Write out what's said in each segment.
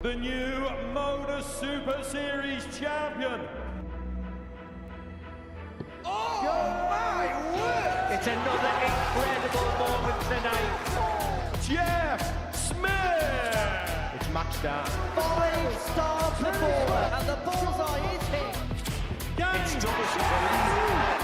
The new Modus Super Series champion. Oh my word! It's another incredible moment tonight. Jeff Smith. It's match start. 5-star performer, and the bullseye is hit. It's Johnny Magnet.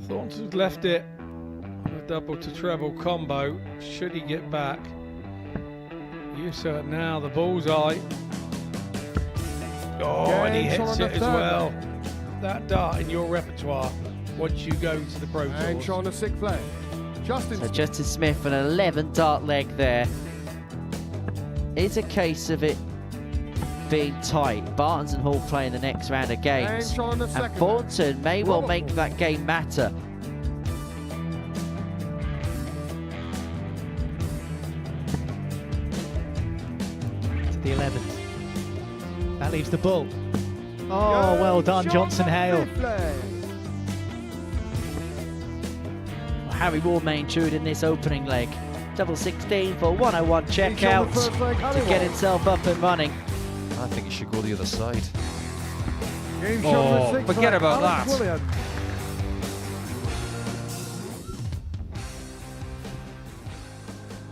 Thornton's left it on a double to treble combo. Should he get back? Ussa now the bullseye. Oh, and he hits it as well. That dart in your repertoire once you go to the Pro Tours. And trying a sick play. Justin Smith, an 11 dart leg there. It's a case of it being tight. Barton's and Hall playing the next round of games. And Thornton may well make that game matter. To the 11th. That leaves the bull. Oh, well done, Johnson-Hale. Harry Ward may intrude in this opening leg. Double 16 for 101 checkout to get himself up and running. I think he should go the other side. Oh, forget about that.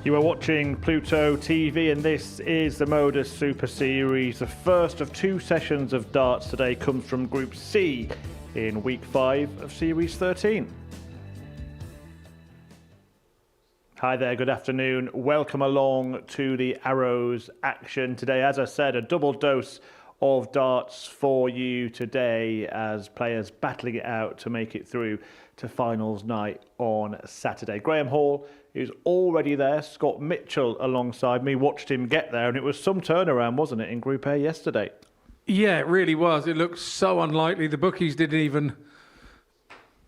You are watching Pluto TV, and this is the Modus Super Series. The first of two sessions of darts today comes from Group C in Week 5 of Series 13. Hi there, good afternoon. Welcome along to the Arrows action today. As I said, a double dose of darts for you today as players battling it out to make it through to finals night on Saturday. Graham Hall is already there. Scott Mitchell alongside me. Watched him get there, and it was some turnaround, wasn't it, in Group A yesterday? Yeah, it really was. It looked so unlikely. The bookies didn't even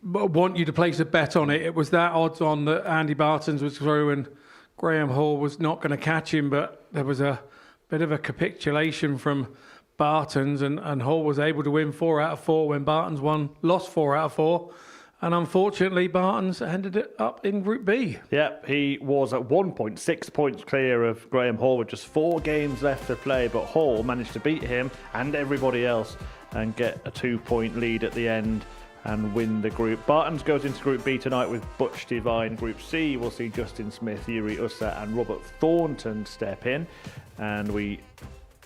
want you to place a bet on it. It was that odds on that Andy Bartons was through and Graham Hall was not going to catch him, but there was a bit of a capitulation from Bartons, and Hall was able to win 4 out of 4 when Bartons lost 4 out of 4. And unfortunately, Bartons ended it up in Group B. Yep, he was at 1.6 points clear of Graham Hall with just 4 games left to play, but Hall managed to beat him and everybody else and get a 2-point lead at the end and win the group. Bartons goes into Group B tonight with Butch Devine. Group C, we'll see Justin Smith, Yuri Ussa and Robert Thornton step in. And we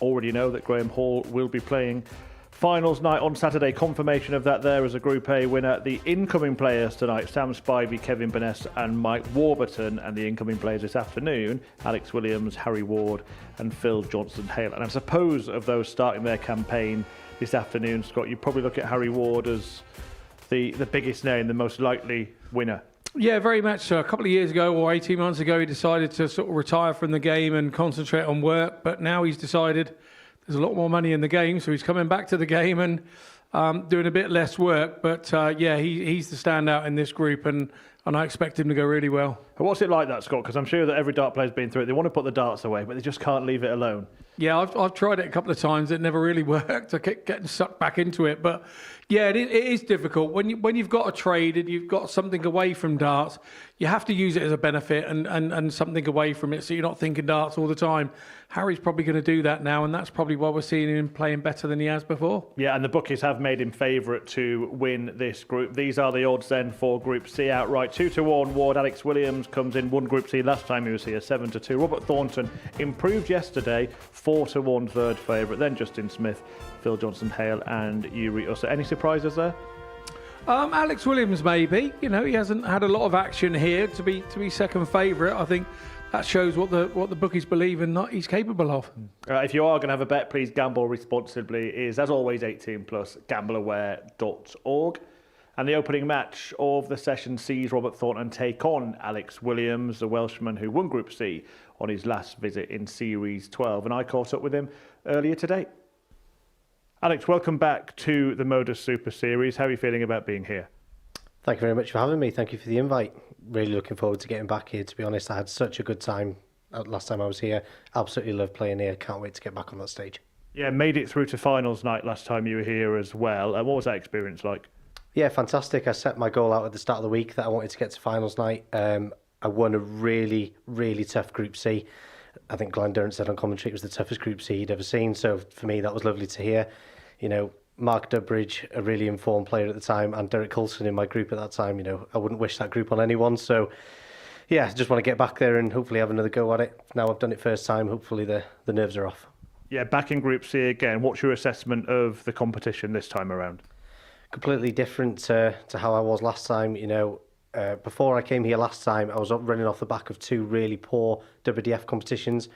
already know that Graham Hall will be playing finals night on Saturday. Confirmation of that there as a Group A winner. The incoming players tonight, Sam Spivey, Kevin Burness and Mike Warburton. And the incoming players this afternoon, Alex Williams, Harry Ward and Phil Johnson-Hale. And I suppose of those starting their campaign this afternoon, Scott, you probably look at Harry Ward as the biggest name, the most likely winner. Yeah, very much so. A couple of years ago or 18 months ago, he decided to sort of retire from the game and concentrate on work. But now he's decided there's a lot more money in the game, so he's coming back to the game and doing a bit less work. But yeah, he's the standout in this group, and I expect him to go really well. What's it like that, Scott? Because I'm sure that every dart player's been through it. They want to put the darts away, but they just can't leave it alone. Yeah, I've tried it a couple of times. It never really worked. I kept getting sucked back into it. But yeah, it is difficult. When you've got a trade and you've got something away from darts, you have to use it as a benefit and something away from it, so you're not thinking darts all the time. Harry's probably going to do that now, and that's probably why we're seeing him playing better than he has before. Yeah, and the bookies have made him favourite to win this group. These are the odds then for Group C outright. 2-1 Ward. Alex Williams comes in, won Group C last time he was here, 7-2. Robert Thornton improved yesterday, 4-1 third favourite. Then Justin Smith, Phil Johnson-Hale and Yuri Ussa. Any surprises there? Alex Williams maybe. You know, he hasn't had a lot of action here to be second favourite. I think that shows what the bookies believe and what he's capable of. If you are going to have a bet, please gamble responsibly. It is, as always, 18+, gambleaware.org. And the opening match of the session sees Robert Thornton take on Alex Williams, the Welshman who won Group C on his last visit in Series 12. And I caught up with him earlier today. Alex, welcome back to the Modus Super Series. How are you feeling about being here? Thank you very much for having me. Thank you for the invite. Really looking forward to getting back here. To be honest, I had such a good time last time I was here. Absolutely love playing here. Can't wait to get back on that stage. Yeah, made it through to finals night last time you were here as well. What was that experience like? Yeah, fantastic. I set my goal out at the start of the week that I wanted to get to finals night. I won a really, really tough Group C. I think Glenn Durrant said on commentary it was the toughest Group C he'd ever seen. So for me, that was lovely to hear. You know, Mark Durbridge, a really informed player at the time, and Derek Coulson in my group at that time. You know, I wouldn't wish that group on anyone. So yeah, I just want to get back there and hopefully have another go at it. Now I've done it first time. Hopefully the nerves are off. Yeah, back in Group C again. What's your assessment of the competition this time around? Completely different to how I was last time. You know, before I came here last time, I was running off the back of 2 really poor WDF competitions.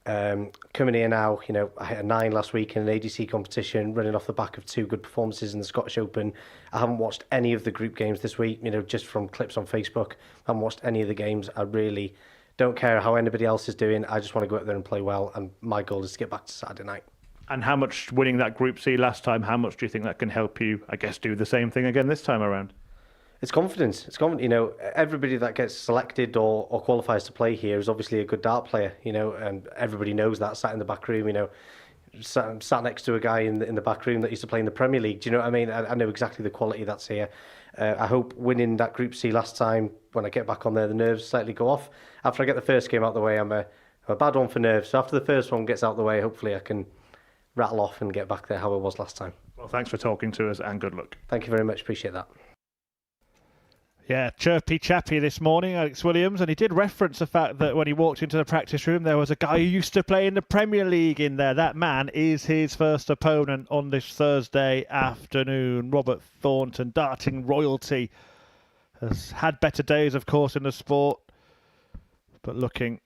Coming here now, you know, I hit a 9 last week in an ADC competition, running off the back of 2 good performances in the Scottish Open. I haven't watched any of the group games this week, you know, just from clips on Facebook. I haven't watched any of the games. I really don't care how anybody else is doing. I just want to go out there and play well, and my goal is to get back to Saturday night. And how much winning that Group C last time, how much do you think that can help you, I guess, do the same thing again this time around? It's confidence. You know, everybody that gets selected or qualifies to play here is obviously a good dart player, you know, and everybody knows that, sat in the back room, you know, sat next to a guy in the back room that used to play in the Premier League. Do you know what I mean? I know exactly the quality that's here. I hope winning that Group C last time, when I get back on there, the nerves slightly go off. After I get the first game out of the way, I'm a bad one for nerves. So after the first one gets out of the way, hopefully I can rattle off and get back there how I was last time. Well, thanks for talking to us and good luck. Thank you very much. Appreciate that. Yeah, chirpy chappy this morning, Alex Williams, and he did reference the fact that when he walked into the practice room, there was a guy who used to play in the Premier League in there. That man is his first opponent on this Thursday afternoon. Robert Thornton, darting royalty, has had better days, of course, in the sport, but looking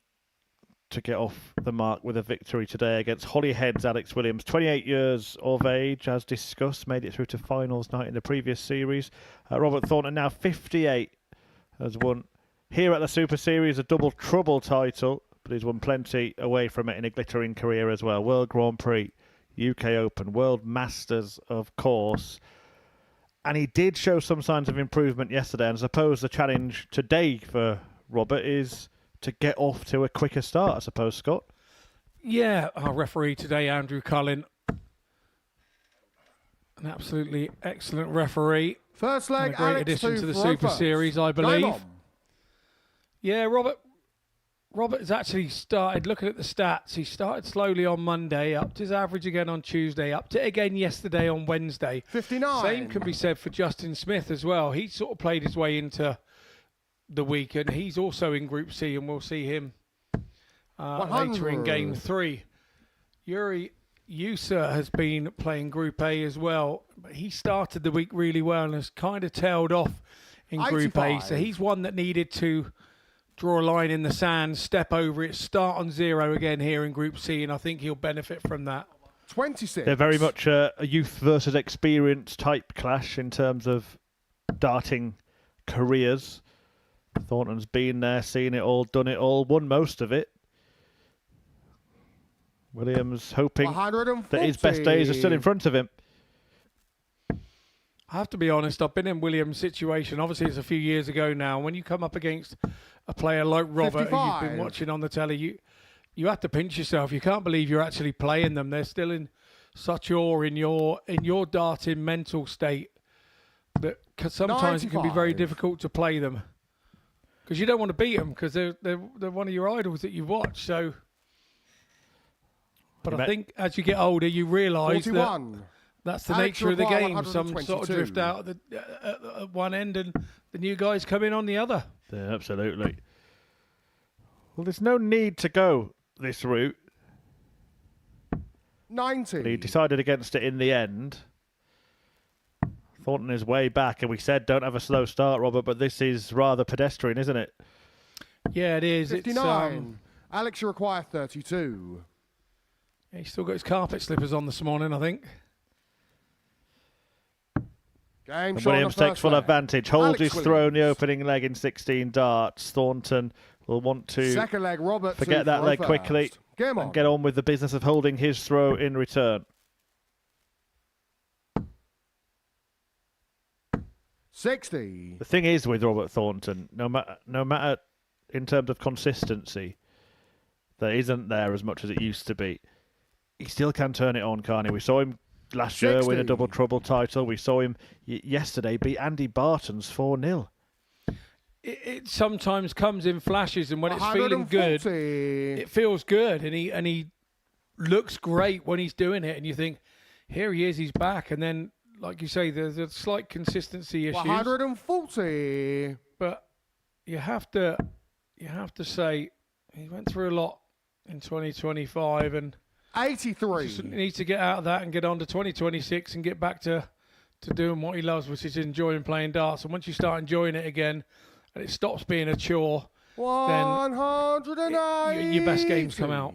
to get off the mark with a victory today against Holyhead's Alex Williams. 28 years of age, as discussed, made it through to finals night in the previous series. Robert Thornton, now 58, has won here at the Super Series a double trouble title, but he's won plenty away from it in a glittering career as well. World Grand Prix, UK Open, World Masters, of course. And he did show some signs of improvement yesterday, and I suppose the challenge today for Robert is to get off to a quicker start, I suppose, Scott. Yeah, our referee today, Andrew Cullen. An absolutely excellent referee. First leg, and a great Alex addition to the for Super first. Series, I believe. Game on. Yeah, Robert has actually started, looking at the stats, he started slowly on Monday, upped his average again on Tuesday, upped it again yesterday on Wednesday. 59. Same can be said for Justin Smith as well. He sort of played his way into the weekend. He's also in Group C, and we'll see him later in Game 3. Yuri Ussa has been playing Group A as well, but he started the week really well and has kind of tailed off in Group 85. A. So he's one that needed to draw a line in the sand, step over it, start on 0 again here in Group C, and I think he'll benefit from that. 26. They're very much a youth versus experience type clash in terms of darting careers. Thornton's been there, seen it all, done it all, won most of it. Williams hoping that his best days are still in front of him. I have to be honest, I've been in Williams' situation. Obviously, it's a few years ago now. When you come up against a player like Robert, 55. who you've been watching on the telly, you have to pinch yourself. You can't believe you're actually playing them. They're still in such awe in your darting mental state that sometimes 95. It can be very difficult to play them. Because you don't want to beat them because they're one of your idols that you watch. So, but I think as you get older, you realise that that's the nature of the game. Some sort of drift out at one end, and the new guys come in on the other. Yeah, absolutely. Well, there's no need to go this route. 90. But he decided against it in the end. Thornton is way back, and we said don't have a slow start, Robert, but this is rather pedestrian, isn't it? Yeah, it is. 59. Alex, you require 32. Yeah, he's still got his carpet slippers on this morning, I think. Game Williams takes full advantage, holds his throw in the opening leg in 16 darts. Thornton will want to second leg, Robert, forget that leg quickly and get on with the business of holding his throw in return. 60. The thing is with Robert Thornton, no matter in terms of consistency, that isn't there as much as it used to be. He still can turn it on, can't he? We saw him last year win a double trouble title. We saw him yesterday beat Andy Barton's 4-0. It sometimes comes in flashes, and when it's feeling good, it feels good, and he looks great when he's doing it, and you think, here he is, he's back. And then, like you say, there's a slight consistency issue. 140. But you have to say he went through a lot in 2025, and 83. Just needs to get out of that and get on to 2026 and get back to doing what he loves, which is enjoying playing darts. And once you start enjoying it again, and it stops being a chore, 180. Your best games come out.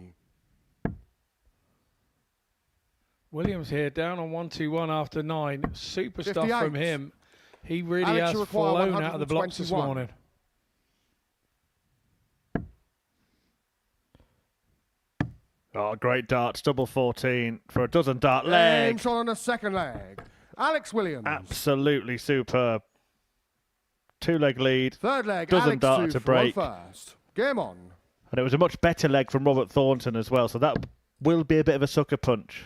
Williams here, down on 1-2-1 after 9. Super 58. stuff from him. He really Alex, has flown out of the blocks this 121. morning. Oh, great darts, double 14 for a dozen dart leg. Games on a second leg. Alex Williams. Absolutely superb. 2-leg lead. Third leg. Dozen Alex dart to break. first. Game on. And it was a much better leg from Robert Thornton as well, so that will be a bit of a sucker punch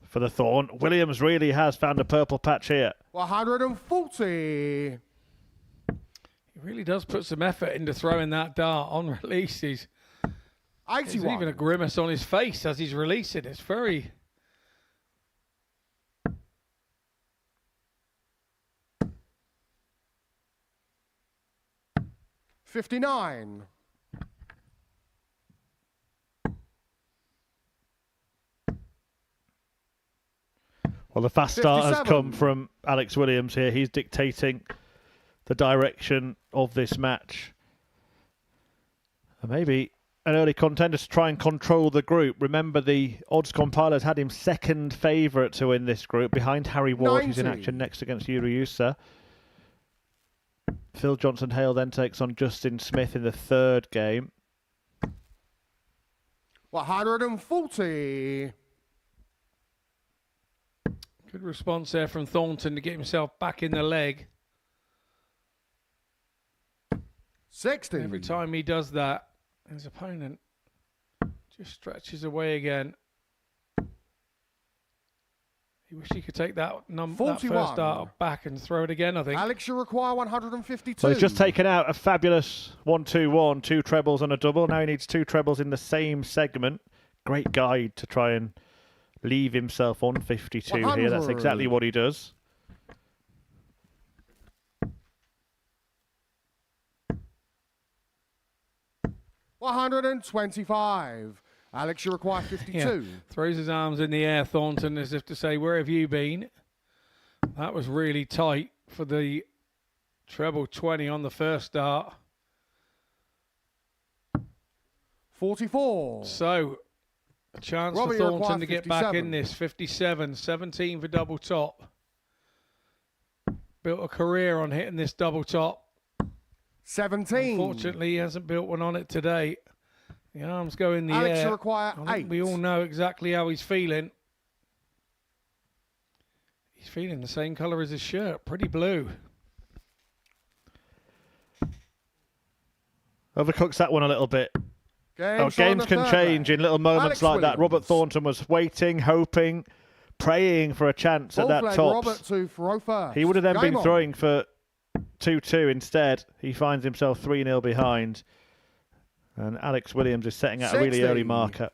for the Thorn. Williams really has found a purple patch here. 140. He really does put some effort into throwing that dart on releases. 81. There's even a grimace on his face as he's releasing. It's very... $59. Well, the fast start has 57. come from Alex Williams here. He's dictating the direction of this match. And maybe an early contender to try and control the group. Remember, the odds compilers had him second favourite to win this group, behind Harry Ward, who's in 90. action next against Yuri Ussa. Phil Johnson-Hale then takes on Justin Smith in the third game. 140. Good response there from Thornton to get himself back in the leg. 60. Every time he does that, his opponent just stretches away again. He wish he could take that first 41. dart back and throw it again, I think. Alex, you require 152. So he's just taken out a fabulous 1-2-1, 2 trebles and a double. Now he needs 2 trebles in the same segment. Great guide to try and leave himself on 52 here. That's exactly what he does. $125. Alex, you require 52. Yeah. Throws his arms in the air, Thornton, as if to say, where have you been? That was really tight for the treble 20 on the first dart. 44. So, a chance Robbie, for you Thornton to require get back 57. in this. 57, 17 for double top. Built a career on hitting this double top. 17. Unfortunately, he hasn't built one on it today. The arms go in the Alex, air. you require I think 8. we all know exactly how he's feeling. He's feeling the same colour as his shirt, pretty blue. Overcooks that one a little bit. Games Can change in little moments Alex like that. Williams. Robert Thornton was waiting, hoping, praying for a chance at that Leg, top. Robert to throw first. He would have then Game been on. throwing for 2-2 instead. He finds himself 3-0 behind. And Alex Williams is setting out a really 60. early marker.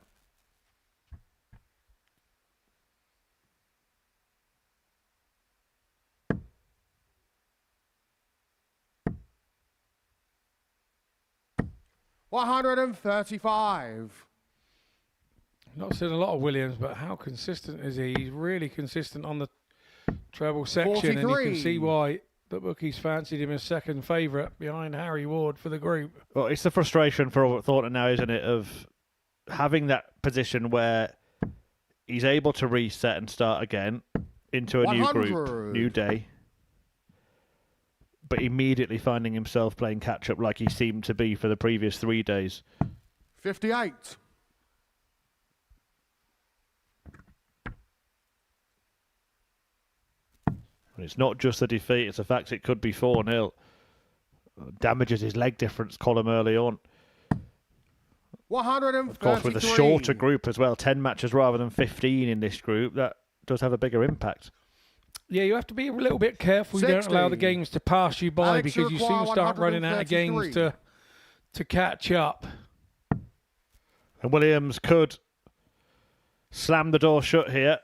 $135. Not seen a lot of Williams, but how consistent is he? He's really consistent on the treble section, and you can 43. see why the bookies fancied him as second favourite behind Harry Ward for the group. Well, it's the frustration for Robert Thornton now, isn't it, of having that position where he's able to reset and start again into a new 100. group, new day, but immediately finding himself playing catch-up like he seemed to be for the previous 3 days. 58. And it's not just the defeat, it's the fact it could be 4-0. Damages his leg difference column early on. 133. Of course, with a shorter group as well, 10 matches rather than 15 in this group, that does have a bigger impact. Yeah, you have to be a little bit careful. You don't allow the games to pass you by, Alex, because you soon start running out of games to catch up. And Williams could slam the door shut here.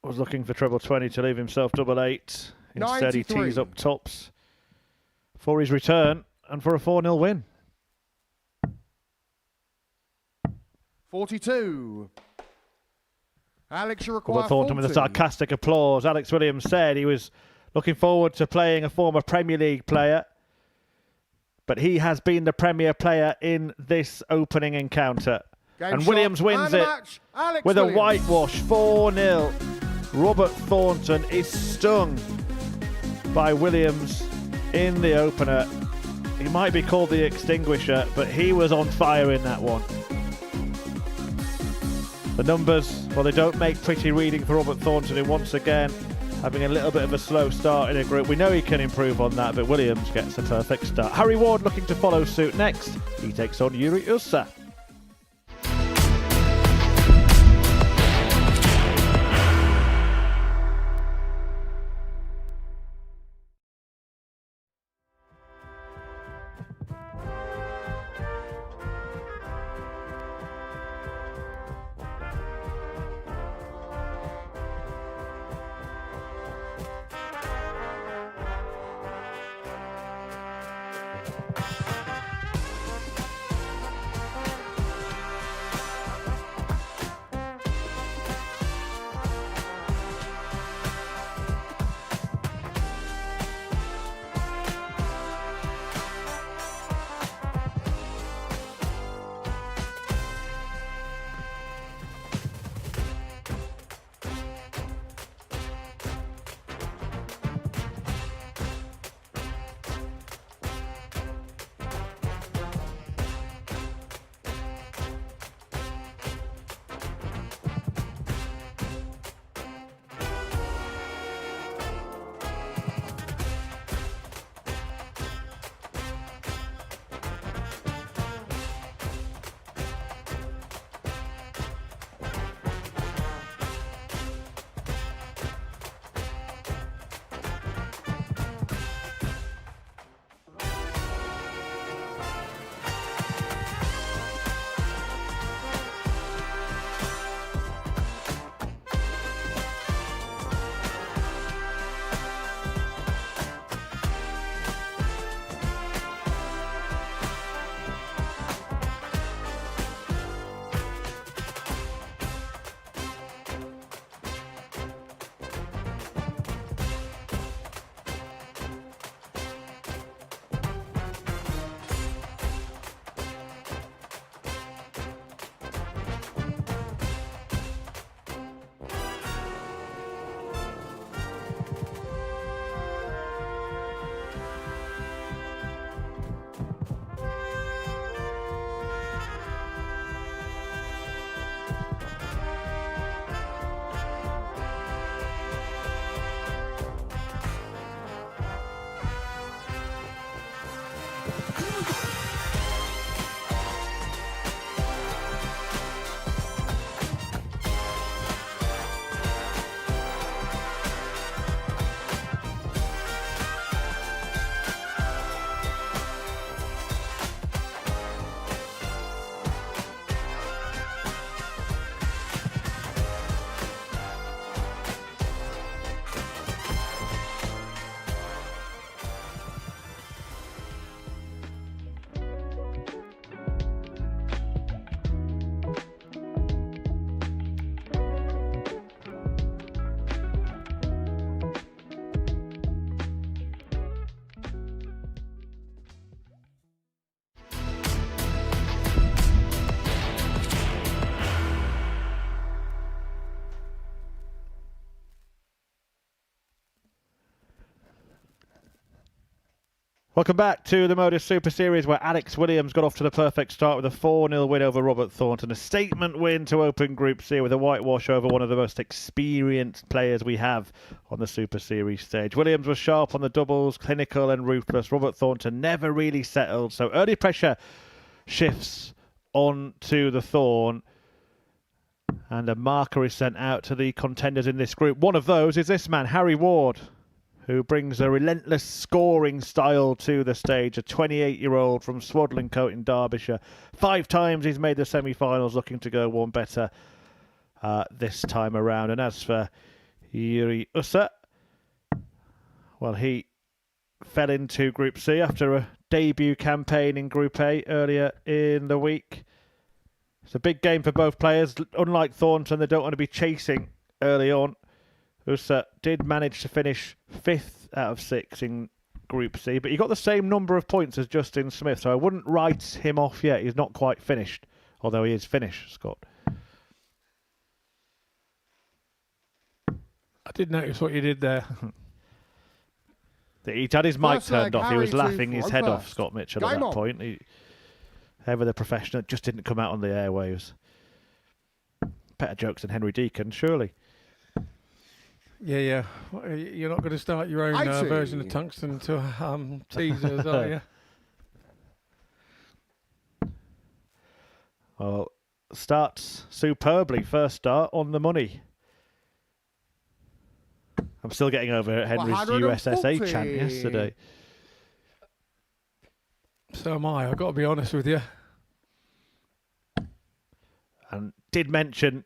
Was looking for treble 20 to leave himself double 8. Instead, 93. he tees up tops for his return and for a 4-0 win. 42. Alex, you require Thornton with a sarcastic applause. Alex Williams said he was looking forward to playing a former Premier League player, but he has been the Premier player in this opening encounter. And Williams wins it with a whitewash, 4-0. Robert Thornton is stung by Williams in the opener. He might be called the extinguisher, but he was on fire in that one. The numbers, well, they don't make pretty reading for Robert Thornton, who once again having a little bit of a slow start in a group. We know he can improve on that, but Williams gets a perfect start. Harry Ward looking to follow suit next. He takes on Yuri Ussa. Welcome back to the Modus Super Series, where Alex Williams got off to the perfect start with a 4-0 win over Robert Thornton. A statement win to open Group C with a whitewash over one of the most experienced players we have on the Super Series stage. Williams was sharp on the doubles, clinical and ruthless. Robert Thornton never really settled, so early pressure shifts on to the Thorn. And a marker is sent out to the contenders in this group. One of those is this man, Harry Ward, who brings a relentless scoring style to the stage. A 28-year-old from Swadlincote in Derbyshire. 5 times he's made the semi-finals, looking to go one better this time around. And as for Ussa, well, he fell into Group C after a debut campaign in Group A earlier in the week. It's a big game for both players. Unlike Thornton, they don't want to be chasing early on. Ussa did manage to finish 5th out of 6 in Group C, but he got the same number of points as Justin Smith, so I wouldn't write him off yet. He's not quite finished, although he is finished, Scott. I did notice what you did there. He'd had his mic First leg, turned off. He Harry was to laughing his head off, first. Scott Mitchell, at Game that on. point. Ever the professional, just didn't come out on the airwaves. Better jokes than Henry Deacon, surely. Yeah. You're not going to start your own I see. version of Tungsten to teasers, are you? Well, starts superbly. First start on the money. I'm still getting over Henry's 140. USSA chant yesterday. So am I. I've got to be honest with you. And did mention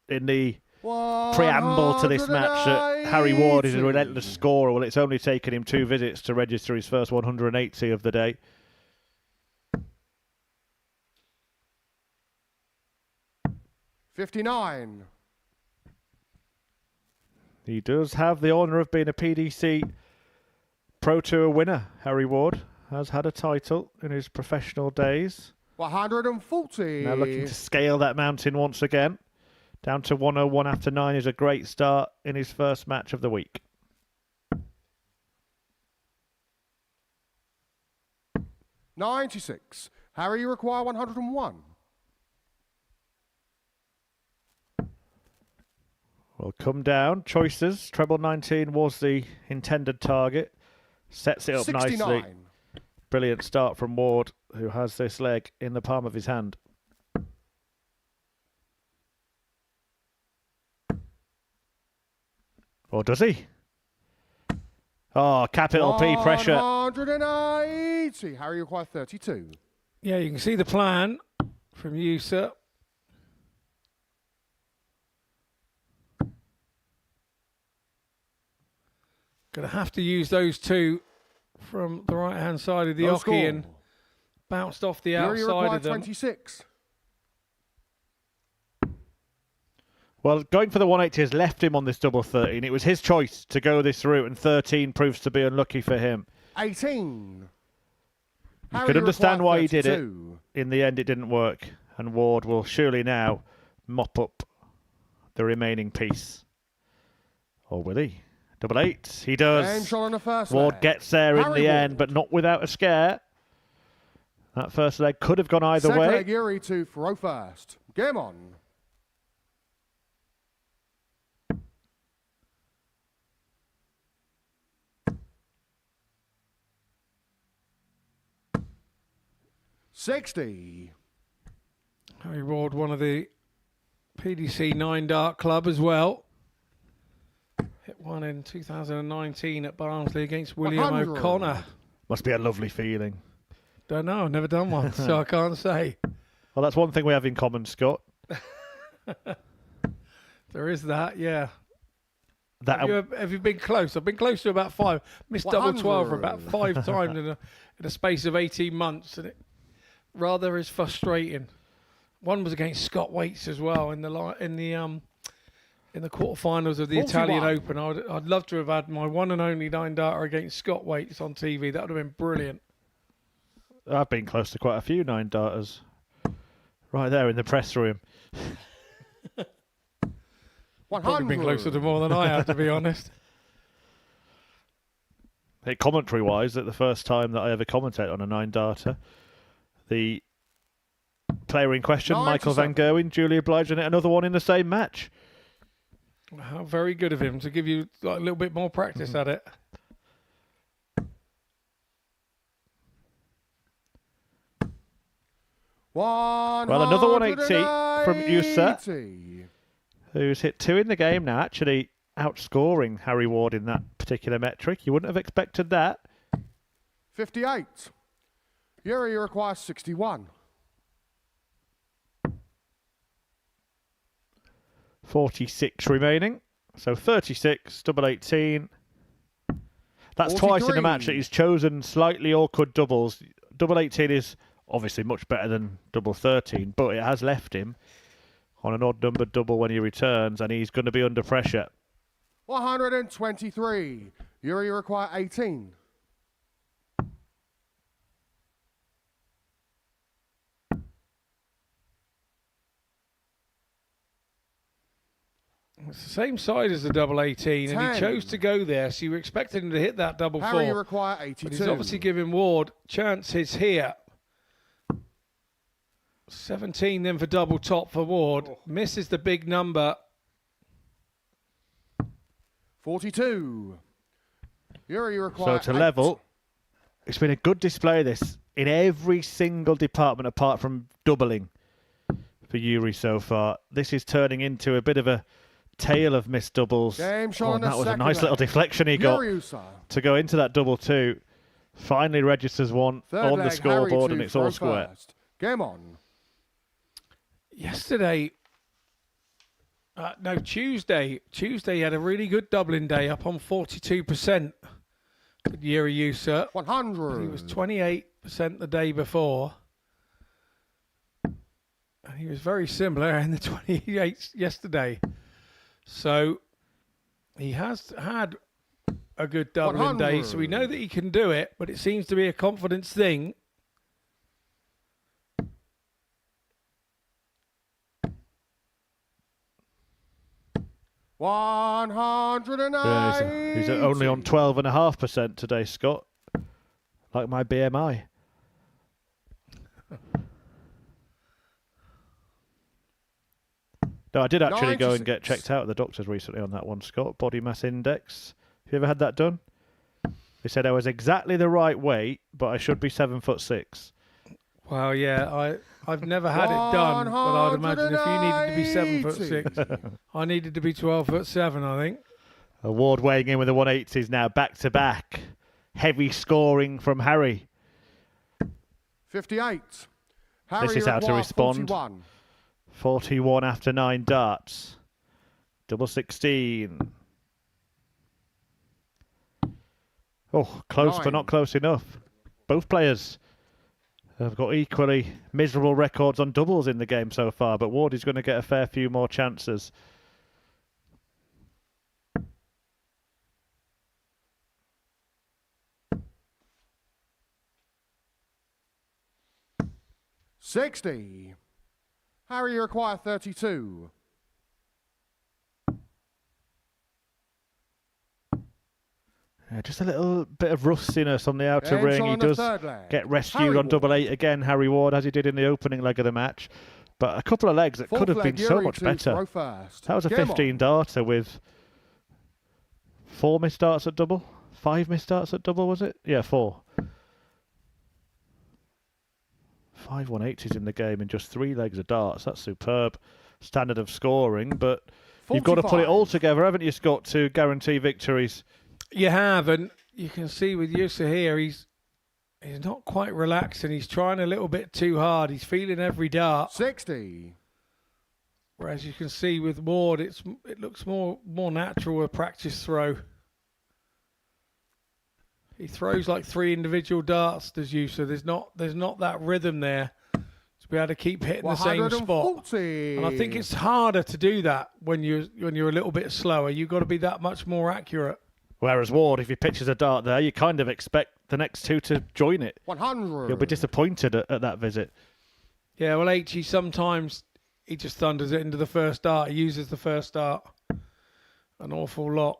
in the preamble to this match that Harry Ward is a relentless scorer. Well, it's only taken him 2 visits to register his first 180 of the day. $59. He does have the honour of being a PDC Pro Tour winner. Harry Ward has had a title in his professional days. 140. Now looking to scale that mountain once again. Down to 101 after 9 is a great start in his first match of the week. $96. Harry, you require 101. Will come down. Choices. Treble 19 was the intended target. Sets it up 69. nicely. Brilliant start from Ward, who has this leg in the palm of his hand. Or does he? Oh, capital P pressure. 180. Harry, you require 32. Yeah, you can see the plan from Ussa. Going to have to use those two from the right-hand side of the No oche score. and bounced off the Harry, you outside require of them. 26. Well, going for the 180 has left him on this double 13. It was his choice to go this route, and 13 proves to be unlucky for him. 18. You Harry, could understand require why he did it. 32. In the end, it didn't work, and Ward will surely now mop up the remaining piece. Or will he? Double 8. He Game does. shot on the first Ward leg. gets there in Harry the Ward. end, but not without a scare. That first leg could have gone either Second way. leg, Yuri to throw first. Game on. $60. Harry Ward, one of the PDC 9 Dart Club as well. Hit one in 2019 at Barnsley against William 100. O'Connor. Must be a lovely feeling. Don't know, I've never done one, so I can't say. Well, that's one thing we have in common, Scott. There is that, yeah. That Have you been close? I've been close to about 5. Missed double 12 for 100. about 5 times in a space of 18 months, and it rather is frustrating. One was against Scott Waits as well in the quarterfinals of the 41. Italian Open. I'd love to have had my one and only 9 darter against Scott Waits on TV. That would have been brilliant. I've been close to quite a few 9 darters. Right there in the press room. 100. Probably been closer to more than I have, to be honest. commentary-wise, that the first time that I ever commentated on a 9-darter, the player in question, Michael Van Gerwen, duly obliged on it, another one in the same match. How very good of him to give you a little bit more practice at it. Well, another 180 from Ussa, who's hit 2 in the game now, actually outscoring Harry Ward in that particular metric. You wouldn't have expected that. 58. Yuri requires 61. 46 remaining. So 36, double 18. That's 43. Twice in a match that he's chosen slightly awkward doubles. Double 18 is obviously much better than double 13, but it has left him on an odd number double when he returns, and he's going to be under pressure. 123. Yuri require 18. It's the same side as the double 18, 10. And he chose to go there, so you were expecting him to hit that double Harry 4. require 82. But he's obviously giving Ward chances here. 17 then for double top for Ward. Misses the big number. 42. Yuri require So to level, it's been a good display this in every single department apart from doubling for Yuri so far. This is turning into a bit of a tale of missed doubles. And that was a nice little deflection he got to go into that double 2. Finally registers one on the scoreboard, and it's all square. Game on. Yesterday, Tuesday had a really good doubling day, up on 42%. Yuri Ussa. 100. He was 28% the day before. And he was very similar in the 28 yesterday. So he has had a good doubling day, so we know that he can do it, but it seems to be a confidence thing. $109. He's only on 12.5% today, Scott. Like my BMI. No, I did actually go and get checked out at the doctors recently on that one, Scott. Body mass index. Have you ever had that done? They said I was exactly the right weight, but I should be 7'6". Well, yeah, I've never had it done, but I'd imagine if you needed to be 7'6", I needed to be 12'7", I think. Ward weighing in with the 180s now, back to back. Heavy scoring from Harry. 58. This is how to respond. 41. 41 after 9 darts. Double 16. Oh, close 9. But not close enough. Both players have got equally miserable records on doubles in the game so far, but Ward is going to get a fair few more chances. $60. Harry, you require 32. Just a little bit of rustiness on the outer ring. He does get rescued on double 8 again, Harry Ward, as he did in the opening leg of the match. But a couple of legs that could have been so much better. That was a 15-darter with 4 missed darts at double. 5 missed darts at double, was it? Yeah, 4. 5 180s in the game in just 3 legs of darts. That's superb standard of scoring, but 45. You've got to put it all together, haven't you, Scott, to guarantee victories? You have, and you can see with Ussa here, he's not quite relaxed, and he's trying a little bit too hard. He's feeling every dart. 60. Whereas you can see with Ward, it looks more natural, a practice throw. He throws like 3 individual darts, does Ussa. There's not that rhythm there to be able to keep hitting the same spot. And I think it's harder to do that when you're a little bit slower. You've got to be that much more accurate. Whereas Ward, if he pitches a dart there, you kind of expect the next 2 to join it. 100. He'll be disappointed at that visit. Yeah, well, H, sometimes he just thunders it into the first dart. He uses the first dart an awful lot.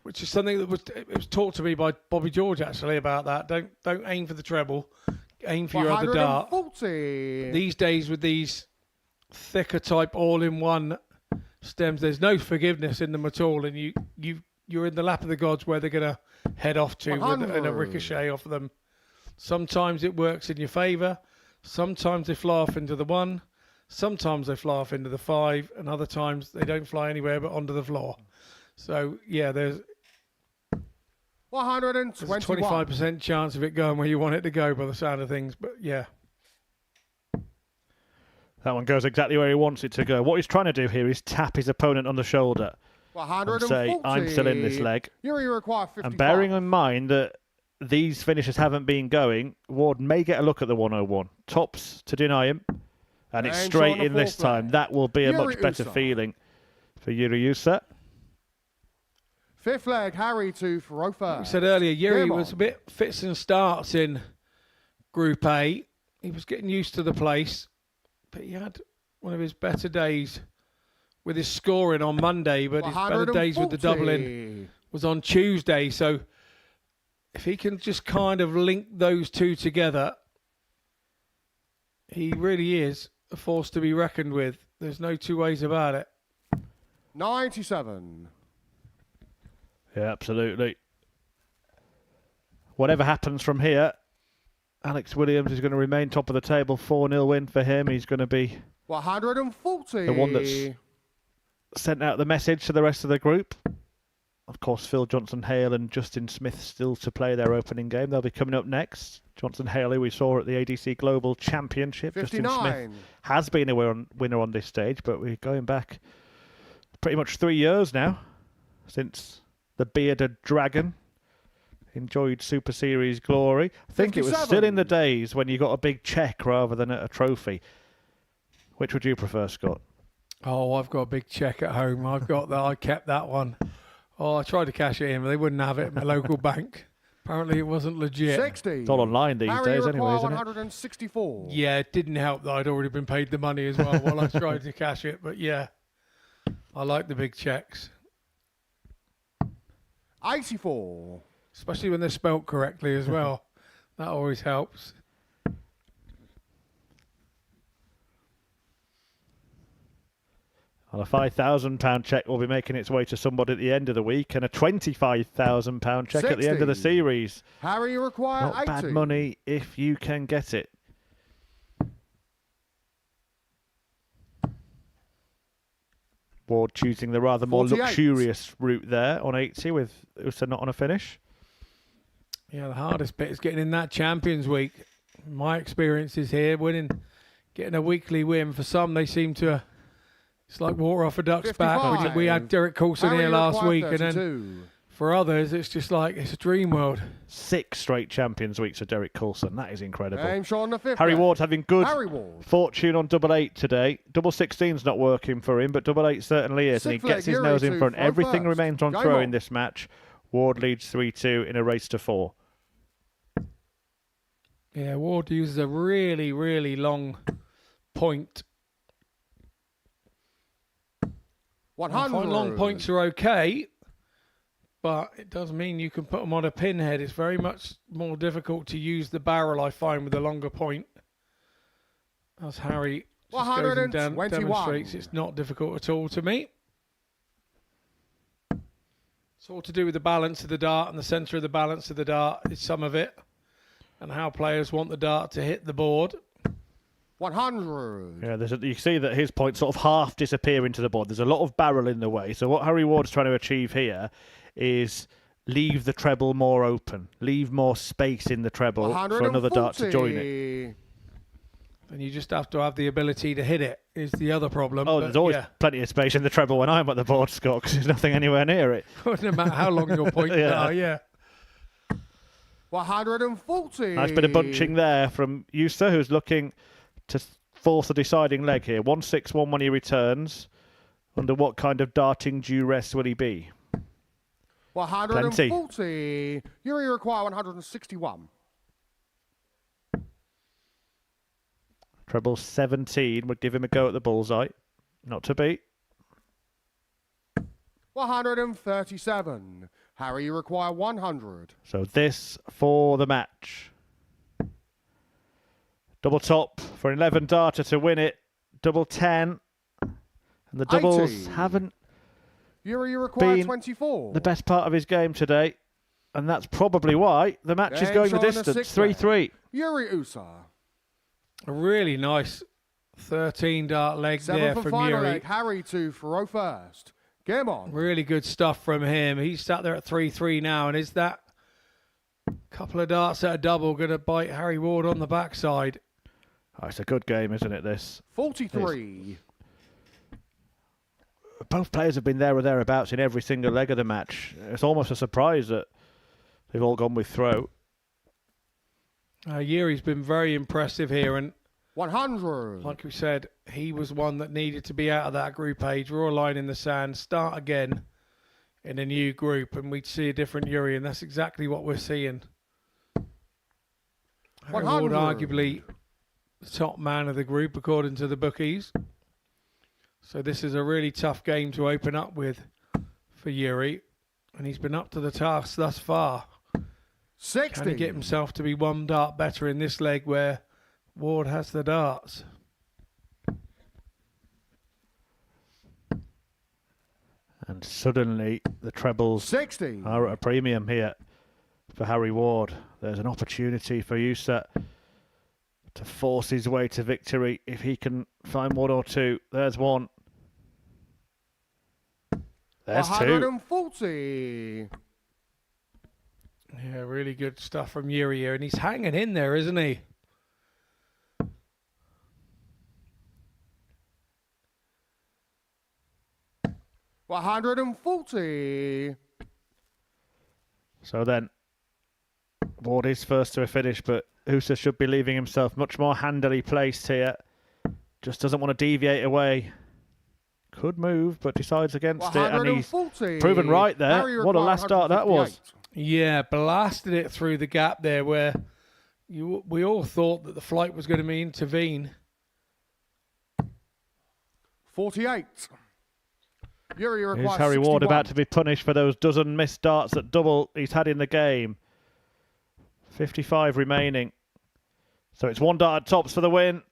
which is something that was taught to me by Bobby George actually about that. Don't aim for the treble, aim for your other dart. 140. These days with these thicker type all-in-one stems, there's no forgiveness in them at all, and you're in the lap of the gods where they're going to head off to and a ricochet off of them. Sometimes it works in your favour, sometimes they fly off into the 1, sometimes they fly off into the 5, and other times they don't fly anywhere but onto the floor. So yeah, there's 121. a 25% chance of it going where you want it to go by the sound of things, but yeah. That one goes exactly where he wants it to go. What he's trying to do here is tap his opponent on the shoulder and say, I'm still in this leg. You require 55. And bearing in mind that these finishes haven't been going, Ward may get a look at the 101. Tops to deny him, and it's straight in this time. That will be a much better feeling for Yuri Ussa. 5th leg, Harry to Farofa. We said earlier, Yuri was a bit fits and starts in Group A. He was getting used to the place, but he had one of his better days with his scoring on Monday, but his better days with the doubling was on Tuesday. So if he can just kind of link those two together, he really is a force to be reckoned with. There's no two ways about it. 97. Yeah, absolutely. Whatever happens from here, Alex Williams is going to remain top of the table. 4-0 win for him. He's going to be 140. the one that's sent out the message to the rest of the group. Of course, Phil Johnson-Hale and Justin Smith still to play their opening game. They'll be coming up next. Johnson-Hale, who we saw at the ADC Global Championship. 59. Justin Smith has been a winner on this stage, but we're going back pretty much 3 years now since the bearded dragon enjoyed Super Series glory. I think 57. it was still in the days when you got a big check rather than a trophy. Which would you prefer, Scott? Oh, I've got a big check at home. I've got that. I kept that one. Oh, I tried to cash it in, but they wouldn't have it at my local bank. Apparently it wasn't legit. 60. It's all online these days anyway, isn't it? 164. Yeah, it didn't help that I'd already been paid the money as well while I tried to cash it. But yeah, I like the big checks. 84. Especially when they're spelt correctly as well. That always helps. Well, a £5,000 cheque will be making its way to somebody at the end of the week, and a £25,000 cheque at the end of the series. Harry, you require Not 80. bad money if you can get it. Ward choosing the rather more 48. luxurious route there on 80 with Ussa not on a finish. Yeah, the hardest bit is getting in that Champions Week. My experience is here, getting a weekly win. For some, they seem to... It's like water off a duck's 55. back. We had Derek Coulson here last week, 32. and then for others, it's just like it's a dream world. 6 straight Champions Weeks for Derek Coulson. That is incredible. Game shot on the 5th. Harry Ward's having good Ward. fortune on double 8 today. Double 16's not working for him, but double 8 certainly is, and he gets his nose in front. Everything remains on throw in this match. Ward leads 3-2 in a race to 4. Yeah, Ward uses a really, really long point. 100. I find long points are okay, but it does mean you can put them on a pinhead. It's very much more difficult to use the barrel, I find, with a longer point. As Harry just goes and demonstrates, it's not difficult at all to me. It's all to do with the balance of the dart, and the centre of the balance of the dart is some of it, and how players want the dart to hit the board. 100. Yeah, you see that his points sort of half disappear into the board. There's a lot of barrel in the way. So what Harry Ward's trying to achieve here is leave the treble more open, leave more space in the treble for another dart to join it. And you just have to have the ability to hit it, is the other problem. Oh, there's always plenty of space in the treble when I'm at the board, Scott, because there's nothing anywhere near it. No matter how long your points are, yeah. 140. Nice bit of bunching there from Ussa, who's looking to force a deciding leg here. 161 when he returns. Under what kind of darting duress will he be? 140. Yuri require 161. Treble 17 would give him a go at the bullseye. Not to beat. 137. Harry, you require 100. So this for the match. Double top for 11 darter to win it. Double 10. And the doubles 80. haven't Yuri, you require been 24. the best part of his game today. And that's probably why the match is Game going the shot in a distance. six-leg. 3-3. Yuri Ussa. A really nice 13 dart leg there 7 for from final Yuri. leg. Harry to throw first. Game on. Really good stuff from him. He's sat there at 3-3 now, and is that couple of darts at a double going to bite Harry Ward on the backside? Oh, it's a good game, isn't it, this? 43. Both players have been there or thereabouts in every single leg of the match. It's almost a surprise that they've all gone with throw. Yuri's been very impressive here, and 100. like we said, he was one that needed to be out of that Group A, draw a line in the sand, start again in a new group, and we'd see a different Yuri, and that's exactly what we're seeing. Harry Ward, 100. arguably the top man of the group, according to the bookies. So this is a really tough game to open up with for Yuri, and he's been up to the task thus far. 60. Can he get himself to be one dart better in this leg where Ward has the darts? And suddenly the trebles 60. are at a premium here for Harry Ward. There's an opportunity for Ussa to force his way to victory if he can find one or two. There's one. There's two. 140. Yeah, really good stuff from Yuri here, and he's hanging in there, isn't he? $140. So then, Ward is first to a finish, but Ussa should be leaving himself much more handily placed here. Just doesn't want to deviate away. Could move, but decides against it, and he's 140. proven right there. Harry What a requires last start that was. 158. Yeah, blasted it through the gap there where we all thought that the flight was going to intervene. 48. Yuri Here's requires Harry 61. Ward about to be punished for those dozen missed darts at double he's had in the game. 55 remaining. So it's one dart at tops for the win.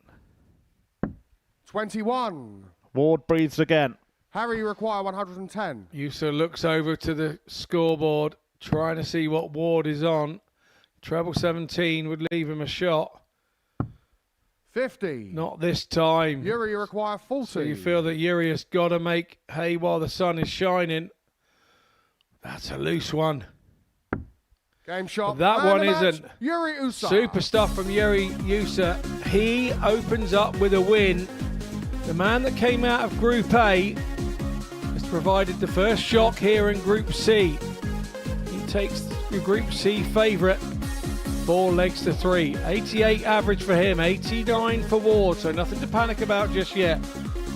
21. Ward breathes again. Harry, you require 110. Ussa looks over to the scoreboard, trying to see what Ward is on. Treble 17 would leave him a shot. 50. Not this time. Yuri, you require 40. So you feel that Yuri has got to make hay while the sun is shining. That's a loose one. Game shot. That and one the match, isn't. Yuri Ussa. Super stuff from Yuri Ussa. He opens up with a win. The man that came out of Group A has provided the first shock here in Group C. He takes the Group C favourite 4 legs to 3. 88 average for him, 89 for Ward, so nothing to panic about just yet.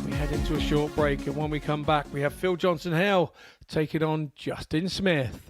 We head into a short break, and when we come back, we have Phil Johnson-Hale taking on Justin Smith.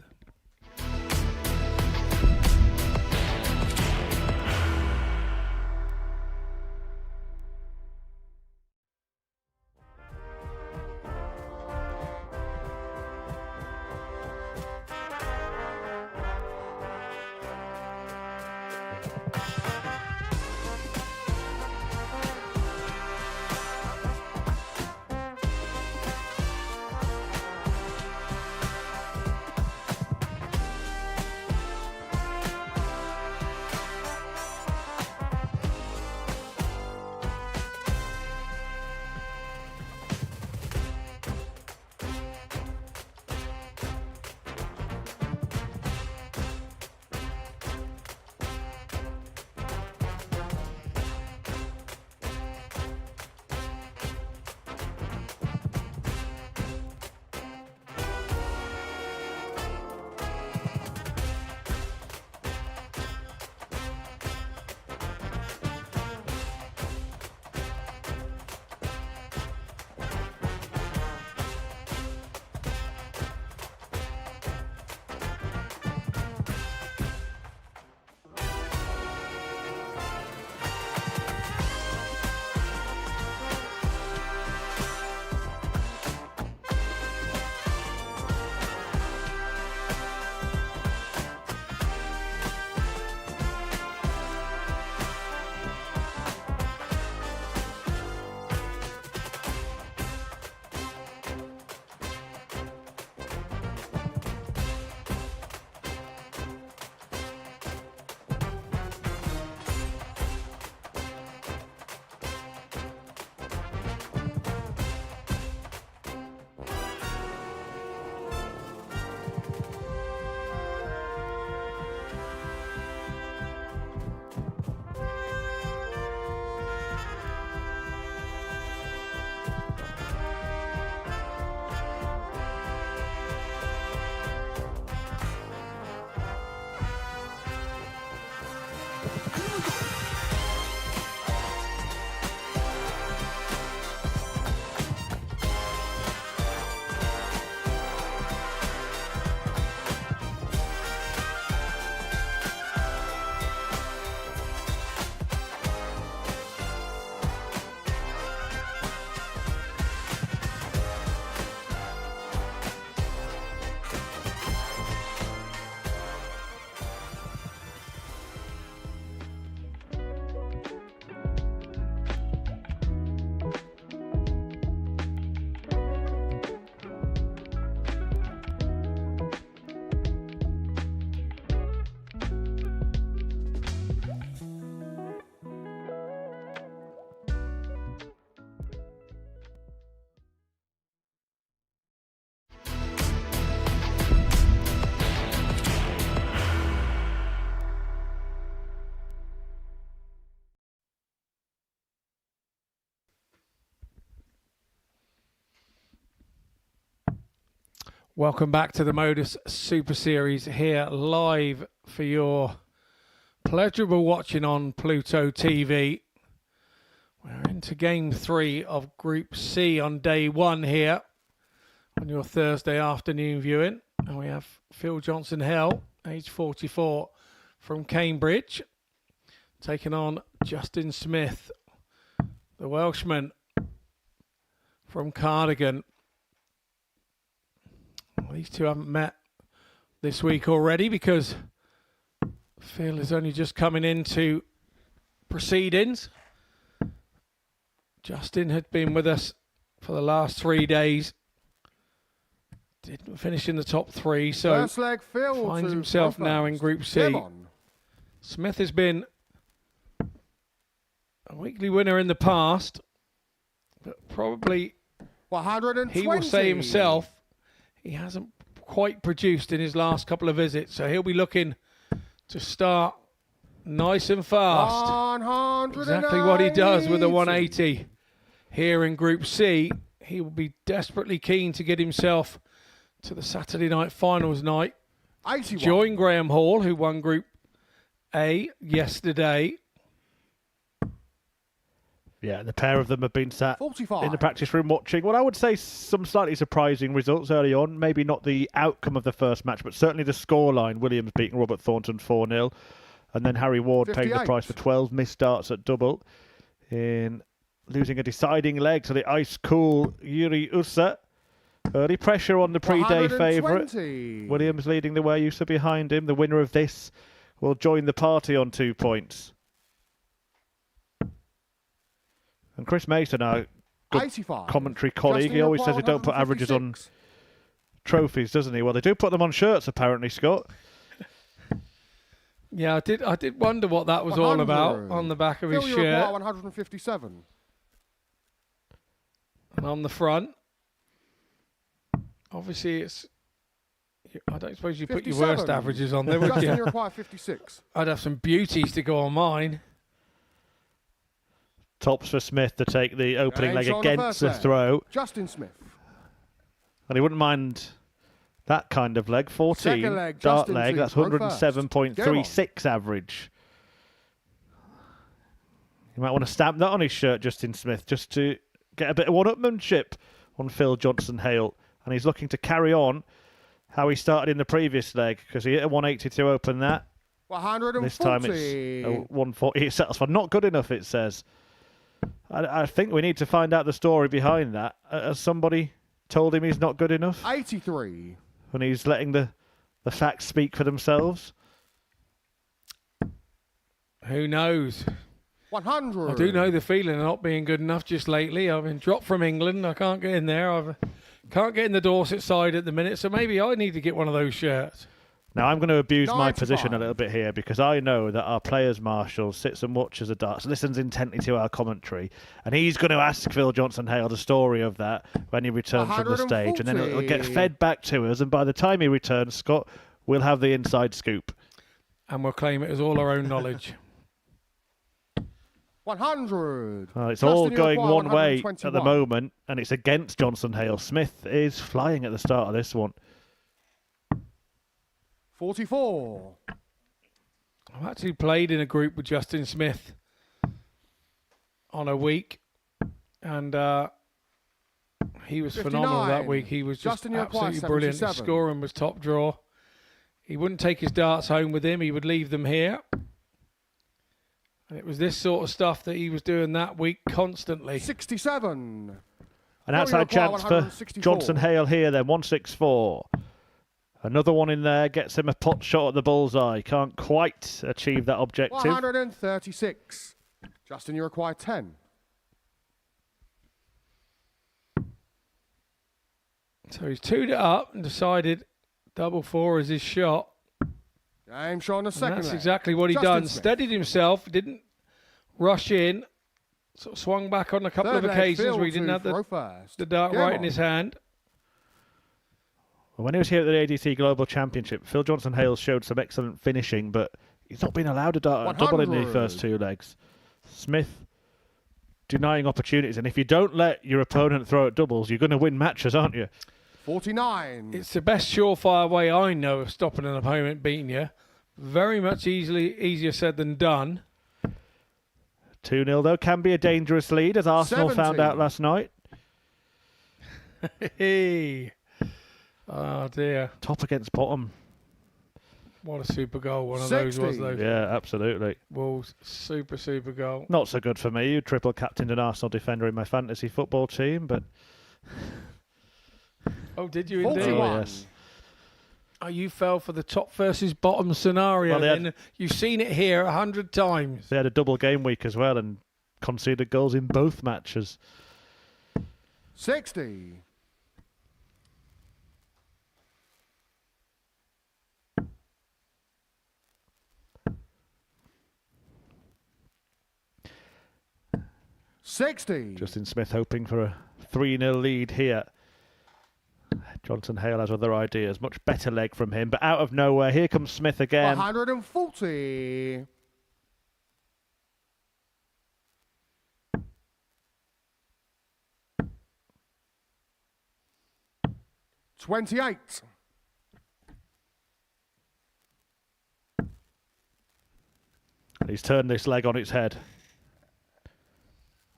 Welcome back to the Modus Super Series here live for your pleasurable watching on Pluto TV. We're into Game 3 of Group C on day 1 here on your Thursday afternoon viewing. And we have Phil Johnson-Hale, age 44, from Cambridge, taking on Justin Smith, the Welshman from Cardigan. Well, these two haven't met this week already because Phil is only just coming into proceedings. Justin had been with us for the last 3 days. Didn't finish in the top 3, so First leg, Phil finds to himself go now in first. Group C. Lemon. Smith has been a weekly winner in the past, but probably 120. he will say himself he hasn't quite produced in his last couple of visits, so he'll be looking to start nice and fast. 180. Exactly what he does with a 180 here in Group C. He will be desperately keen to get himself to the Saturday night finals night. 81. Join Graham Hall, who won Group A yesterday. Yeah, the pair of them have been sat 45. in the practice room watching what I would say some slightly surprising results early on. Maybe not the outcome of the first match, but certainly the scoreline. Williams beating Robert Thornton 4-0. And then Harry Ward paying the 58. price for 12 missed starts at double in losing a deciding leg to the ice-cool Yuri Ussa. Early pressure on the pre-day favourite. 120. Williams leading the way, Ussa behind him. The winner of this will join the party on 2 points. And Chris Mason, our good 85. commentary colleague, Justin he always Lepore, says they don't put averages on 156. trophies, doesn't he? Well, they do put them on shirts, apparently, Scott. Yeah, I did wonder what that was all about 100. on the back of his Phil Lepore, shirt 157. and on the front. Obviously, it's. I don't suppose you put your worst 57. averages on there, would Justin, you? you require 56. I'd have some beauties to go on mine. Tops for Smith to take the opening leg James on the against first the leg. throw. Justin Smith. And he wouldn't mind that kind of leg. 14, Second leg, dart Justin leg, to that's throw first. 107.36 average. You might want to stamp that on his shirt, Justin Smith, just to get a bit of one-upmanship on Phil Johnson-Hale. And he's looking to carry on how he started in the previous leg, because he hit a 180 to open that. 140. This time it's a 140. It settles for not good enough, it says. I think we need to find out the story behind that. Has somebody told him he's not good enough? 83. And he's letting the facts speak for themselves? Who knows? 100. I do know the feeling of not being good enough just lately. I've been dropped from England. I can't get in there. I can't get in the Dorset side at the minute, so maybe I need to get one of those shirts. Now, I'm going to abuse my 95. position a little bit here because I know that our players' marshal sits and watches the darts, listens intently to our commentary, and he's going to ask Phil Johnson-Hale the story of that when he returns from the stage, and then it'll get fed back to us, and by the time he returns, Scott, we'll have the inside scoop. And we'll claim it as all our own knowledge. 100. Well, it's Justin, all you going require one way at the 121. moment, and it's against Johnson-Hale. Smith is flying at the start of this one. 44. I've actually played in a group with Justin Smith on a week, and he was 59. phenomenal that week. He was just Justin, you require absolutely brilliant. His 77. scoring was top draw. He wouldn't take his darts home with him. He would leave them here. And it was this sort of stuff that he was doing that week constantly. 67. An outside require chance for 164. Johnson-Hale here then, 164. Another one in there, gets him a pot shot at the bullseye. Can't quite achieve that objective. 136. Justin, you require 10. So he's 2'd it up and decided double 4 is his shot. James Shaw on the And second that's leg. exactly what he Justin done. Smith. Steadied himself, didn't rush in. Sort of swung back on a couple Third of leg, occasions Phil where he didn't to have throw first. the dart Game right in on. his hand. When he was here at the ADT Global Championship, Phil Johnson-Hale showed some excellent finishing, but he's not been allowed to dart a double in the 100. first 2 legs. Smith denying opportunities, and if you don't let your opponent throw at doubles, you're going to win matches, aren't you? 49. It's the best surefire way I know of stopping an opponent beating you. Very much easier said than done. 2-0 though can be a dangerous lead, as Arsenal 70. found out last night. Hey. Oh dear. Top against bottom. What a super goal one of 60. those was though. Yeah, absolutely. Wolves, super goal. Not so good for me. You triple captained an Arsenal defender in my fantasy football team, but Oh, did you indeed? 41. oh, yes. Oh, you fell for the top versus bottom scenario. Well, Then you've seen it here 100 times. They had a double game week as well and conceded goals in both matches. 60. Justin Smith hoping for a 3-0 lead here. Johnson-Hale has other ideas. Much better leg from him, but out of nowhere, here comes Smith again. 140. $28. He's turned this leg on its head.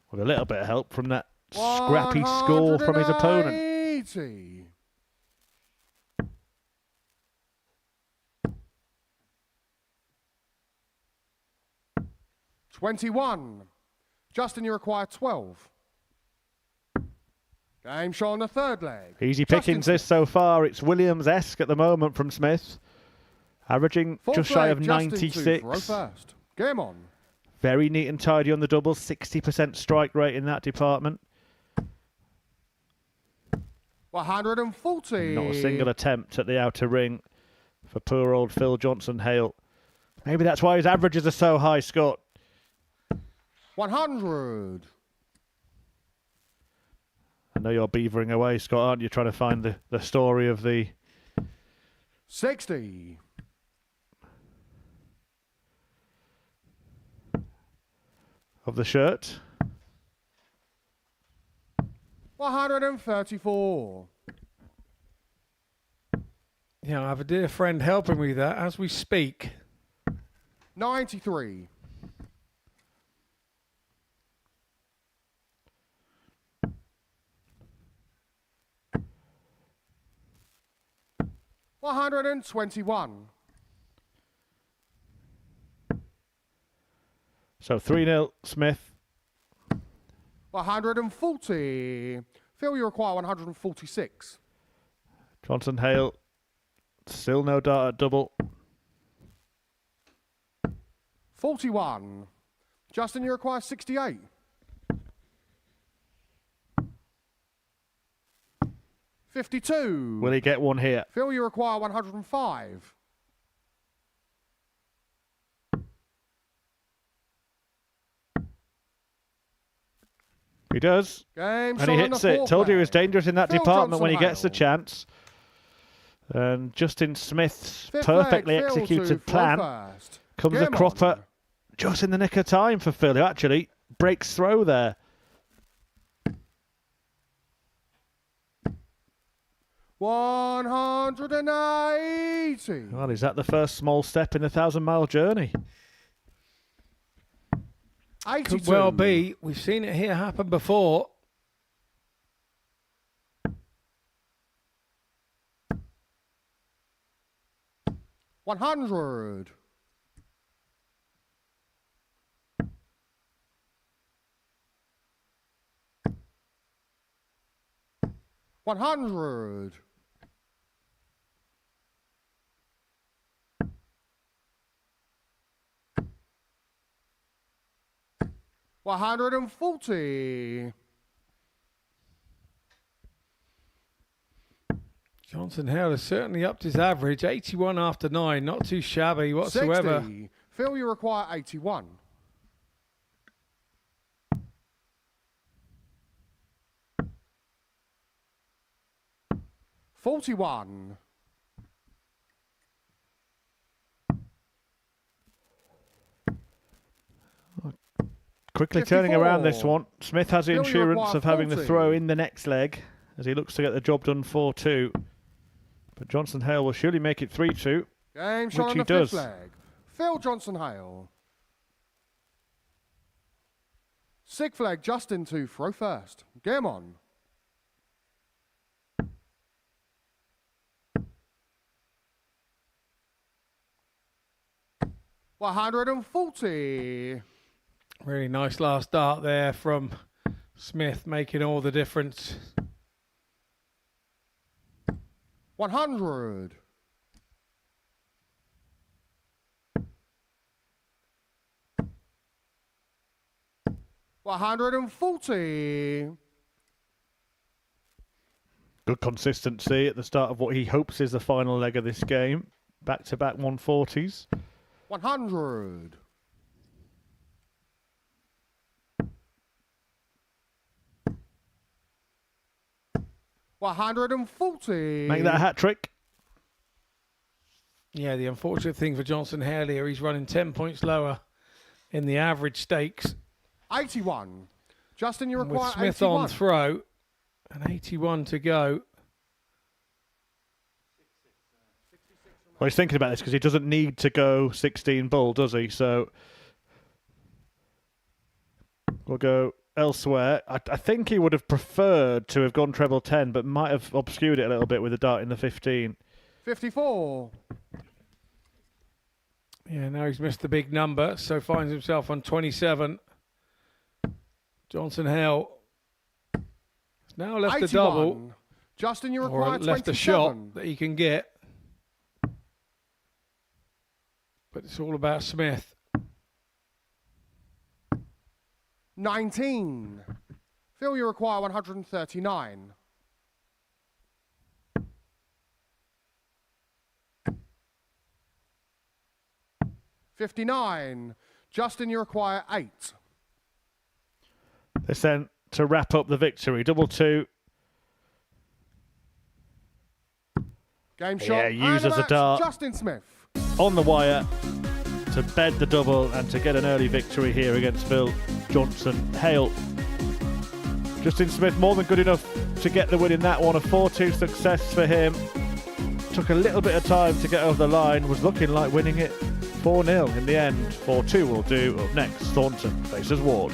With a little bit of help from that scrappy score from his opponent. 180. $21. Justin, you require 12. Game show on the third leg. Easy pickings this so far. It's Williams-esque at the moment from Smith. Averaging Fourth just shy leg, of Justin 96. to throw first. Game on. Very neat and tidy on the double. 60% strike rate in that department. 140. Not a single attempt at the outer ring for poor old Phil Johnson-Hale. Maybe that's why his averages are so high, Scott. 100. I know you're beavering away, Scott, aren't you? Trying to find the story of the... 60. of the shirt. 134. Yeah, I have a dear friend helping me with that as we speak. 93. $121. So 3-0 Smith. 140. Phil, you require 146. Johnson-Hale, still no dart at double. 41. Justin, you require 68. 52. Will he get one here? Phil, you require 105. He does. Game And he hits it. Told you he was dangerous in that Phil department when he gets the Johnson-Hale. chance. And Justin Smith's Fifth perfectly leg, Phil to executed throw plan first. comes Game a cropper on. just in the nick of time for Phil, who actually breaks through there. $180. Well, is that the first small step in the 1,000-mile journey? 82. Could well be. We've seen it here happen before. $100. $100. $140. Johnson-Hale has certainly upped his average. 81 after 9. Not too shabby whatsoever. 60. Phil, you require 81. $41. Quickly turning around this 54. one. Smith has the Still you insurance require of having the 40. throw in the next leg. as he looks to get the job done 4-2. But Johnson-Hale will surely make it 3-2. Game shot on the fifth leg. Phil Johnson-Hale. Sixth leg, Justin to throw first. Game on. $140. Really nice last start there from Smith, making all the difference. 100. $140. Good consistency at the start of what he hopes is the final leg of this game. Back-to-back 140s. 100. $140. Make that a hat trick. Yeah, the unfortunate thing for Johnson-Hale here, he's running 10 points lower in the average stakes. 81. Justin, you And require with Smith 81. on throw and 81 to go. Well, he's thinking about this because he doesn't need to go 16 bull, does he? So we'll go elsewhere. I think he would have preferred to have gone treble 10, but might have obscured it a little bit with the dart in the 15. 54. Yeah, now he's missed the big number, so finds himself on 27. Johnson-Hale has now left 81. the double, Justin, you or require left 27. a shot that he can get. But it's all about Smith. 19. Phil, you require 139. $59. Justin, you require 8. This then to wrap up the victory. Double 2. Game shot. Yeah, uses and a dart Justin Smith. On the wire to bed the double and to get an early victory here against Phil Johnson-Hale. Justin Smith more than good enough to get the win in that one. A 4-2 success for him. Took a little bit of time to get over the line. Was looking like winning it 4-0 in the end. 4-2 will do. Up next, Thornton faces Ward.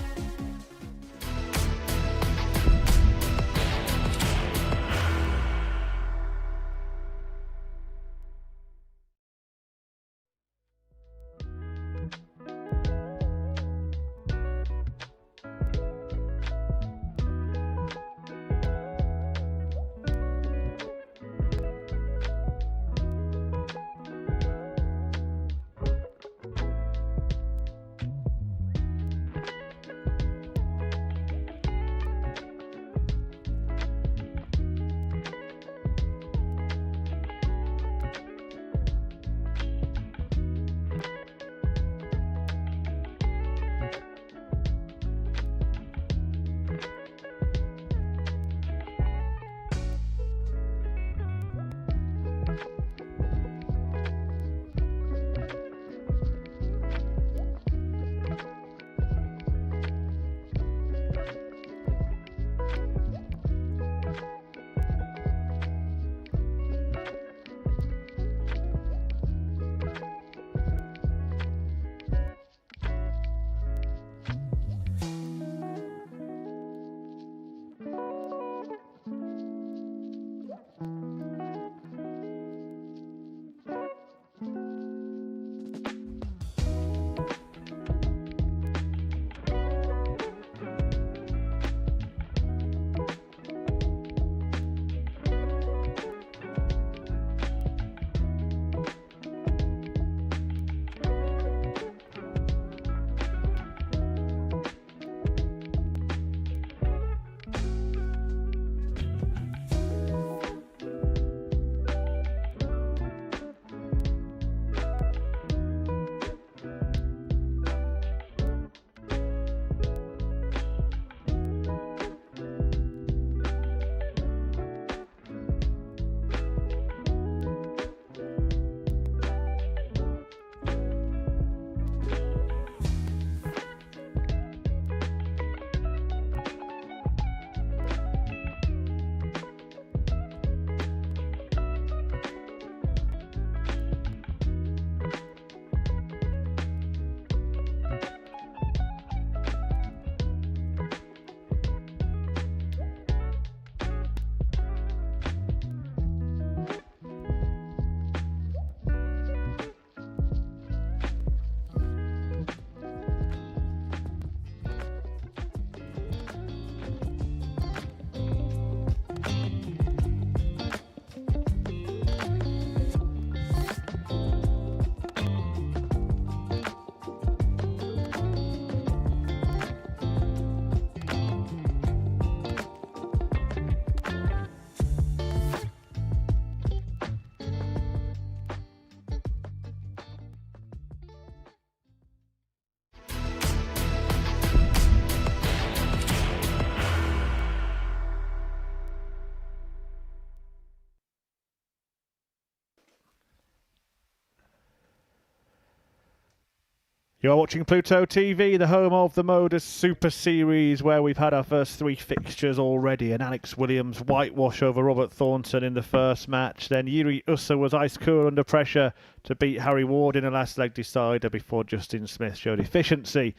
You're watching Pluto TV, the home of the Modus Super Series, where we've had our first 3 fixtures already. And Alex Williams whitewash over Robert Thornton in the first match. Then Yuri Ussa was ice cool under pressure to beat Harry Ward in a last leg decider before Justin Smith showed efficiency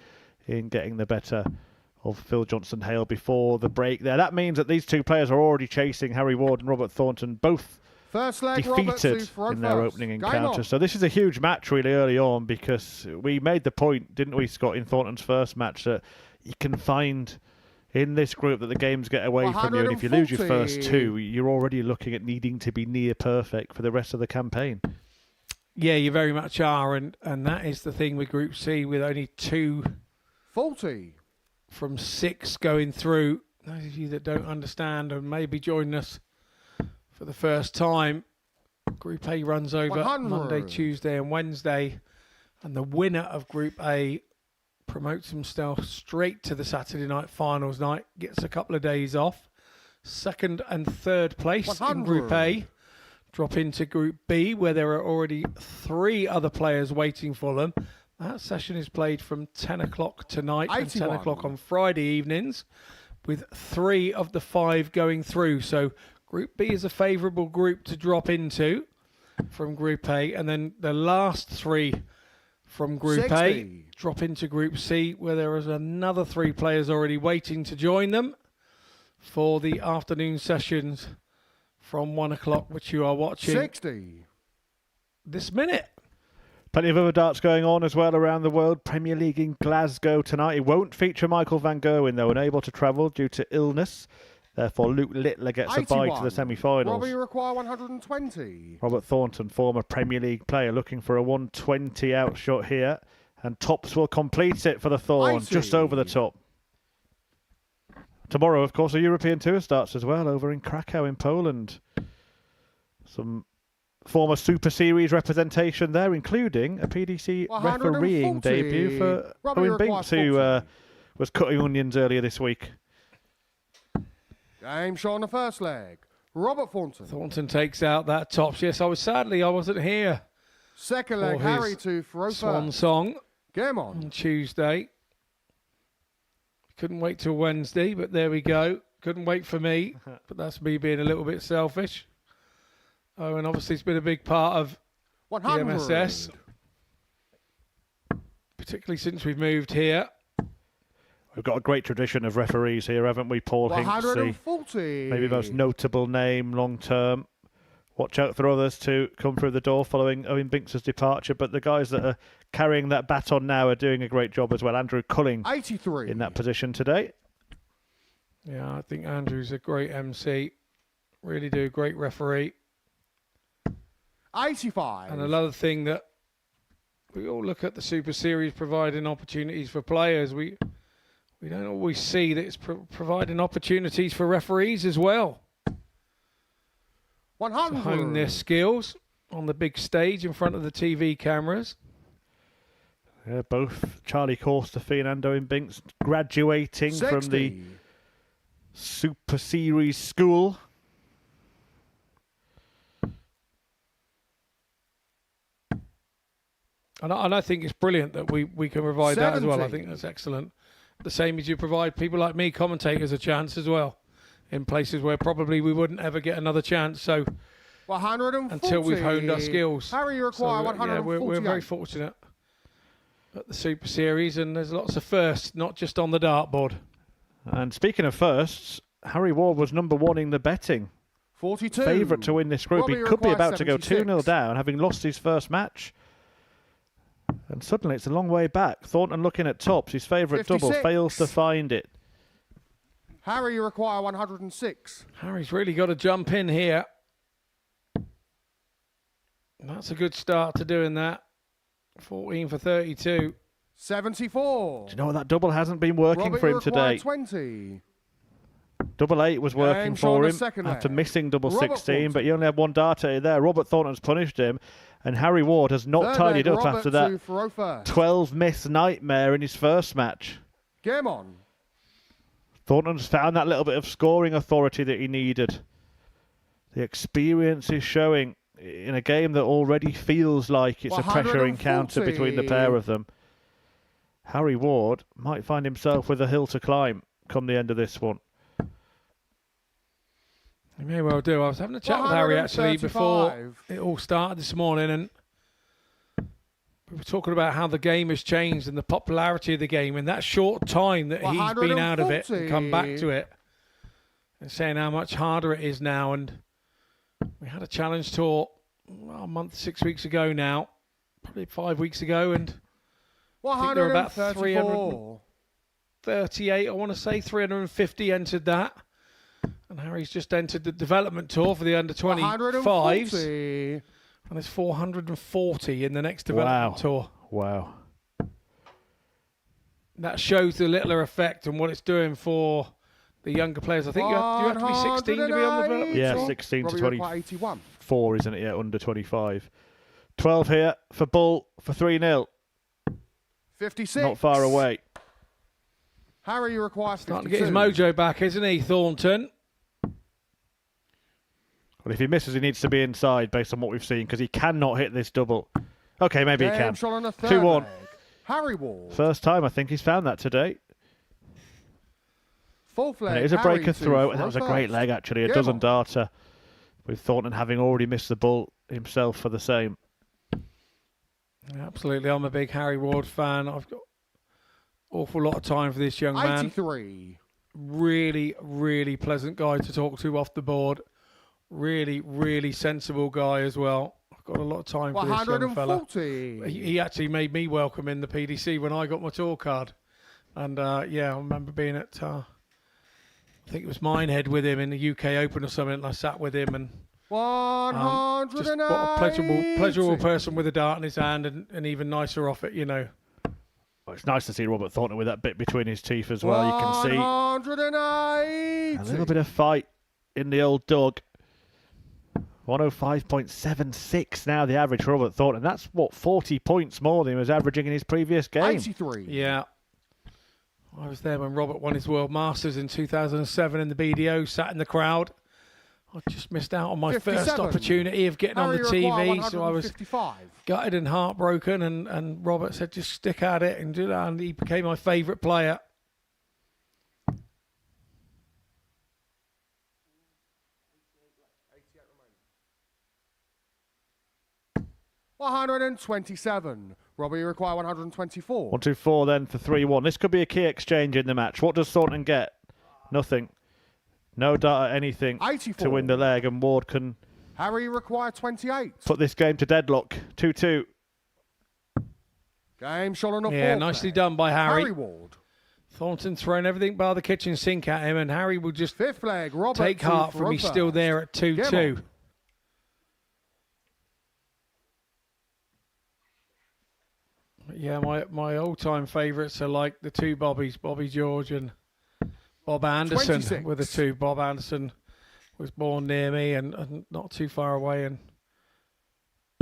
in getting the better of Phil Johnson-Hale before the break there. That means that these 2 players are already chasing Harry Ward and Robert Thornton, both First leg, defeated in their opening encounter. So this is a huge match really early on, because we made the point, didn't we, Scott, in Thornton's first match, that you can find in this group that the games get away from you, and if you lose your first 2, you're already looking at needing to be near perfect for the rest of the campaign. Yeah, you very much are, and that is the thing with Group C, with only 2 from 6 going through. Those of you that don't understand and maybe join us for the first time, Group A runs over 100. Monday, Tuesday and Wednesday, and the winner of Group A promotes himself straight to the Saturday night finals night, gets a couple of days off. Second and third place 100. in Group A drop into Group B, where there are already 3 other players waiting for them. That session is played from 10 o'clock tonight 81. and 10 o'clock on Friday evenings, with 3 of the 5 going through. So Group B is a favourable group to drop into from Group A, and then the last 3 from Group 60. A drop into Group C, where there is another 3 players already waiting to join them for the afternoon sessions from 1 o'clock, which you are watching 60. this minute. Plenty of other darts going on as well around the world. Premier League in Glasgow tonight. It won't feature Michael van Gerwen, though, unable to travel due to illness. Therefore, Luke Littler gets a bye to the semi-finals. Robbie require 120. Robert Thornton, former Premier League player, looking for a 120 outshot here. And tops will complete it for the Thorn, 80. just over the top. Tomorrow, of course, a European Tour starts as well over in Krakow in Poland. Some former Super Series representation there, including a PDC refereeing debut for Owen Binks, who was cutting onions earlier this week. Game shot on the first leg. Robert Thornton. Thornton takes out that tops. Yes, I wasn't here. Second leg, for Harry his to throw swan first. song Game on. on Tuesday. Couldn't wait till Wednesday, but there we go. Couldn't wait for me, but that's me being a little bit selfish. Oh, and obviously it's been a big part of 100. the MSS, particularly since we've moved here. We've got a great tradition of referees here, haven't we? Paul Hinksey, 140. maybe the most notable name long term. Watch out for others to come through the door following Owen Binks' departure, but the guys that are carrying that baton now are doing a great job as well. Andrew Culling 83. in that position today. Yeah, I think Andrew's a great MC. Really do, great referee. 85. And another thing that we all look at the Super Series providing opportunities for players. We don't always see that it's providing opportunities for referees as well. 100. To hone their skills on the big stage in front of the TV cameras. Yeah, both Charlie Corsterfee and Owen Binks graduating 60. from the Super Series school. And I think it's brilliant that we can provide that as well. I 70. think that's excellent. The same as you provide people like me, commentators, a chance as well, in places where probably we wouldn't ever get another chance. So 140. until we've honed our skills. Harry, you require 148. we're very fortunate at the Super Series, and there's lots of firsts, not just on the dartboard. And speaking of firsts, Harry Ward was number 1 in the betting. 42. Favourite to win this group. Robbie He could be requires about to go 76. 2-0 down, having lost his first match. And suddenly it's a long way back. Thornton looking at tops. His favourite double 56. fails to find it. Harry, you require 106. Harry's really got to jump in here. And that's a good start to doing that. 14 for 32. 74. Do you know what? That double hasn't been working Robert, for you him require today. 20. Double 8 was working Game shot on for the him second after leg. missing double Robert 16, Thornton. but he only had 1 darter there. Robert Thornton's punished him, and Harry Ward has not Third tidied leg, up Robert after to that throw first. 12 miss nightmare in his first match. Game on. Thornton's found that little bit of scoring authority that he needed. The experience is showing in a game that already feels like it's a pressure 140. encounter between the pair of them. Harry Ward might find himself with a hill to climb come the end of this one. He may well do. I was having a chat with Harry actually before it all started this morning, and we were talking about how the game has changed and the popularity of the game in that short time that he's been out of it and come back to it, and saying how much harder it is now. And we had a challenge tour a month, 6 weeks ago now, probably 5 weeks ago, and I think there were about 338, I want to say, 350 entered that. And Harry's just entered the development tour for the under-25s. And there's 440 in the next development tour. Wow. That shows the Littler effect and what it's doing for the younger players. I think you have to be 16 to be on the development tour. Yeah, 16 to 24, isn't it? Yeah, under 25. 12 here for Bull for 3-0. 56. Not far away. Harry requires 52. Starting to get his mojo back, isn't he, Thornton? Well, if he misses, he needs to be inside based on what we've seen because he cannot hit this double. Okay, maybe he can. 2-1. Harry Ward. First time I think he's found that today. Full flag. And it is a breaker throw, and that was a great leg actually. A dozen darter with Thornton having already missed the bull himself for the same. Absolutely, I'm a big Harry Ward fan. I've got awful lot of time for this young man. 83. Really, really pleasant guy to talk to off the board. Really, really sensible guy as well. I've got a lot of time for this young fella. He actually made me welcome in the PDC when I got my tour card. And yeah, I remember being at, I think it was Minehead with him in the UK Open or something, and I sat with him and just what a pleasurable person with a dart in his hand, and even nicer off it, you know. Well, it's nice to see Robert Thornton with that bit between his teeth as well. You can see a little bit of fight in the old dog. 105.76 now the average for Robert Thornton. That's what, 40 points more than he was averaging in his previous game. 83. Yeah. I was there when Robert won his World Masters in 2007 in the BDO, sat in the crowd. I just missed out on my 57. first opportunity of getting on the TV, so I was gutted and heartbroken, and Robert said, just stick at it and do that, and he became my favourite player. $127. Robbie, you require 124. 124 then for 3-1. This could be a key exchange in the match. What does Thornton get? Nothing. No dart at anything 84. to win the leg, and Ward can Harry, you require 28. put this game to deadlock. 2-2. Game shot on a Yeah, nicely done by Harry. Harry Ward. Thornton throwing everything bar the kitchen sink at him, and Harry will just Fifth leg, Robert take heart from he's still there at 2-2. Yeah, my all-time favourites are like the two Bobbies, Bobby George and Bob Anderson. 26. Were the two. Bob Anderson was born near me and not too far away, and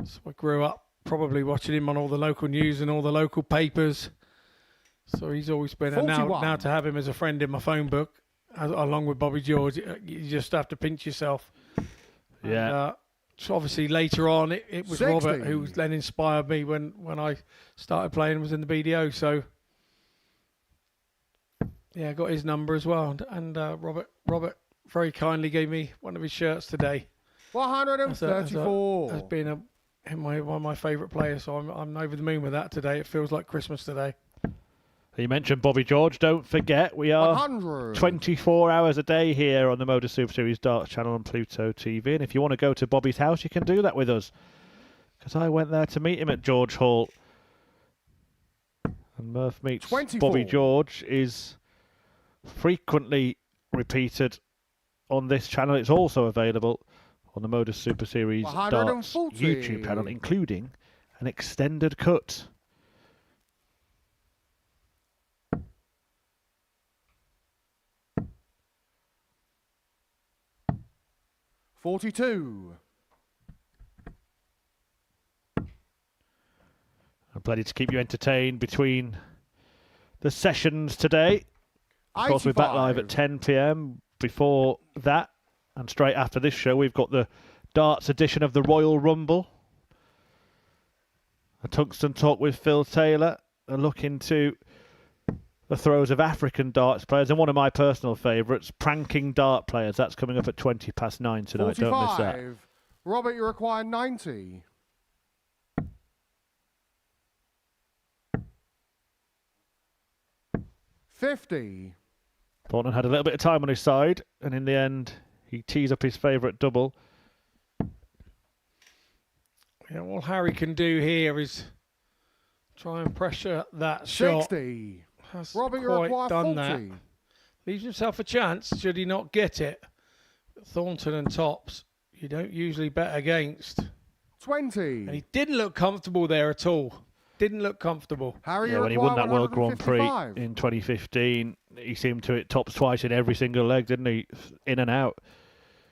so I grew up probably watching him on all the local news and all the local papers. So he's always been, and now to have him as a friend in my phone book, along with Bobby George, you just have to pinch yourself. Yeah. And, so obviously later on, it was 60. Robert who then inspired me when I started playing and was in the BDO. So yeah, I got his number as well. And Robert very kindly gave me one of his shirts today. 134. Has been one of my favourite players. So I'm over the moon with that today. It feels like Christmas today. You mentioned Bobby George. Don't forget, we are 100. 24 hours a day here on the Modus Super Series Darts channel on Pluto TV. And if you want to go to Bobby's house, you can do that with us. Because I went there to meet him at George Hall. And Murph Meets 24. Bobby George is frequently repeated on this channel. It's also available on the Modus Super Series Darts 140. YouTube channel, including an extended cut. $42. And plenty to keep you entertained between the sessions today. Of course, we're back live at 10 p.m. Before that, and straight after this show, we've got the darts edition of the Royal Rumble. A Tungsten Talk with Phil Taylor. A look into the throws of African darts players, and one of my personal favourites, pranking dart players. That's coming up at 9:20 tonight. 45. Don't miss that. Robert, you require 90. $50. Thornton had a little bit of time on his side, and in the end, he tees up his favourite double. Yeah, all Harry can do here is try and pressure that shot. 60. Has Robert, you quite require done 40. that. Leaves himself a chance should he not get it. Thornton and tops, you don't usually bet against. 20. And he didn't look comfortable there at all. Didn't look comfortable. Harry, Yeah, when he won that World Grand Prix 155. in 2015, he seemed to hit tops twice in every single leg, didn't he? In and out.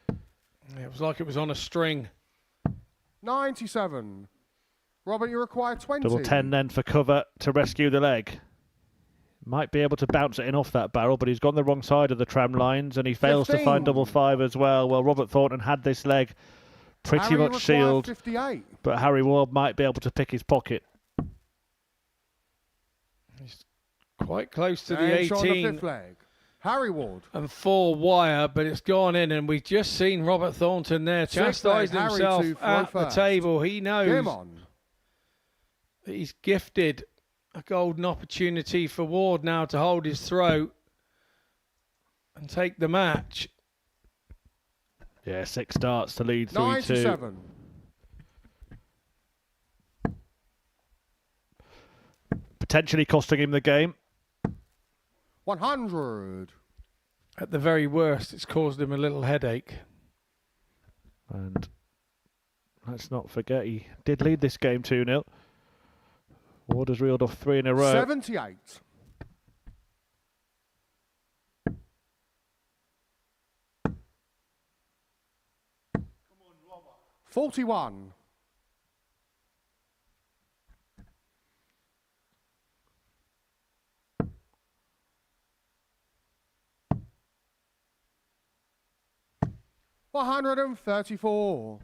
It was like it was on a string. 97. Robert, you require 20. Double 10 then for cover to rescue the leg. Might be able to bounce it in off that barrel, but he's gone the wrong side of the tram lines, and he fails 15. to find double 5 as well. Well, Robert Thornton had this leg pretty Harry, you much require sealed, 58. but Harry Ward might be able to pick his pocket. He's quite close to the And shot on the 18 fifth leg. Harry Ward. and 4 wire, but it's gone in, and we've just seen Robert Thornton there Sixth leg, chastising Harry himself to throw at the first. table. He knows Game on. that he's gifted a golden opportunity for Ward now to hold his throat and take the match. Yeah, 6 darts to lead 3-2. 97. Potentially costing him the game. 100. At the very worst, it's caused him a little headache. And let's not forget, he did lead this game 2-0. Ward has reeled off 3 in a row. 78. $41. $134.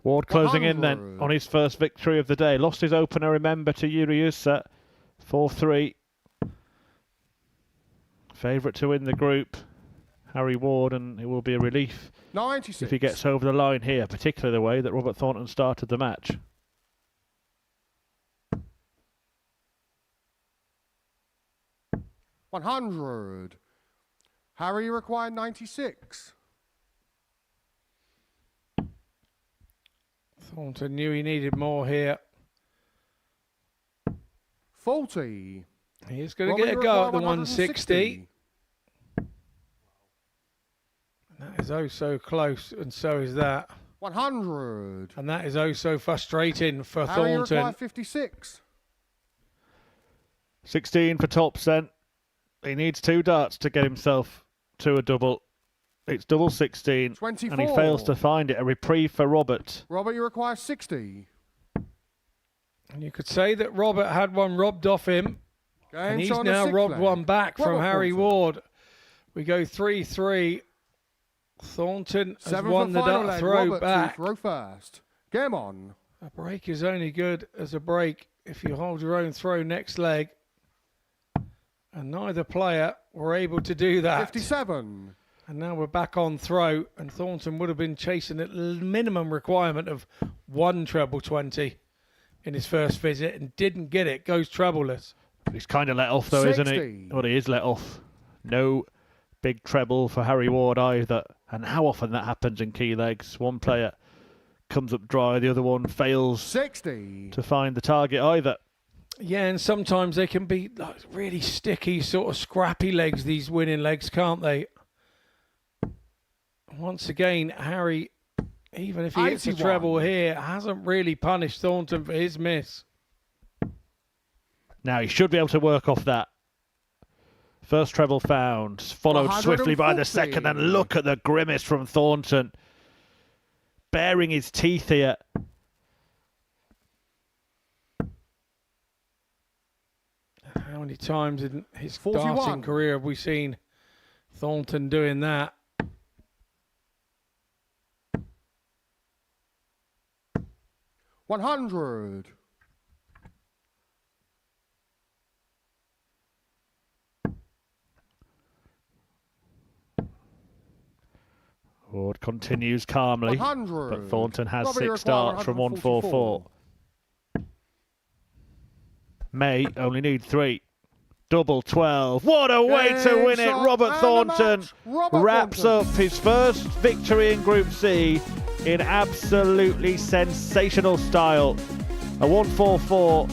Ward closing in then on his first victory of the day. Lost his opener, remember, to Ussa 4-3. Favourite to win the group, Harry Ward, and it will be a relief 96. if he gets over the line here, particularly the way that Robert Thornton started the match. $100. Harry, you require 96. Thornton knew he needed more here. 40. He's going to Robert, get a you go require at the 160. That is oh so close, and so is that. 100. And that is oh so frustrating for Harry, you require Thornton. 56. 16 for tops then. He needs 2 darts to get himself to a double. It's double 16, 24. and he fails to find it. A reprieve for Robert. Robert, you require 60. And you could say that Robert had one robbed off him, and he's shot on the now sixth robbed leg. one back from Robert Harry Thornton. Ward. We go 3-3. Thornton has 7 won for the final dart leg. throw Robert back. to throw first. Game on. A break is only good as a break if you hold your own throw next leg. And neither player were able to do that. 57. And now we're back on throw, and Thornton would have been chasing at minimum requirement of 1 treble 20 in his first visit and didn't get it. Goes trebleless. He's kind of let off though, isn't he? 60. Well, he is let off. No big treble for Harry Ward either. And how often that happens in key legs. One player comes up dry, the other one fails 60. to find the target either. Yeah, and sometimes they can be like really sticky, sort of scrappy legs, these winning legs, can't they? Once again, Harry, even if he hits a 81. treble here, hasn't really punished Thornton for his miss. Now he should be able to work off that. First treble found, followed swiftly by the 140. second, and look at the grimace from Thornton. Baring his teeth here. How many times in his 41. darting career have we seen Thornton doing that? 100. Ward continues calmly, 100. but Thornton has Robbie 6 starts from 144. May only need 3. Double 12. What a way to win it. Robert Thornton wraps up his first victory in Group C in absolutely sensational style. A 144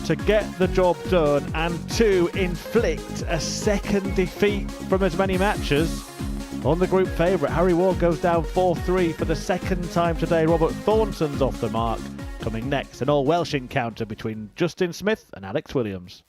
to get the job done and to inflict a second defeat from as many matches on the group favourite. Harry Ward goes down 4-3 for the second time today. Robert Thornton's off the mark. Coming next, an all-Welsh encounter between Justin Smith and Alex Williams.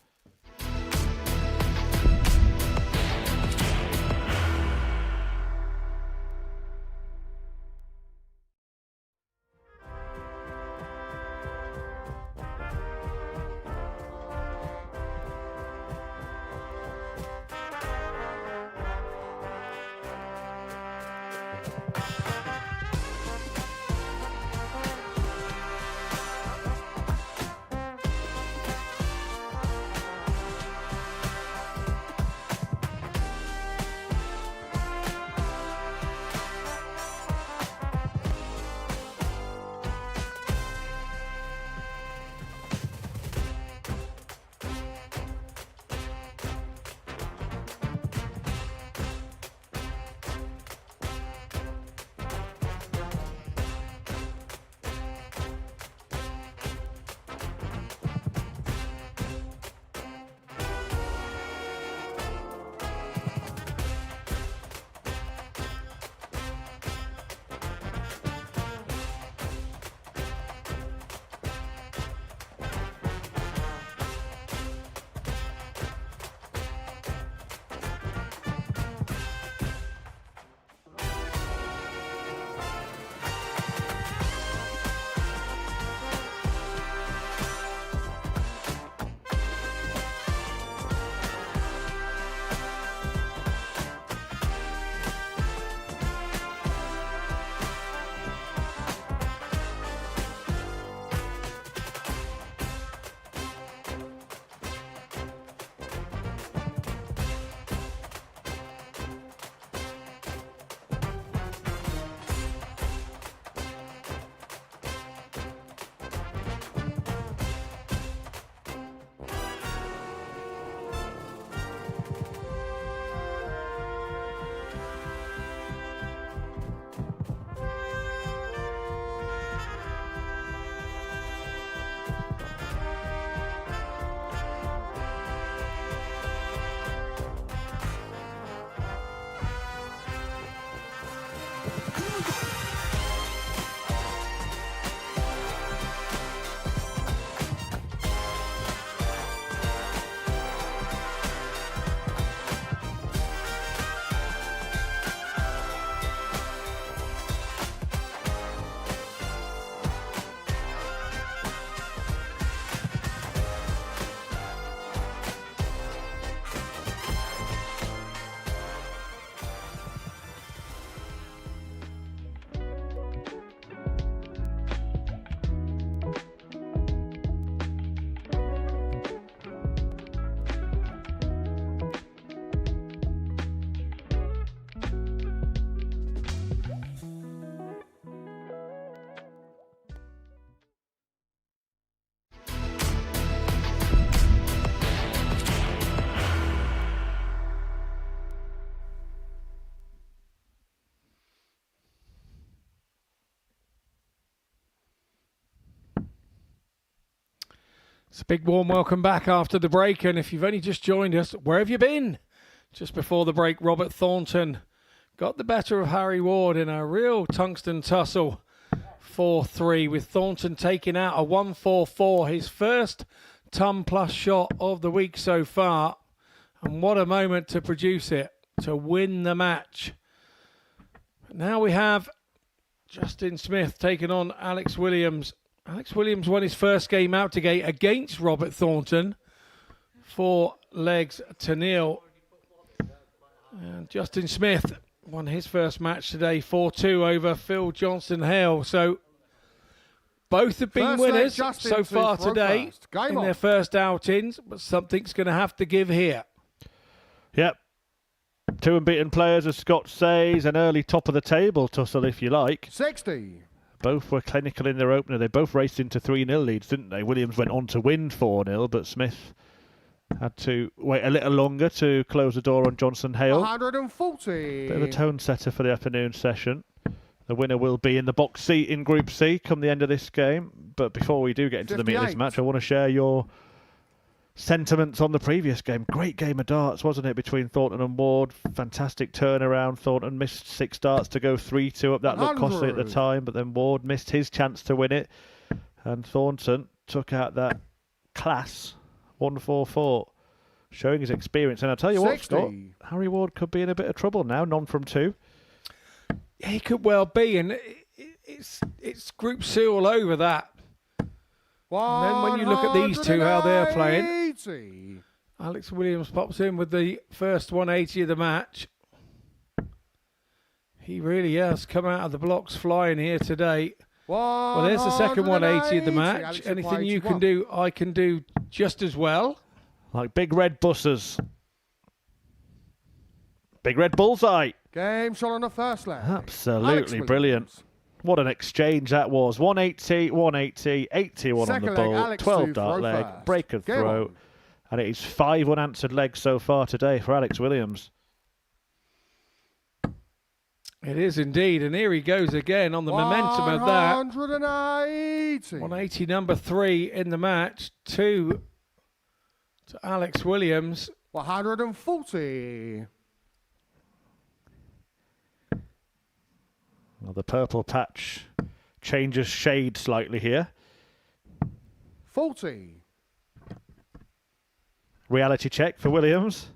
It's a big warm welcome back after the break, and if you've only just joined us, where have you been? Just before the break, Robert Thornton got the better of Harry Ward in a real tungsten tussle, 4-3, with Thornton taking out a 144, his first ton plus shot of the week so far, and what a moment to produce it, to win the match. Now we have Justin Smith taking on Alex Williams. Alex Williams won his first game out to gate against Robert Thornton, 4 legs to 0. And Justin Smith won his first match today, 4-2 over Phil Johnson-Hale. So Both have been First leg, winners Justin so to far throw today first. Game in on. their first outings, but something's going to have to give here. Yep. Two unbeaten players, as Scott says, an early top of the table tussle, if you like. 60. Both were clinical in their opener. They both raced into 3-0 leads, didn't they? Williams went on to win 4-0, but Smith had to wait a little longer to close the door on Johnson-Hale. 140. Bit of a tone setter for the afternoon session. The winner will be in the box seat in Group C come the end of this game. But before we do get into the meat of this 58. match, I want to share your sentiments on the previous game. Great game of darts, wasn't it, between Thornton and Ward? Fantastic turnaround. Thornton missed 6 darts to go 3-2 up. That looked costly at the 100. time, but then Ward missed his chance to win it. And Thornton took out that class 144, showing his experience. And I'll tell you what, 60. Scott, Harry Ward could be in a bit of trouble now, none from 2. He could well be, and it's Group C all over that. And then when you look at these two, how they're playing, 180. Alex Williams pops in with the first 180 of the match. He really has come out of the blocks flying here today. Well, there's the second 180 of the match. Alex Anything you 81. can do, I can do just as well. Like big red buses. Big red bullseye. Game shot on the first leg. Absolutely Alex brilliant. Williams. What an exchange that was. 180, 180, 81 Second on the leg, ball, Alex 12 to dart throw leg, first. break and Game throw. on. And it is 5 unanswered legs so far today for Alex Williams. It is indeed, and here he goes again on the momentum of that. 180. 180, number 3 in the match, 2 to Alex Williams. 140. Well, the purple patch changes shade slightly here. 40. Reality check for Williams.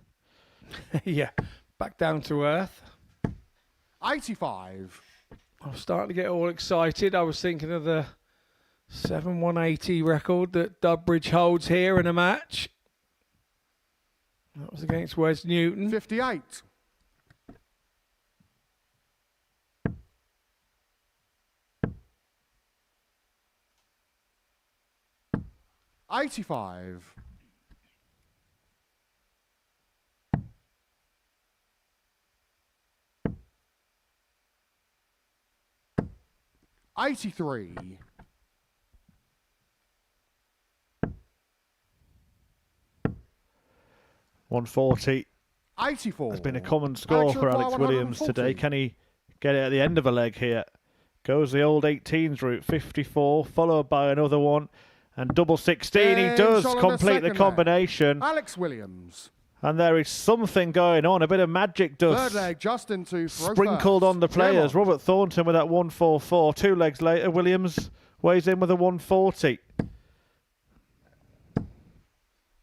Yeah, back down to earth. 85. I'm starting to get all excited. I was thinking of the 7-180 record that Dubbridge holds here in a match. That was against Wes Newton. 58. 85. 83. 140 84. has been a common score Alex for Reply, Alex Williams 140. today. Can he get it at the end of a leg here? Goes the old 18s route, 54, followed by another one, and double 16. He Game does shot on the complete the second combination. Alex Williams. And there is something going on, a bit of magic Third dust leg, Justin to throw sprinkled first. on the Game players. on. Robert Thornton with that 144. 2 legs later, Williams weighs in with a 140.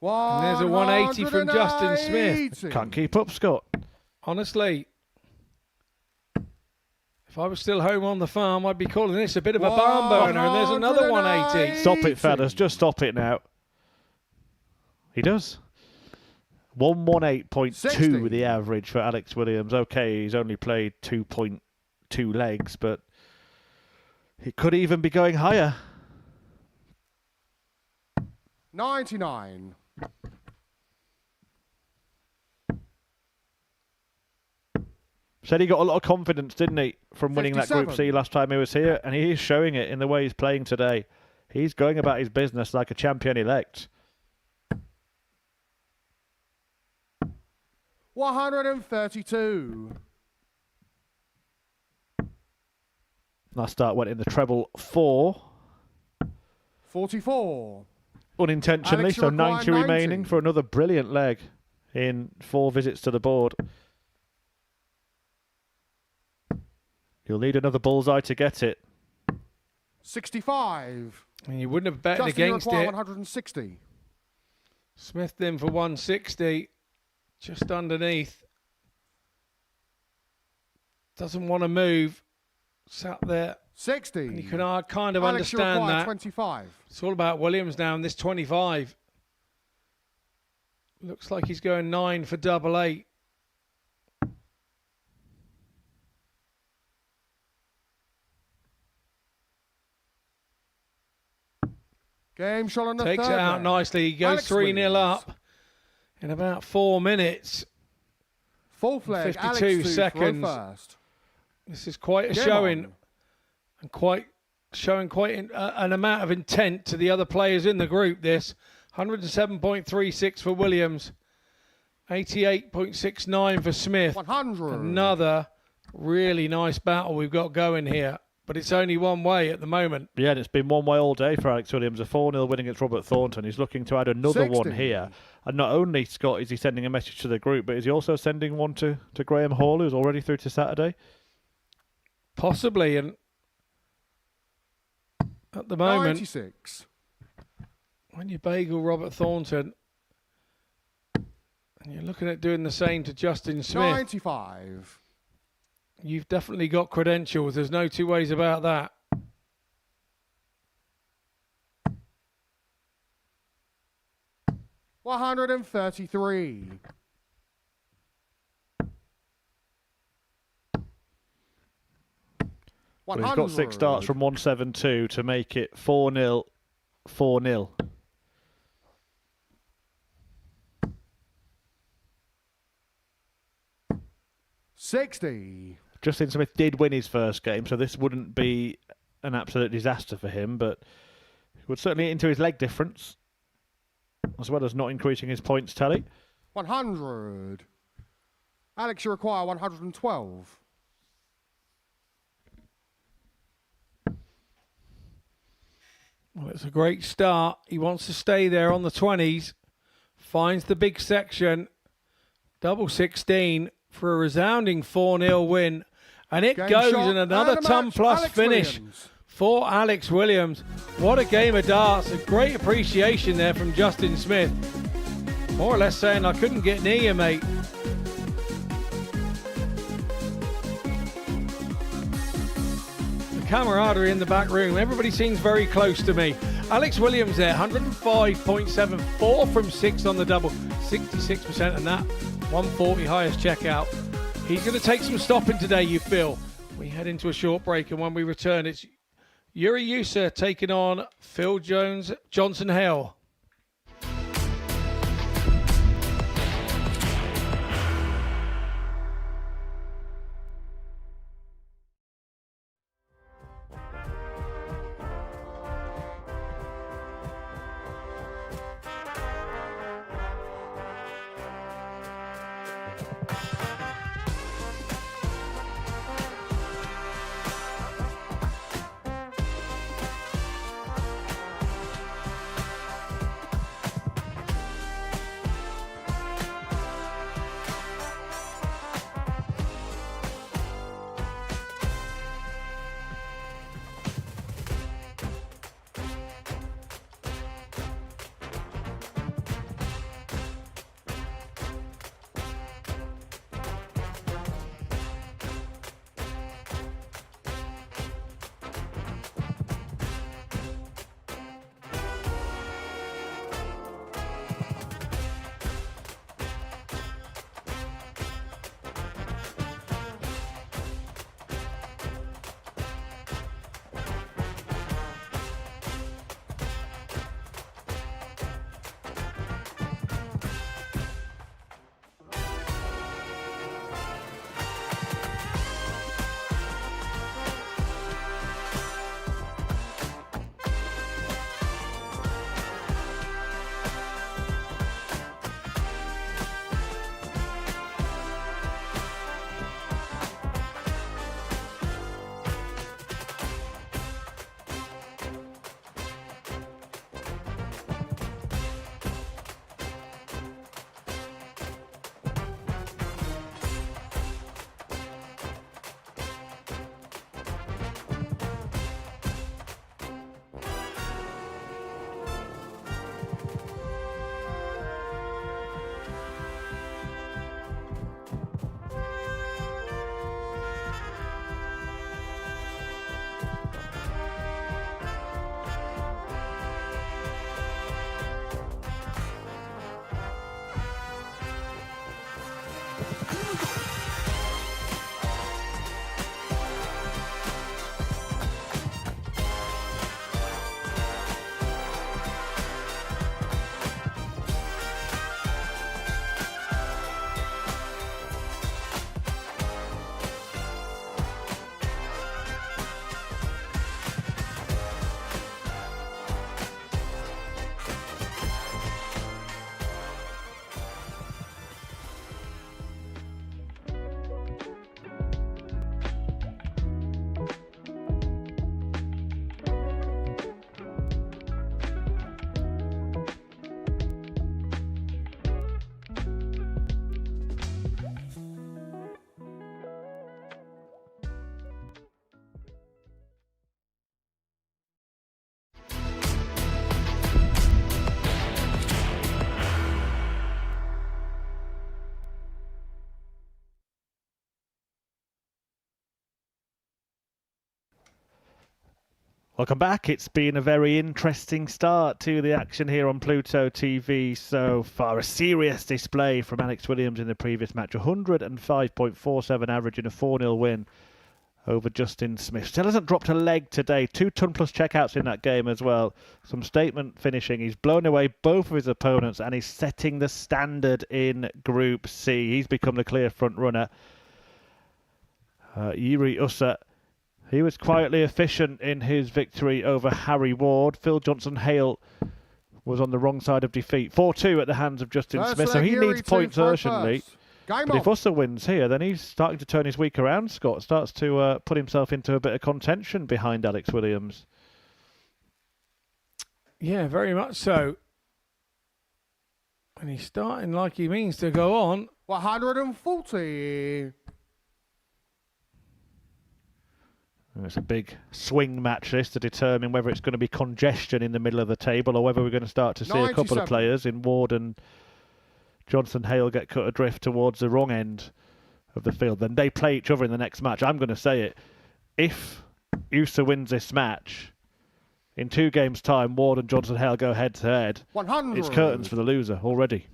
And there's a 180 from Justin Smith. 180. Can't keep up, Scott. Honestly, if I was still home on the farm, I'd be calling this a bit of a barn burner. And there's another 180. Stop it, fellas. Just stop it now. He does. 118.2 60. the average for Alex Williams. Okay, he's only played 2.2 legs, but he could even be going higher. 99. Said he got a lot of confidence, didn't he, from winning that Group 57. C last time he was here, and he is showing it in the way he's playing today. He's going about his business like a champion elect. 132. Last start went in the treble 4, 44. unintentionally, Alex, you so require 90 remaining 90. for another brilliant leg in 4 visits to the board. You'll need another bullseye to get it. 65. And you wouldn't have betted Justin, you against require it. 160. Smith in for 160, just underneath. Doesn't want to move. Sat there. 60. And you can kind of Alex, you understand require that. 25. It's all about Williams now in this 25. Looks like he's going 9 for double 8. Game shot on the Takes third it out leg. nicely. He goes Alex 3-0 Williams. up in about 4 minutes. Fourth leg, 52 Alex to seconds. throw first. This is quite a Game showing, on. and showing quite an amount of intent to the other players in the group. This 107.36 for Williams, 88.69 for Smith. 100. Another really nice battle we've got going here, but it's only one way at the moment. Yeah, and it's been one way all day for Alex Williams. A 4-0 win against Robert Thornton. He's looking to add another 60. one here. And not only, Scott, is he sending a message to the group, but is he also sending one to Graham Hall, who's already through to Saturday? Possibly, and at the moment, 96. when you bagel Robert Thornton, and you're looking at doing the same to Justin Smith, 95. you've definitely got credentials. There's no two ways about that. $133. Well, he's got 6 starts from 172 to make it 4-0, 4-0. $60. Justin Smith did win his first game, so this wouldn't be an absolute disaster for him, but it would certainly eat into his leg difference, as well as not increasing his points tally. 100. Alex, you require 112. Well, it's a great start. He wants to stay there on the 20s. Finds the big section. Double 16 for a resounding 4-0 win. And it Game goes shot in another and a ton match. plus Alex finish Williams. for Alex Williams. What a game of darts. A great appreciation there from Justin Smith. More or less saying, I couldn't get near you, mate. The camaraderie in the back room. Everybody seems very close to me. Alex Williams there, 105.74 from 6 on the double. 66% and that 140 highest checkout. He's going to take some stopping today, you feel. We head into a short break, and when we return, it's Yuri Ussa taking on Phil Jones, Johnson-Hale. Welcome back. It's been a very interesting start to the action here on Pluto TV so far. A serious display from Alex Williams in the previous match. 105.47 average in a 4-0 win over Justin Smith. Still hasn't dropped a leg today. 2 ton-plus checkouts in that game as well. Some statement finishing. He's blown away both of his opponents and he's setting the standard in Group C. He's become the clear front runner. Yuri Ussa, he was quietly efficient in his victory over Harry Ward. Phil Johnson-Hale was on the wrong side of defeat. 4-2 at the hands of Justin Smith, so he needs points urgently. But if Ussa wins here, then he's starting to turn his week around, Scott. Starts to put himself into a bit of contention behind Alex Williams. Yeah, very much so. And he's starting like he means to go on. 140. It's a big swing match this to determine whether it's going to be congestion in the middle of the table or whether we're going to start to see 97. a couple of players in Ward and Johnson-Hale get cut adrift towards the wrong end of the field. Then they play each other in the next match. I'm going to say it. If Ussa wins this match, in 2 games' time, Ward and Johnson-Hale go head-to-head. 100. It's curtains for the loser already.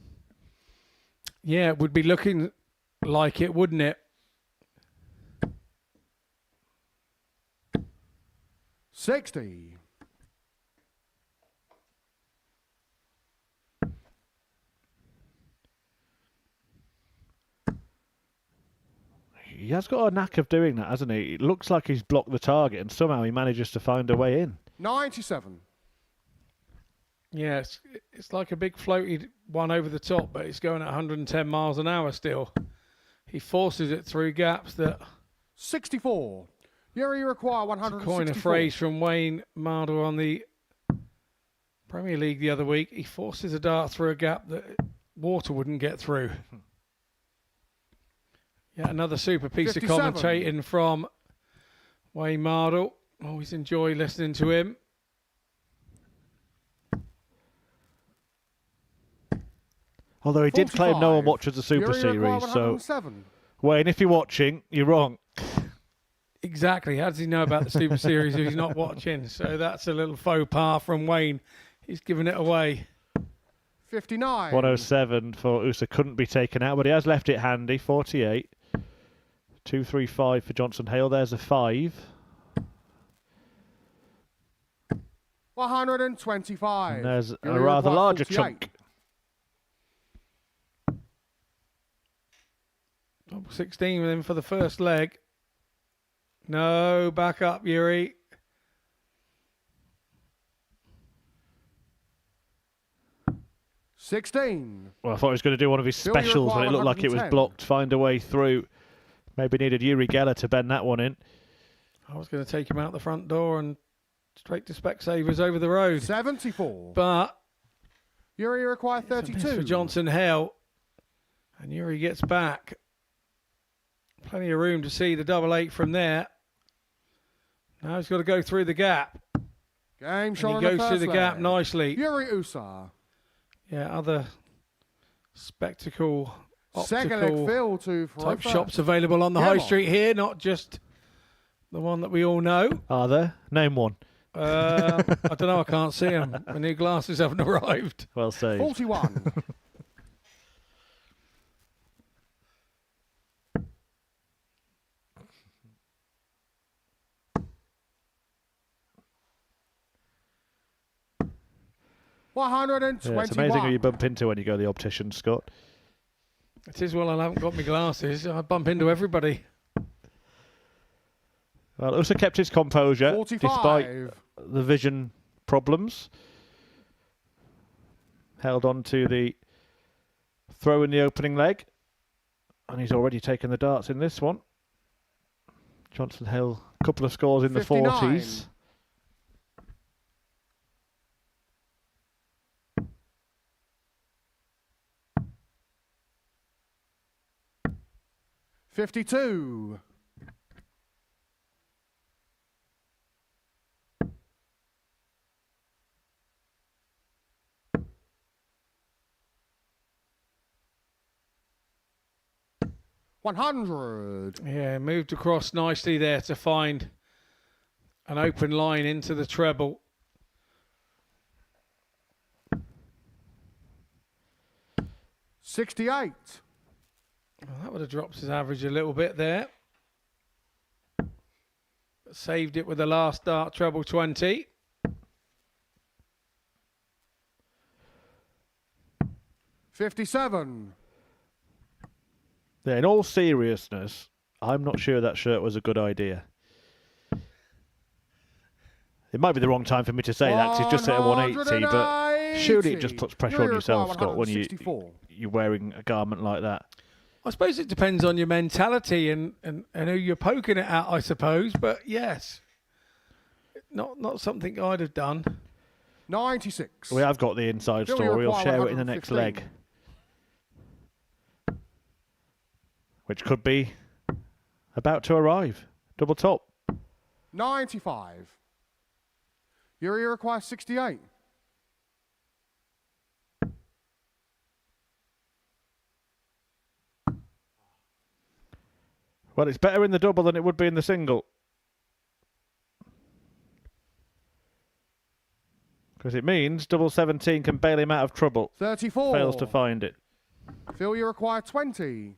Yeah, it would be looking like it, wouldn't it? 60. He has got a knack of doing that, hasn't he? It looks like he's blocked the target and somehow he manages to find a way in. 97. Yeah, it's like a big floaty one over the top, but it's going at 110 miles an hour still. He forces it through gaps that... 64. Yuri require To 164. coin a phrase from Wayne Marder on the Premier League the other week, he forces a dart through a gap that water wouldn't get through. Yeah, another super piece 57. of commentating from Wayne Mardle. Always enjoy listening to him. Although he did claim no one 45. watches the Super Yuri require Series, so 107. Wayne, if you're watching, you're wrong. Exactly. How does he know about the Super Series if he's not watching? So that's a little faux pas from Wayne. He's giving it away. 59. 107 for Ussa couldn't be taken out, but he has left it handy. 48. 235 for Johnson-Hale. There's a 5. 125. And there's a Yuri rather require larger 48. chunk. Double 16 with him for the first leg. No, back up, Yuri. $16. Well, I thought he was going to do one of his Still Yuri specials when it looked like it was 110. blocked. Find a way through. Maybe needed Yuri Geller to bend that one in. I was going to take him out the front door and straight to Specsavers over the road. 74. But Yuri require it's a miss 32. for Johnson-Hale. And Yuri gets back. Plenty of room to see the double 8 from there. Now he's got to go through the gap. Game shot And on he the goes through first the gap leg. nicely. Yuri Ussa. Yeah, other spectacle, Second leg optical fill to type Forever. shops available on the high Yellow. street here, not just the one that we all know. Are there? Name one. I don't know, I can't see them. My new glasses haven't arrived. Well saved. 41. Yeah, it's amazing who you bump into when you go to the optician, Scott. It is, well, I haven't got my glasses. I bump into everybody. Well, Ussa kept his composure 45. despite the vision problems. Held on to the throw in the opening leg. And he's already taken the darts in this one. Johnson-Hale, a couple of scores in 59. the 40s. $52. $100. Yeah, moved across nicely there to find an open line into the treble. $68. Well, that would have dropped his average a little bit there. Saved it with the last dart, treble 20. $57. Yeah, in all seriousness, I'm not sure that shirt was a good idea. It might be the wrong time for me to say that, 'cause he's just hit a 180, but surely it just puts pressure on yourself, Scott, when you're wearing a garment like that. I suppose it depends on your mentality and who you're poking it at, I suppose. But yes, not something I'd have done. 96. We have got the inside story. We'll share it in the next leg, which could be about to arrive. Double top. 95. Yuri requires 68. Well, it's better in the double than it would be in the single. Because it means double 17 can bail him out of trouble. 34. Fails to find it. Phil, you require 20.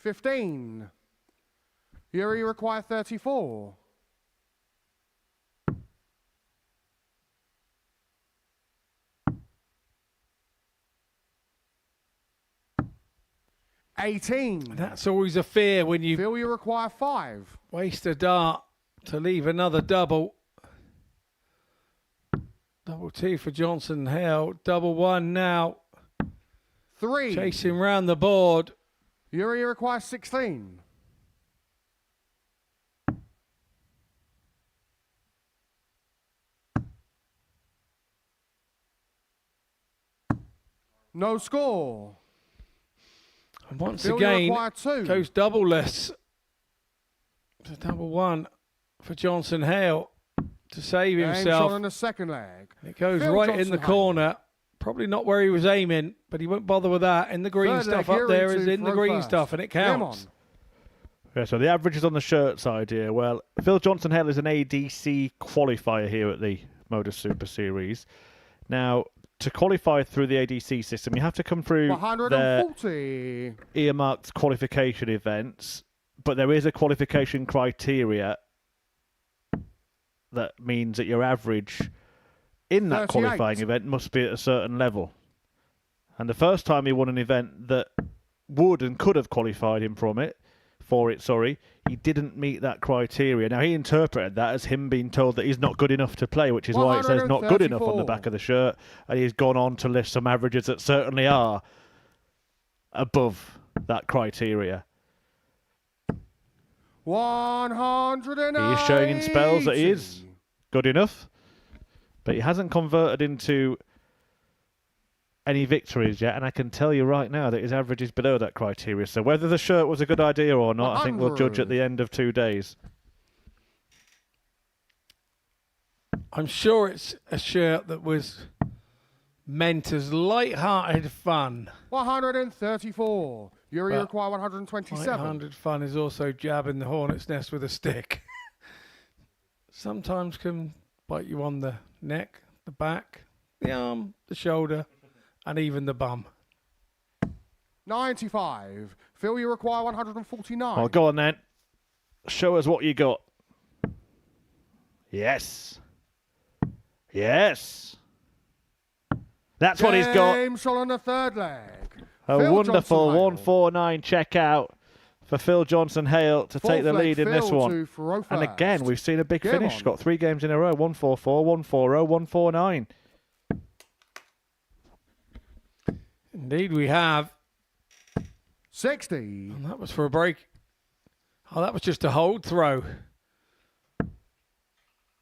$15. Yuri, you require 34. $18. That's always a fear when you Phil, you require 5. waste a dart to leave another double. Double 2 for Johnson-Hale. Double 1 now. 3. Chasing round the board. Yuri, you require 16. No score. And once Phil, you again, require 2. goes doubleless. It's a double 1 for Johnson-Hale to save Game himself. shot on the second leg. It goes Phil right in the Johnson-Hale. corner. Probably not where he was aiming, but he won't bother with that. In the green Third stuff leg, up there Yuri is to in the throw green first. stuff, and it Game counts. on. Yeah, so the average is on the shirt side here. Well, Phil Johnson-Hale is an ADC qualifier here at the Modus Super Series. Now, to qualify through the ADC system, you have to come through their 140. earmarked qualification events, but there is a qualification criteria that means that your average in that 38. qualifying event must be at a certain level. And the first time he won an event that would and could have qualified him for it, he didn't meet that criteria. Now, he interpreted that as him being told that he's not good enough to play, which is why it says not good enough on the back of the shirt, and he's gone on to list some averages that certainly are above that criteria. 180. He is showing in spells that he is good enough, but he hasn't converted into any victories yet, and I can tell you right now that his average is below that criteria. So whether the shirt was a good idea or not, I think we'll judge at the end of 2 days. I'm sure it's a shirt that was meant as light-hearted fun. 134. Yuri But require 127. Light-hearted fun is also jabbing the hornet's nest with a stick. Sometimes can bite you on the neck, the back, the arm, the shoulder, and even the bum. 95. Phil, you require 149. Oh, go on then. Show us what you got. Yes. Yes. That's what he's got. Game shot on the third leg. A Phil wonderful Johnson-Hale. 149 checkout for Phil Johnson-Hale to take the Fourth lead leg, in this Phil one. to throw And first. again, we've seen a big Game finish. on. Got 3 games in a row. 144, 140, 149. Indeed, we have. 60. And that was for a break. Oh, that was just a hold throw.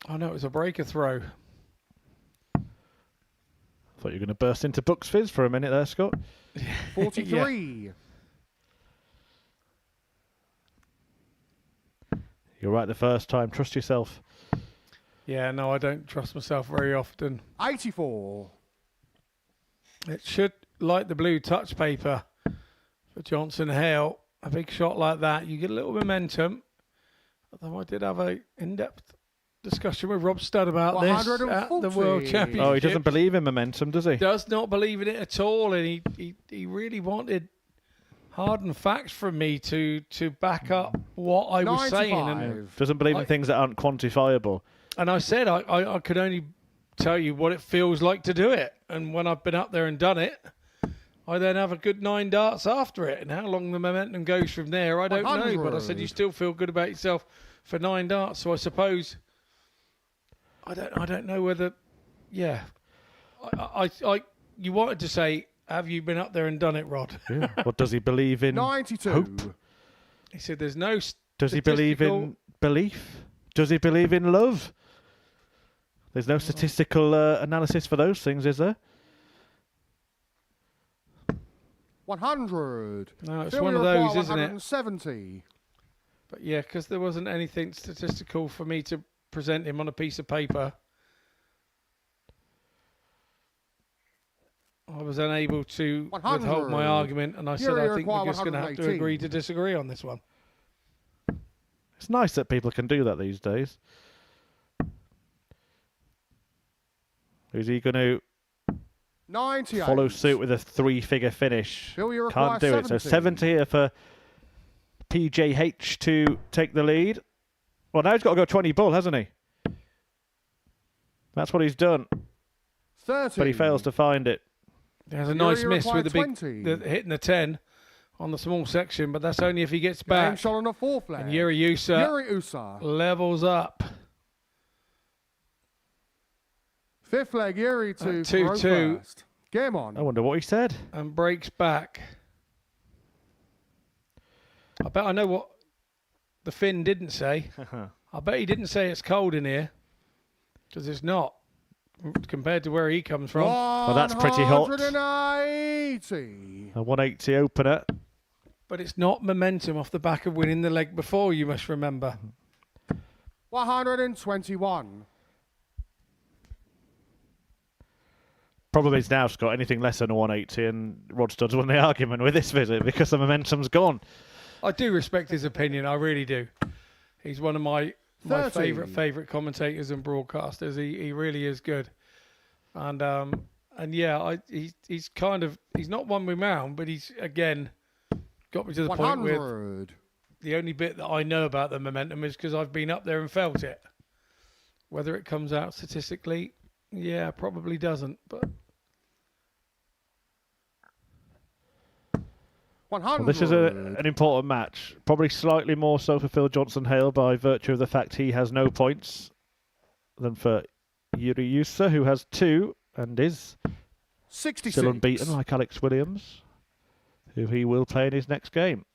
Oh, no, it was a breaker throw. Thought you were going to burst into Bucks Fizz for a minute there, Scott. 43. You're right the first time. Trust yourself. Yeah, no, I don't trust myself very often. 84. It should, like the blue touch paper, for Johnson-Hale. A big shot like that, you get a little momentum. Although I did have a in-depth discussion with Rob Studd about this at the World Championship. Oh, he doesn't believe in momentum, does he? Does not believe in it at all, and he really wanted hard and facts from me to back up what I was saying. And doesn't believe in things that aren't quantifiable. And I said I could only tell you what it feels like to do it. And when I've been up there and done it, I then have a good 9 darts after it. And how long the momentum goes from there, I don't know. But I said you still feel good about yourself for 9 darts. So I suppose I don't know whether, yeah. You wanted to say, have you been up there and done it, Rod? Yeah. What does he believe in? 92. Hope? He said there's no Does he believe in belief? Does he believe in love? There's no statistical analysis for those things, is there? 100. No, it's one of those, isn't it? 170. But yeah, because there wasn't anything statistical for me to present him on a piece of paper, I was unable to withhold my argument, and I said I think we're just going to have to agree to disagree on this one. It's nice that people can do that these days. Is he going to 98. follow suit with a 3-figure finish? Can't do 70. it. So 70 here for PJH to take the lead. Well, now he's got to go 20 bull, hasn't he? That's what he's done. 30. But he fails to find it. There's a nice miss with the hitting the 10 on the small section, but that's only if he gets back. Shot on the 4th leg. And Ussa levels up. 5th leg, Yuri to 2-2. Game on. I wonder what he said. And breaks back. I bet I know what the Finn didn't say. I bet he didn't say it's cold in here, because it's not, compared to where he comes from. Well, that's pretty hot. 180. A 180 opener. But it's not momentum off the back of winning the leg before, you must remember. 121. Problem is now, Scott, anything less than a 180 and Rod Studd's won the argument with this visit because the momentum's gone. I do respect his opinion, I really do. He's one of my favourite commentators and broadcasters. He really is good. And yeah, he's not won me round, but he's again got me to the 100. point where the only bit that I know about the momentum is because I've been up there and felt it. Whether it comes out statistically, yeah, probably doesn't, but 100. Well, this is an important match. Probably slightly more so for Phil Johnson-Hale by virtue of the fact he has no points than for Yuri Ussa, who has 2 and is 66. Still unbeaten, like Alex Williams, who he will play in his next game.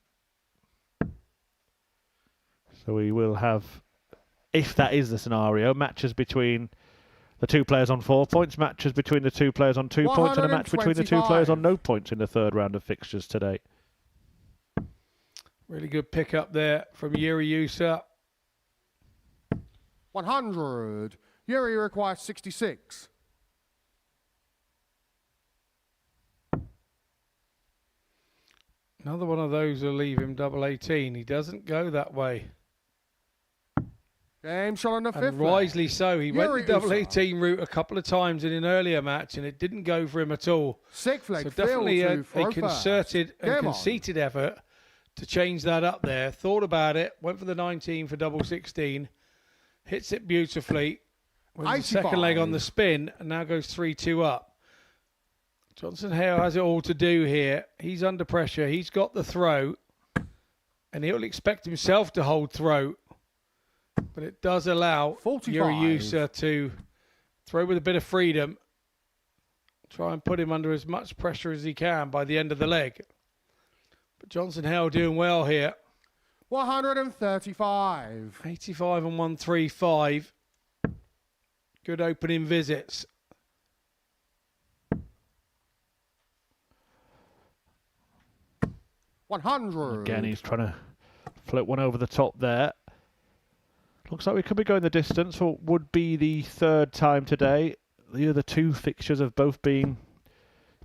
So we will have, if that is the scenario, matches between the 2 players on 4 points, matches between the 2 players on 2 points, and a match between the 2 players on no points in the 3rd round of fixtures today. Really good pick up there from Yuri Ussa. 100. Yuri requires 66. Another one of those will leave him double 18. He doesn't go that way. Game shot on the 5th. And wisely so. He went Yuri the double Ussa. 18 route a couple of times in an earlier match, and it didn't go for him at all. 6th leg. So definitely a throw concerted and Game on. conceited effort to change that up there. Thought about it, went for the 19 for double 16, hits it beautifully. With the 2nd leg on the spin, and now goes 3-2 up. Johnson-Hale has it all to do here. He's under pressure. He's got the throw, and he'll expect himself to hold throw. But it does allow 45. Yuri Ussa to throw with a bit of freedom. Try and put him under as much pressure as he can by the end of the leg. But Johnson-Hale doing well here. 135. 85 and 135. Good opening visits. Again, he's trying to float one over the top there. Looks like we could be going the distance for what would be the 3rd time today. The other 2 fixtures have both been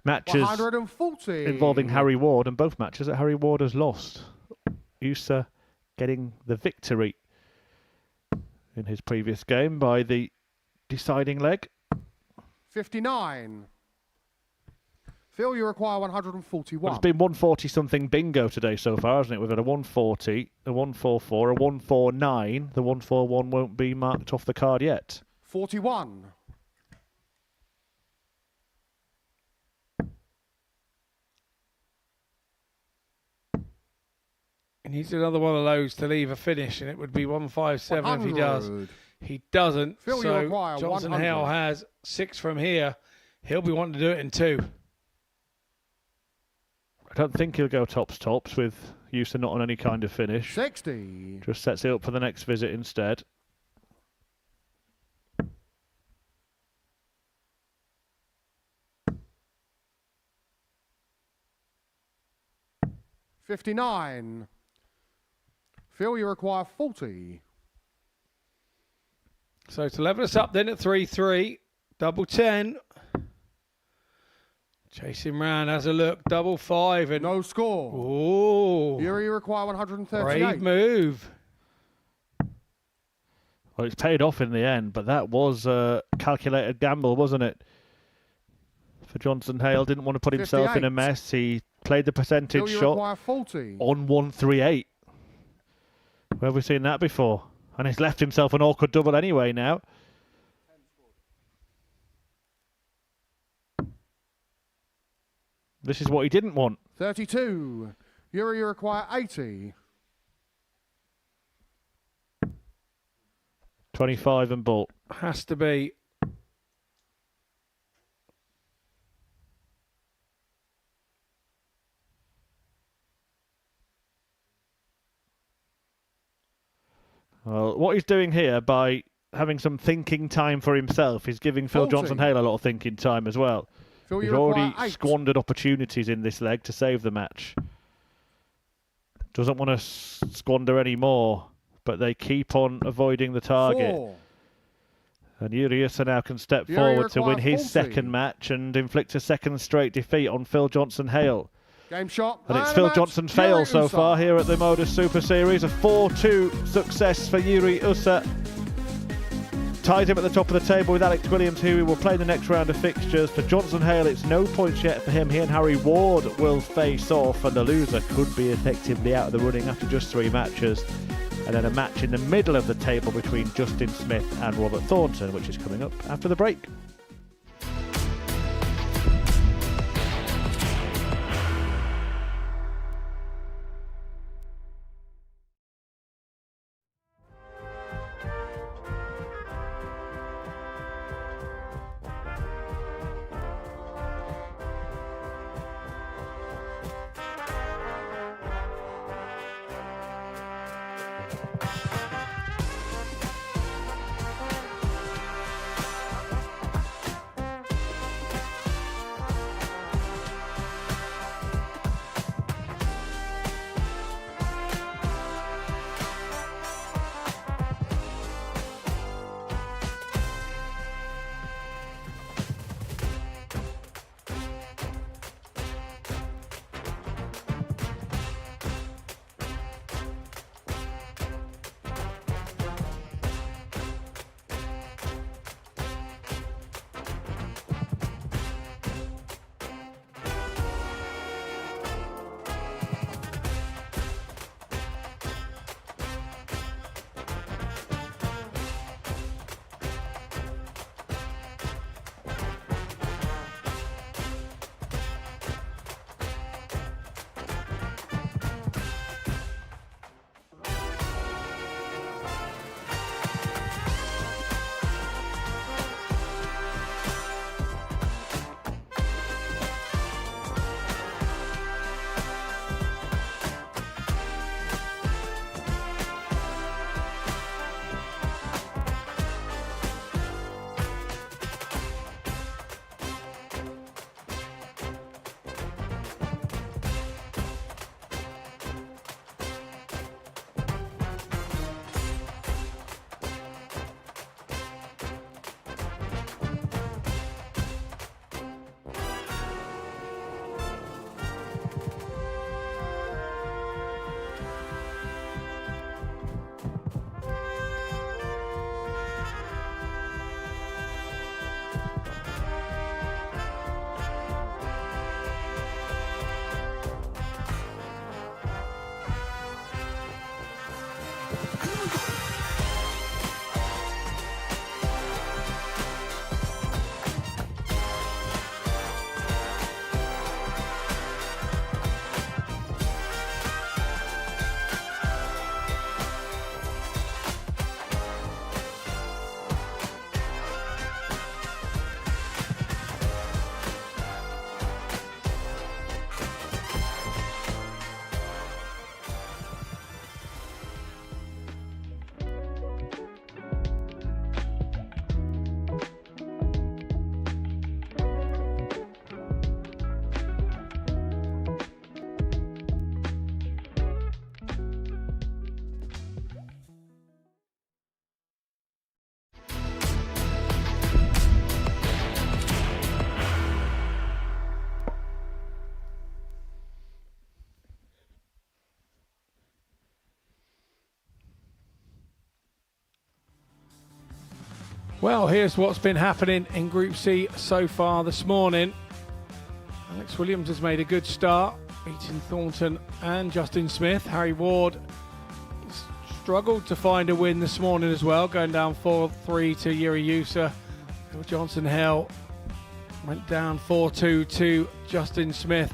matches 140. involving Harry Ward, and both matches that Harry Ward has lost. Ussa getting the victory in his previous game by the deciding leg. 59. Phil, you require 141. Well, it's been 140 something bingo today so far, hasn't it? We've had a 140, a 144, a 149. The 141 won't be marked off the card yet. 41. He needs another one of those to leave a finish, and it would be 157 if he does. 100. He doesn't. Phil, you So require Johnson-Hale 100. has 6 from here. He'll be wanting to do it in 2. I don't think he'll go tops with Ussa not on any kind of finish. 60. Just sets it up for the next visit instead. $59. Phil, you require 40. So to level us up then at 3-3, double 10. Chasing round, has a look, double 5 and No score. oh, You require 138. brave move. Well, it's paid off in the end, but that was a calculated gamble, wasn't it? For Johnson-Hale, didn't want to put himself in a 58. mess. He played the percentage Phil, you shot require 40. on 138. Where have we seen that before? And he's left himself an awkward double anyway now. This is what he didn't want. 32. You require 80. 25 and ball. Has to be. Well, what he's doing here by having some thinking time for himself, he's giving Phil 40. Johnson-Hale a lot of thinking time as well. Phil, He's you require already 8. squandered opportunities in this leg to save the match. Doesn't want to squander any more, but they keep on avoiding the target. 4. And Ussa now can step Yuri forward to win require his 40. second match and inflict a second straight defeat on Phil Johnson-Hale. Game shot. And it's a Phil match. Johnson-Hale Yuri so Ussa. far here at the Modus Super Series. A 4-2 success for Yuri Ussa. Ties him at the top of the table with Alex Williams, who will play the next round of fixtures. For Johnson-Hale, it's no points yet for him. He and Harry Ward will face off, and the loser could be effectively out of the running after just 3 matches. And then a match in the middle of the table between Justin Smith and Robert Thornton, which is coming up after the break. Well, here's what's been happening in Group C so far this morning. Alex Williams has made a good start, beating Thornton and Justin Smith. Harry Ward struggled to find a win this morning as well, going down 4-3 to Ussa. Johnson-Hale went down 4-2 to Justin Smith.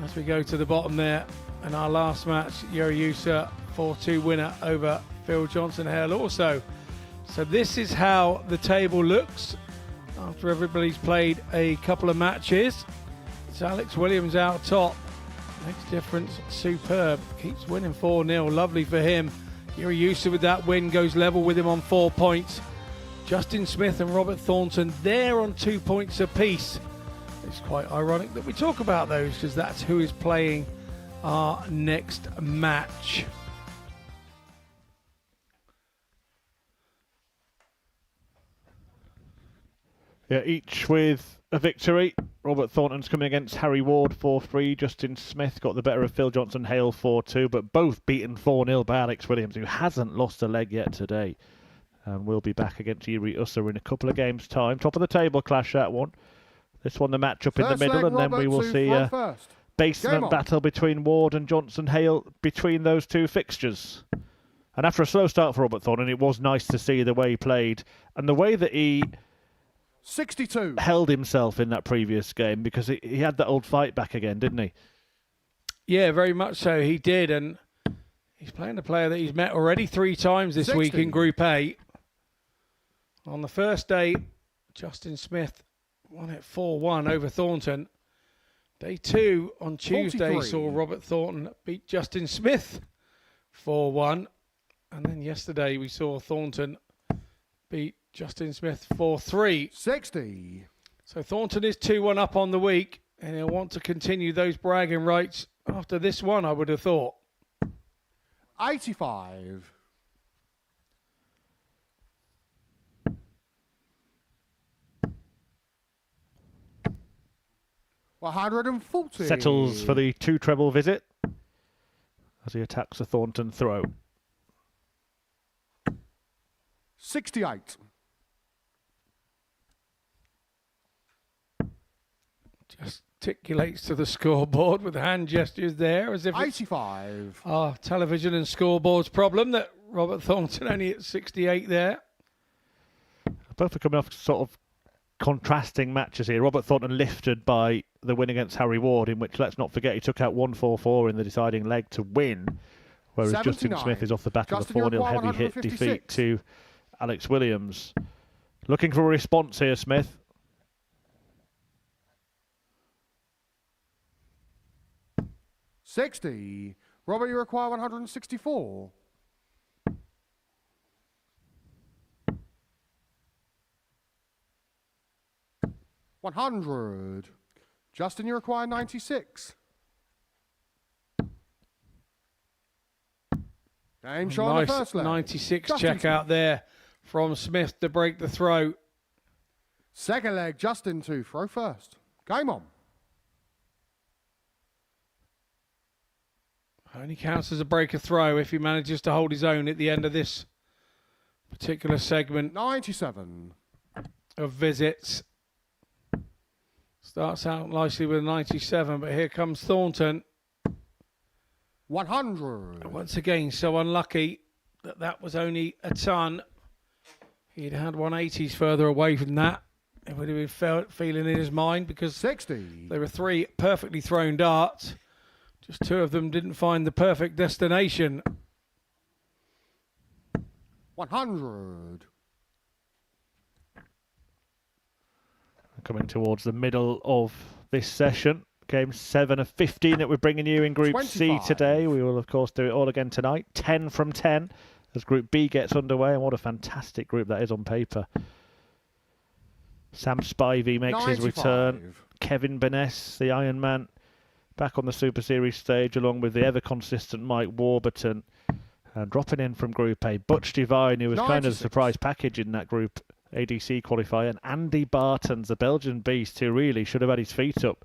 As we go to the bottom there, in our last match, Ussa 4-2 winner over Phil Johnson-Hale also. So this is how the table looks after everybody's played a couple of matches. It's Alex Williams out top. Makes difference, superb. Keeps winning 4-0, lovely for him. Ussa with that win goes level with him on 4 points. Justin Smith and Robert Thornton, they're on 2 points apiece. It's quite ironic that we talk about those because that's who is playing our next match. Yeah, each with a victory. Robert Thornton's coming against Harry Ward 4-3. Justin Smith got the better of Phil Johnson-Hale 4-2, but both beaten 4-0 by Alex Williams, who hasn't lost a leg yet today. And we'll be back against Ussa in a couple of games' time. Top of the table clash, that one. This one, the match up in the middle, and then we will see a basement battle between Ward and Johnson-Hale between those two fixtures. And after a slow start for Robert Thornton, it was nice to see the way he played and the way that he 62 held himself in that previous game, because he had that old fight back again, didn't he? Yeah, very much so. He did, and he's playing a player that he's met already 3 times this week in Group A. On the first day, Justin Smith won it 4-1 over Thornton. Day 2 on Tuesday 43. saw Robert Thornton beat Justin Smith 4-1. And then yesterday we saw Thornton beat Justin Smith 4-3. 60. So Thornton is 2-1 up on the week, and he'll want to continue those bragging rights after this one, I would have thought. 85. $140. Settles for the 2 treble visit as he attacks a Thornton throw. 68. Gesticulates to the scoreboard with hand gestures there, as if 85. Our television and scoreboard's problem that Robert Thornton only at 68 there. Both are coming off sort of contrasting matches here. Robert Thornton lifted by the win against Harry Ward, in which, let's not forget, he took out 1-4-4 in the deciding leg to win, whereas 79. Justin Smith is off the back Justin, of a 4-0 heavy hit defeat to Alex Williams. Looking for a response here, Smith. $60. Robert, you require 164. $100. Justin, you require 96. Game shot on the Nice first leg. 96 Justin check out there from Smith to break the throw. Second leg, Justin to throw first. Game on. Only counts as a breaker throw if he manages to hold his own at the end of this particular segment 97. of visits. Starts out nicely with a 97, but here comes Thornton. 100. Once again, so unlucky that was only a ton. He'd had 180s further away from that. It would have been feeling in his mind because 60. There were 3 perfectly thrown darts. Just 2 of them didn't find the perfect destination. 100. Coming towards the middle of this session. Game 7 of 15 that we're bringing you in Group 25. C today. We will, of course, do it all again tonight. 10 from 10 as Group B gets underway. And what a fantastic group that is on paper. Sam Spivey makes 95. his return. Kevin Burness, the Iron Man, back on the Super Series stage, along with the ever-consistent Mike Warburton. And dropping in from Group A, Butch Devine, who was kind of the surprise package in that Group ADC qualifier. And Andy Bartons, the Belgian beast, who really should have had his feet up,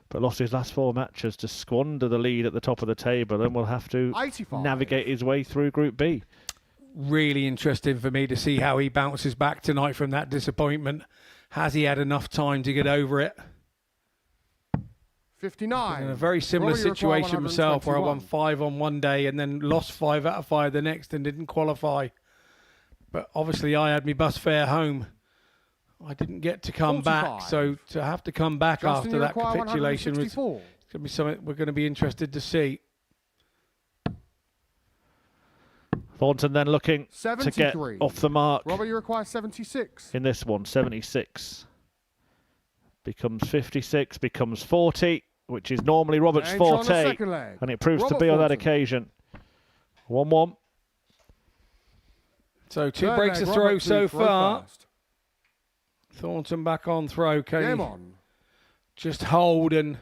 but lost his last 4 matches to squander the lead at the top of the table, and will have to 85. navigate his way through Group B. Really interesting for me to see how he bounces back tonight from that disappointment. Has he had enough time to get over it? 59. In a very similar situation myself, where I won 5 on one day and then lost 5 out of 5 the next and didn't qualify. But obviously I had my bus fare home. I didn't get to come 45. back, so to have to come back Justin, after that capitulation was 164. going to be something we're going to be interested to see. Thornton then looking 73. to get off the mark. Robert, you require 76. In this one, 76. Becomes 56, becomes 40, which is normally Robert's James on the forte. second leg. And it proves Robert to be on that Thornton. occasion. 1-1. So 2 Third breaks leg, to throw Robert so to throw far. first. Thornton back on throw. Can Game he on. just hold and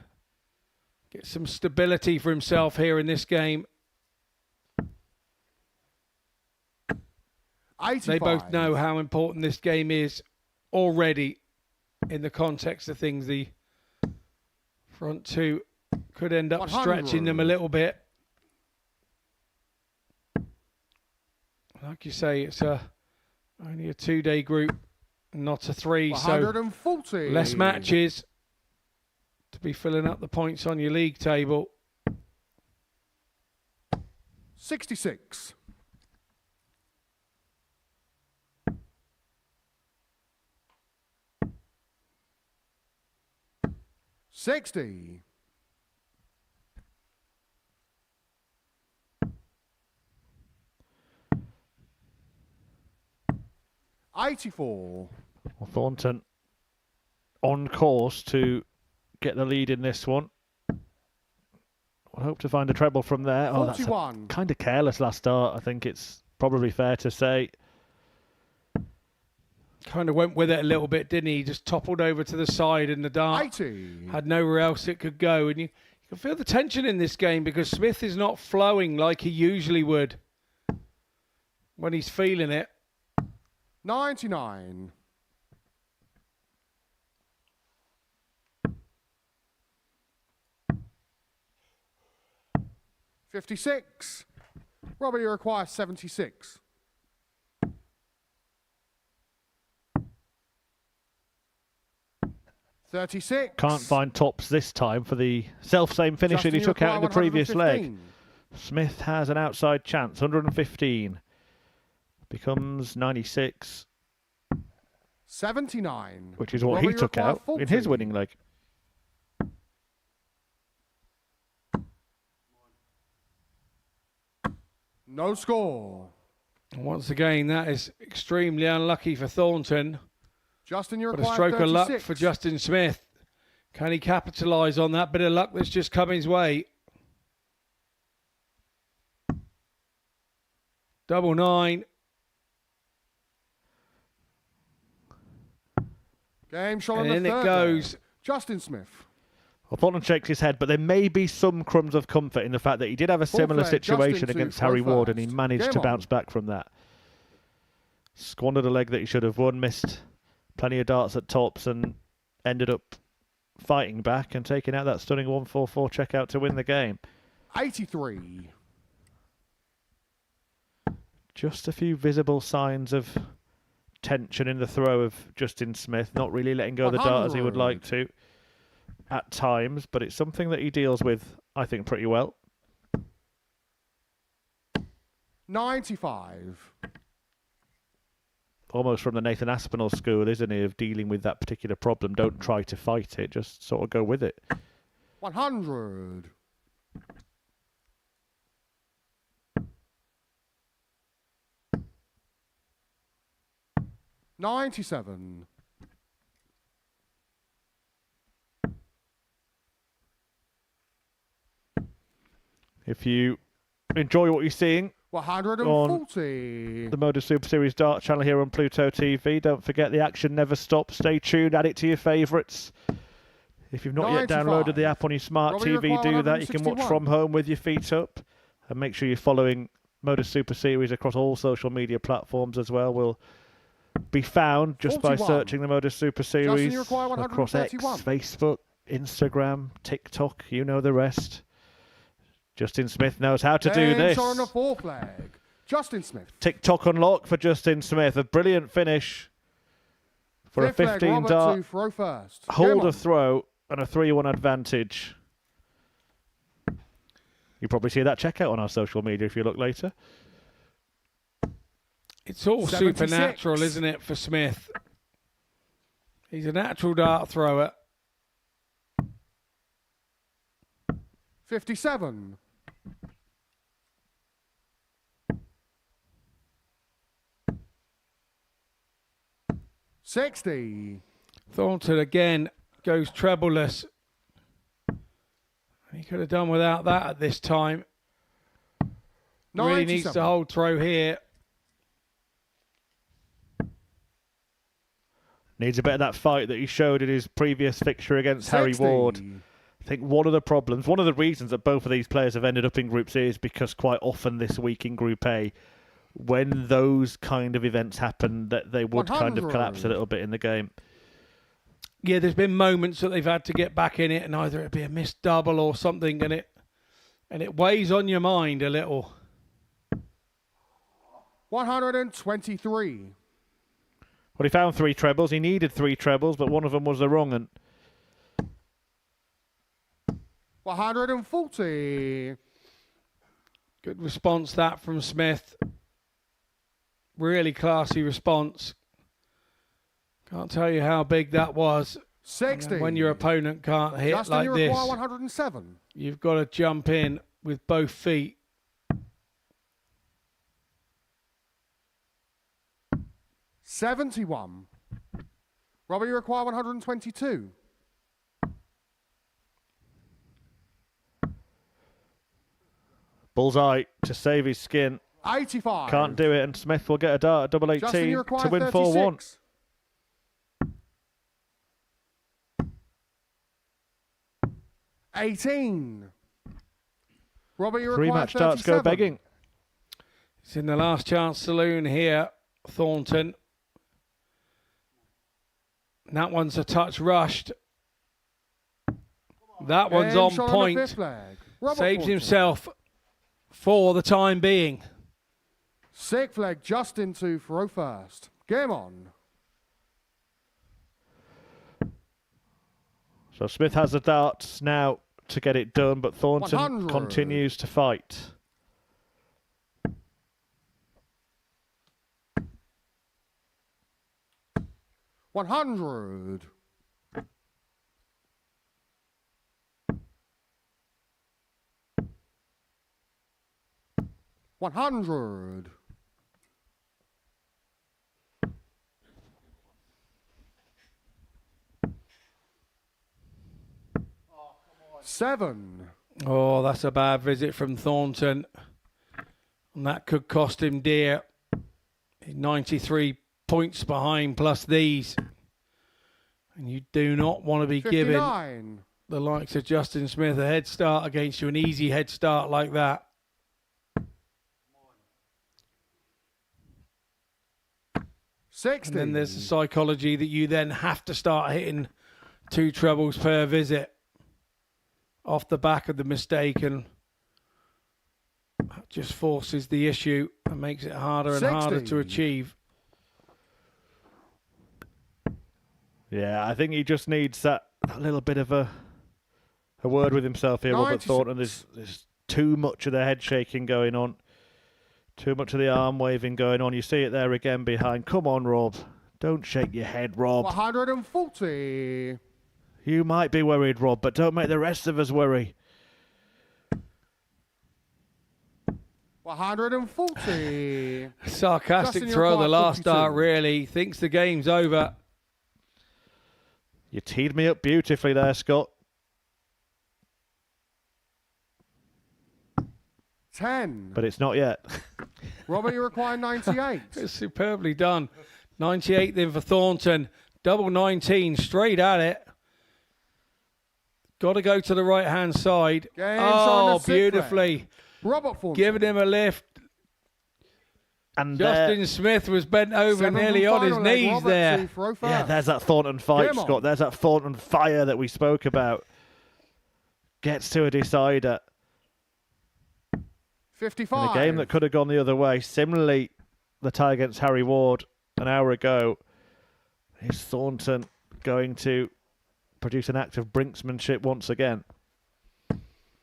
get some stability for himself here in this game? 85. They both know how important this game is already in the context of things. The front 2 could end up 100. stretching them a little bit. Like you say, it's only a 2-day group, not a 3, so 140. less matches to be filling up the points on your league table. 66. $60. 84. Well, Thornton on course to get the lead in this one. We'll hope to find a treble from there. 41. That's kind of careless last start, I think it's probably fair to say. Kind of went with it a little bit, didn't he? Just toppled over to the side and the dart 80. had nowhere else it could go. And you can feel the tension in this game because Smith is not flowing like he usually would when he's feeling it. 99. $56. Robert, you require 76. $36. Can't find tops this time for the self-same finish Justin, that he you took out require in the previous leg. 115. Smith has an outside chance, 115. Becomes 96, 79. which is what Robert, he you took require out 40. in his winning leg. No score. And once again, that is extremely unlucky for Thornton. Justin, you But require a stroke 36. of luck for Justin Smith. Can he capitalise on that bit of luck that's just come his way? 99. Game shot on And the in it third goes. leg. Justin Smith. Well, Thornton shakes his head, but there may be some crumbs of comfort in the fact that he did have a similar leg, situation Justin to against throw Harry Ward, and he first. managed Game to on. bounce back from that. Squandered a leg that he should have won, missed plenty of darts at tops, and ended up fighting back and taking out that stunning 144 checkout to win the game. 83. Just a few visible signs of tension in the throw of Justin Smith, not really letting go of the dart as he would 100. like to at times, but it's something that he deals with, I think, pretty well. 95. Almost from the Nathan Aspinall school, isn't he, of dealing with that particular problem. Don't try to fight it, just sort of go with it. 100. $97. If you enjoy what you're seeing 140. on the Modus Super Series Dart channel here on Pluto TV, don't forget the action never stops. Stay tuned, add it to your favourites. If you've not yet 95. downloaded the app on your smart Robbie TV, do that. You can watch 161. from home with your feet up. And make sure you're following Modus Super Series across all social media platforms as well. We'll be found just 41. by searching the Modus Super Series you require across X, 131. Facebook, Instagram, TikTok. You know the rest. Justin Smith knows how to do this. On the 4 flag. Justin Smith. TikTok unlock for Justin Smith. A brilliant finish for Fifth a leg, 15 Robert dart to throw first. hold Game of throw and a 3-1 advantage. You probably see that checkout on our social media if you look later. It's all 76. supernatural, isn't it, for Smith? He's a natural dart thrower. 57. $60. Thornton again goes trebleless. He could have done without that at this time. Really needs to 97. hold throw here. Needs a bit of that fight that he showed in his previous fixture against Harry 60. Ward. I think one of the problems, one of the reasons that both of these players have ended up in Group C is because quite often this week in Group A, when those kind of events happen, that they would kind of 100. collapse a little bit in the game. Yeah, there's been moments that they've had to get back in it, and either it be a missed double or something, and it weighs on your mind a little. 123. Well, he found 3 trebles. He needed 3 trebles, but one of them was the wrong one. 140. Good response that from Smith. Really classy response. Can't tell you how big that was. 60. And when your opponent can't hit Justin, like you this, require 107. you've got to jump in with both feet. 71. Robbie, you require 122. Bullseye to save his skin. 85. Can't do it, and Smith will get a dart at double 18 Justin, you require to win 36. 4-1. 18. Robbie, you 3 require match darts 37. go begging. It's in the last chance saloon here, Thornton. That one's a touch rushed. That one's Game on shot point. the fifth leg. Robert Saves Thornton. himself for the time being. Sixth leg, Justin to throw first. Game on. So Smith has the darts now to get it done, but Thornton 100. continues to fight. $100. $100. $7. Oh, that's a bad visit from Thornton. And that could cost him dear. He's 93 points behind plus these. And you do not want to be 59. giving the likes of Justin Smith a head start against you, an easy head start like that. And then there's the psychology that you then have to start hitting 2 trebles per visit off the back of the mistake, and that just forces the issue and makes it harder and harder to 60. achieve. Yeah, I think he just needs that little bit of a word with himself here, Robert 96. Thornton. There's too much of the head shaking going on. Too much of the arm waving going on. You see it there again behind. Come on, Rob. Don't shake your head, Rob. 140. You might be worried, Rob, but don't make the rest of us worry. 140. Sarcastic Justin, throw, the last 42. dart, really. Thinks the game's over. You teed me up beautifully there, Scott. 10. But it's not yet. Robert, you require 98. It's superbly done. 98 then for Thornton. Double 19, straight at it. Got to go to the right-hand side. Game Oh, shot in the beautifully. sixth Robert Thornton. Giving him a lift. And Justin Smith was bent over Seventh nearly and on his final leg, knees Robert there. to throw yeah, first. there's that Thornton fight, Game on. Scott. There's that Thornton fire that we spoke about. Gets to a decider. 55. In a game that could have gone the other way. Similarly, the tie against Harry Ward an hour ago. Is Thornton going to produce an act of brinksmanship once again?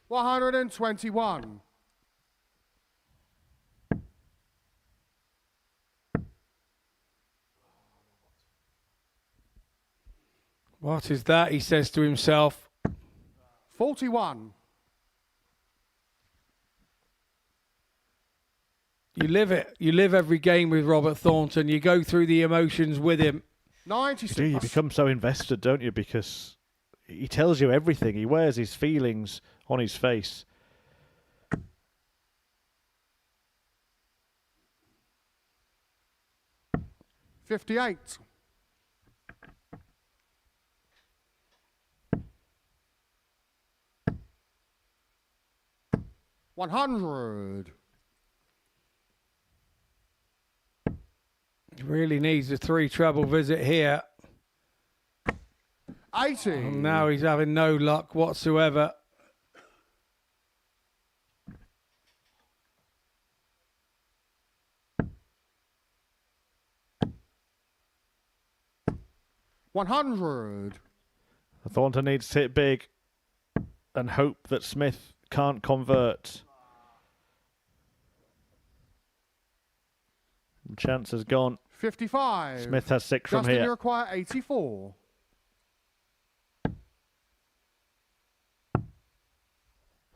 121. What is that? He says to himself. 41. You live it. You live every game with Robert Thornton. You go through the emotions with him. 96. You become so invested, don't you? Because he tells you everything. He wears his feelings on his face. $58. $100. He really needs a 3 treble visit here. 80. And now he's having no luck whatsoever. $100. Thornton needs to hit big and hope that Smith can't convert. Chance has gone. 55. Smith has 6 from Justin, you here. require 84.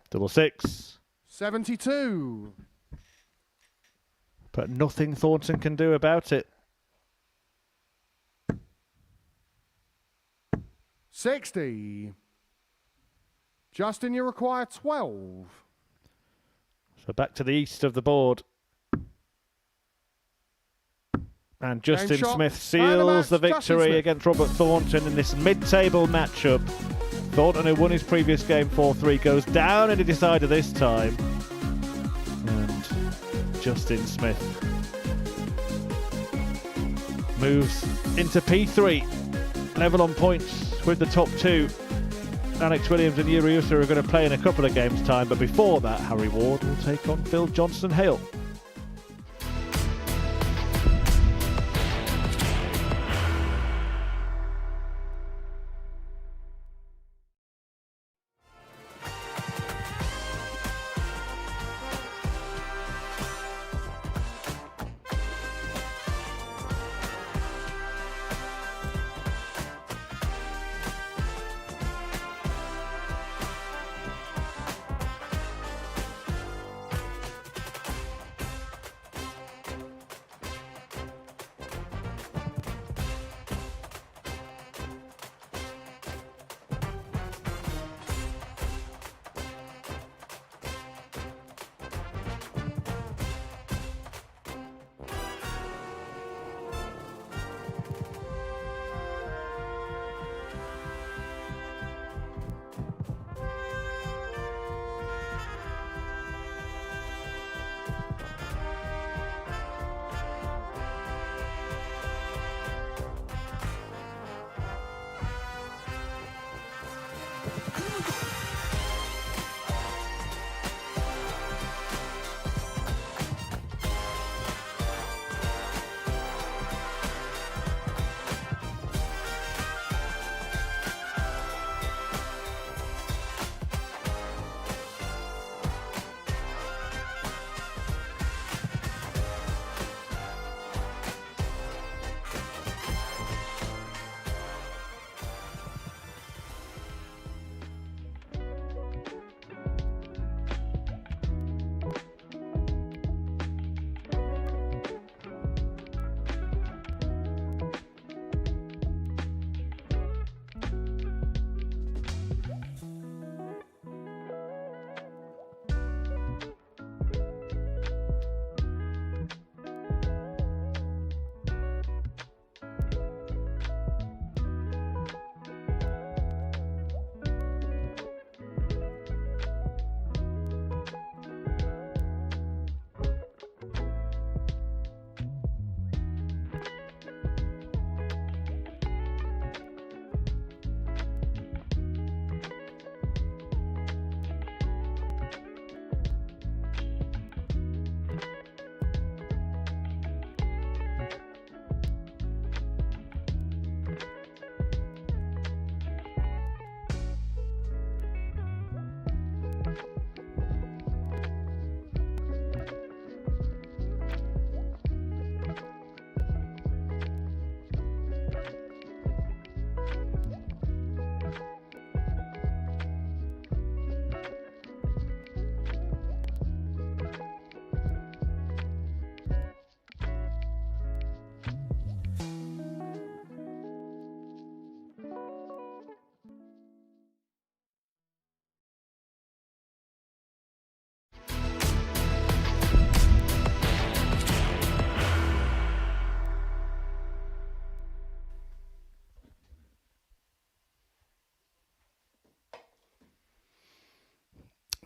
Double 6. 72. But nothing Thornton can do about it. 60. Justin, you require 12. So back to the east of the board. And Justin shot. Smith Man of the seals the match, Justin victory Smith. against Robert Thornton in this mid-table matchup. Thornton, who won his previous game 4-3, goes down in the decider this time. And Justin Smith moves into P3, level on points with the top 2. Alex Williams and Ussa are going to play in a couple of games' time, but before that, Harry Ward will take on Phil Johnson-Hale.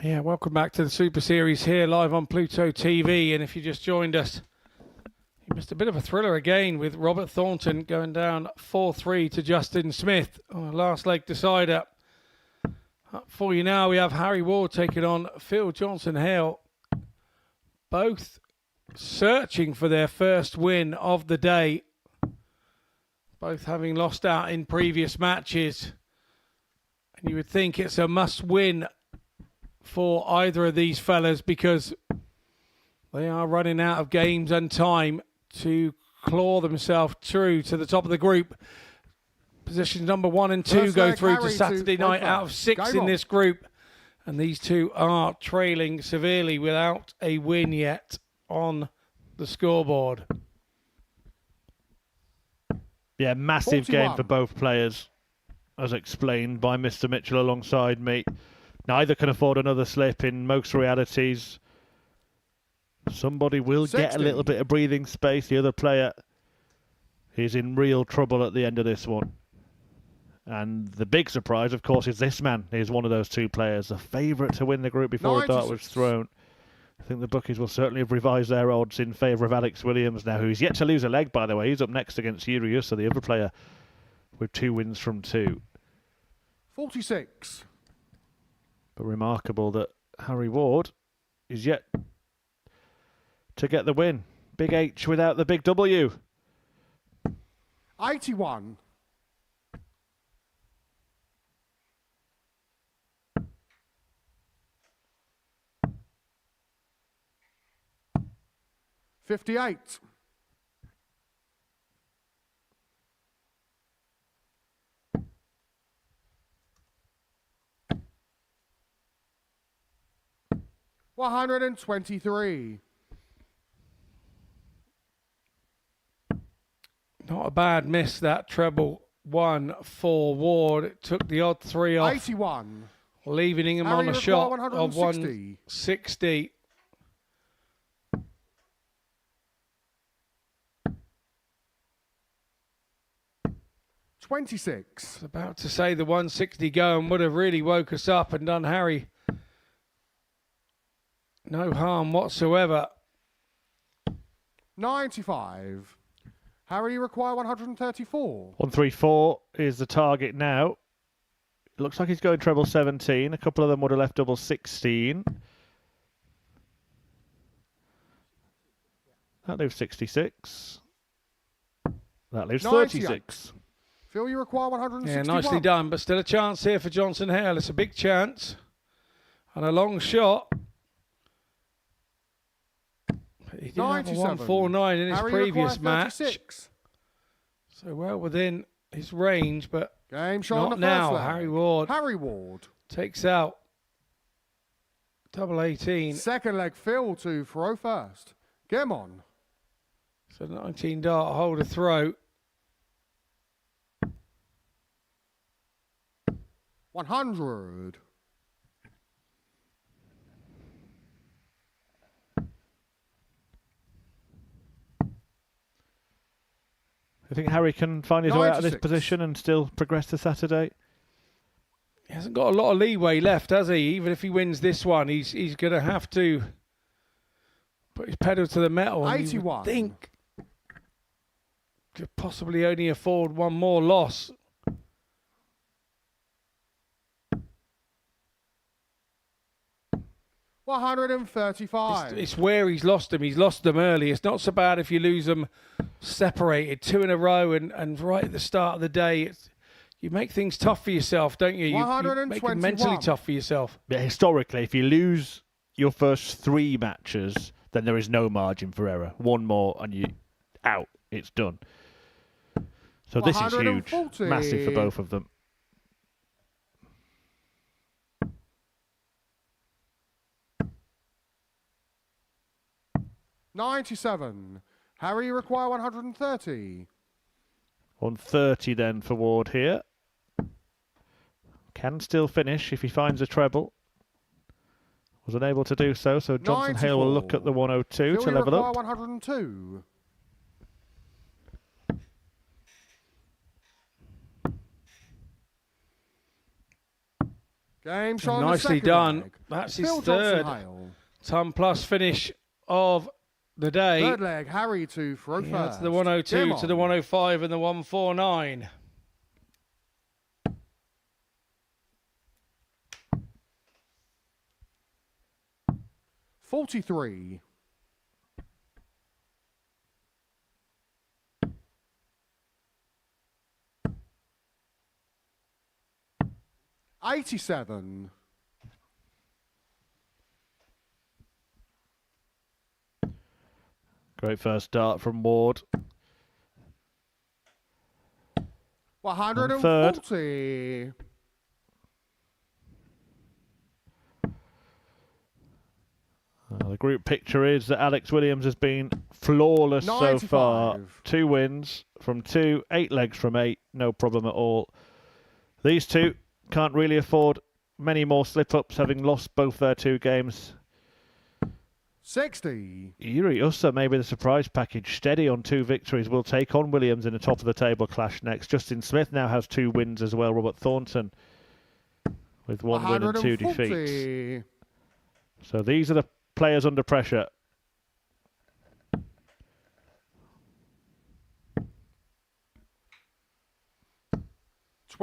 Yeah, welcome back to the Super Series here live on Pluto TV. And if you just joined us, you missed a bit of a thriller again with Robert Thornton going down 4-3 to Justin Smith on a last leg decider. Up for you now, we have Harry Ward taking on Phil Johnson-Hale. Both searching for their first win of the day. Both having lost out in previous matches. And you would think it's a must-win for either of these fellas because they are running out of games and time to claw themselves through to the top of the group. Positions number 1 and 2 go through to Saturday night out of 6 in this group. And these two are trailing severely without a win yet on the scoreboard. Yeah, massive 41. game for both players, as explained by Mr. Mitchell alongside me. Neither can afford another slip in most realities. Somebody will 60. get a little bit of breathing space. The other player is in real trouble at the end of this one. And the big surprise, of course, is this man is one of those two players, the favourite to win the group before a dart was thrown. I think the bookies will certainly have revised their odds in favour of Alex Williams now, who's yet to lose a leg, by the way. He's up next against Ussa, the other player, with 2 wins from 2. 46. But remarkable that Harry Ward is yet to get the win. Big H without the big W. 81. $58. 123. Not a bad miss, that treble 1 for Ward. It took the odd 3 off, 81. leaving him Harry on a require shot 160. of 160. $26. I was about to say the 160 going would have really woke us up and done Harry no harm whatsoever. 95. Harry require 134. 134 is the target now. It looks like he's going treble 17. A couple of them would have left double 16. That leaves 66. That leaves 36. Phil, you require 161. Yeah, nicely done, but still a chance here for Johnson-Hale. It's a big chance and a long shot. He did have a 149 in his previous match. 36. So well within his range, but Game shot not on the now. first leg. Harry Ward Ward. takes out double 18. Second leg, Phil to throw first. Game on. So 19 dart hold a throw. 100. I think Harry can find his way out of this 96. position and still progress to Saturday. He hasn't got a lot of leeway left, has he? Even if he wins this one, he's going to have to put his pedal to the metal. And 81. you would think could possibly only afford one more loss. $135. It's where he's lost them. He's lost them early. It's not so bad if you lose them separated 2 in a row and right at the start of the day. You make things tough for yourself, don't you? You make it mentally tough for yourself. Yeah, historically, if you lose your first 3 matches, then there is no margin for error. One more and you out. It's done. So this is huge. Massive for both of them. $97. Harry require 130. 130 then for Ward here. Can still finish if he finds a treble. Was unable to do so, so Johnson-Hale will look at the 102 to level up. 102. Game shot. Nicely done. Leg. That's his third ton plus finish of the day. Third leg, Harry to throw first. That's the 102 to the 105 and the 149. $43. $87. Great first start from Ward. 140. The group picture is that Alex Williams has been flawless 95. so far. 2 wins from 2, 8 legs from 8, no problem at all. These two can't really afford many more slip-ups, having lost both their 2 games. 60. Yuri Ussa, maybe the surprise package. Steady on 2 victories. Will take on Williams in the top of the table clash next. Justin Smith now has 2 wins as well. Robert Thornton with 1 win and 2 defeats. So these are the players under pressure.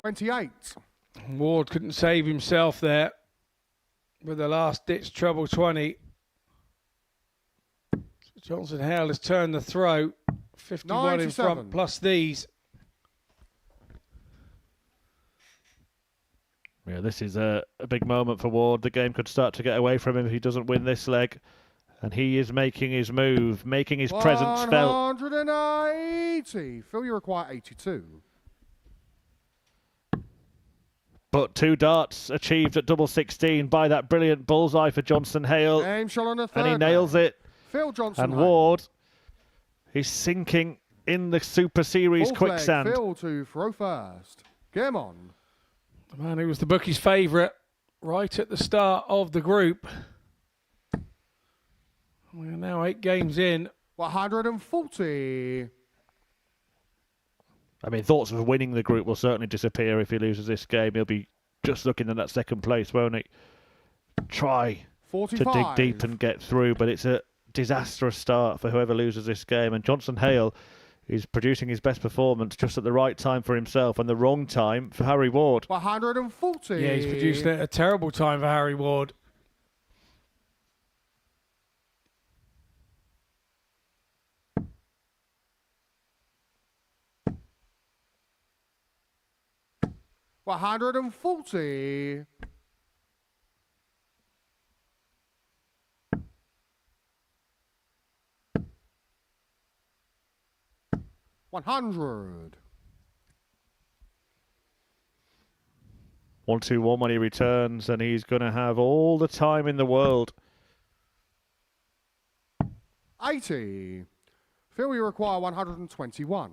$28. Ward couldn't save himself there with the last-ditch treble 20. Johnson-Hale has turned the throw. 51 in front, plus these. Yeah, this is a big moment for Ward. The game could start to get away from him if he doesn't win this leg. And he is making his move, making his presence felt. 180. Phil, you require 82. But 2 darts achieved at double 16 by that brilliant bullseye for Johnson-Hale. Aim shot on the third. And he nails it. Phil Johnson. And Ward is sinking in the Super Series quicksand. Phil to throw first. Game on. The man who was the bookie's favourite right at the start of the group. We're now 8 games in. 140. I mean, thoughts of winning the group will certainly disappear if he loses this game. He'll be just looking at that second place, won't he? Try 45. to dig deep and get through, but it's a disastrous start for whoever loses this game. And Johnson-Hale is producing his best performance just at the right time for himself and the wrong time for Harry Ward. 140. Yeah, he's produced a terrible time for Harry Ward. $140. 100. 1-2-1 when he returns, and he's going to have all the time in the world. 80. Phil, you require 121.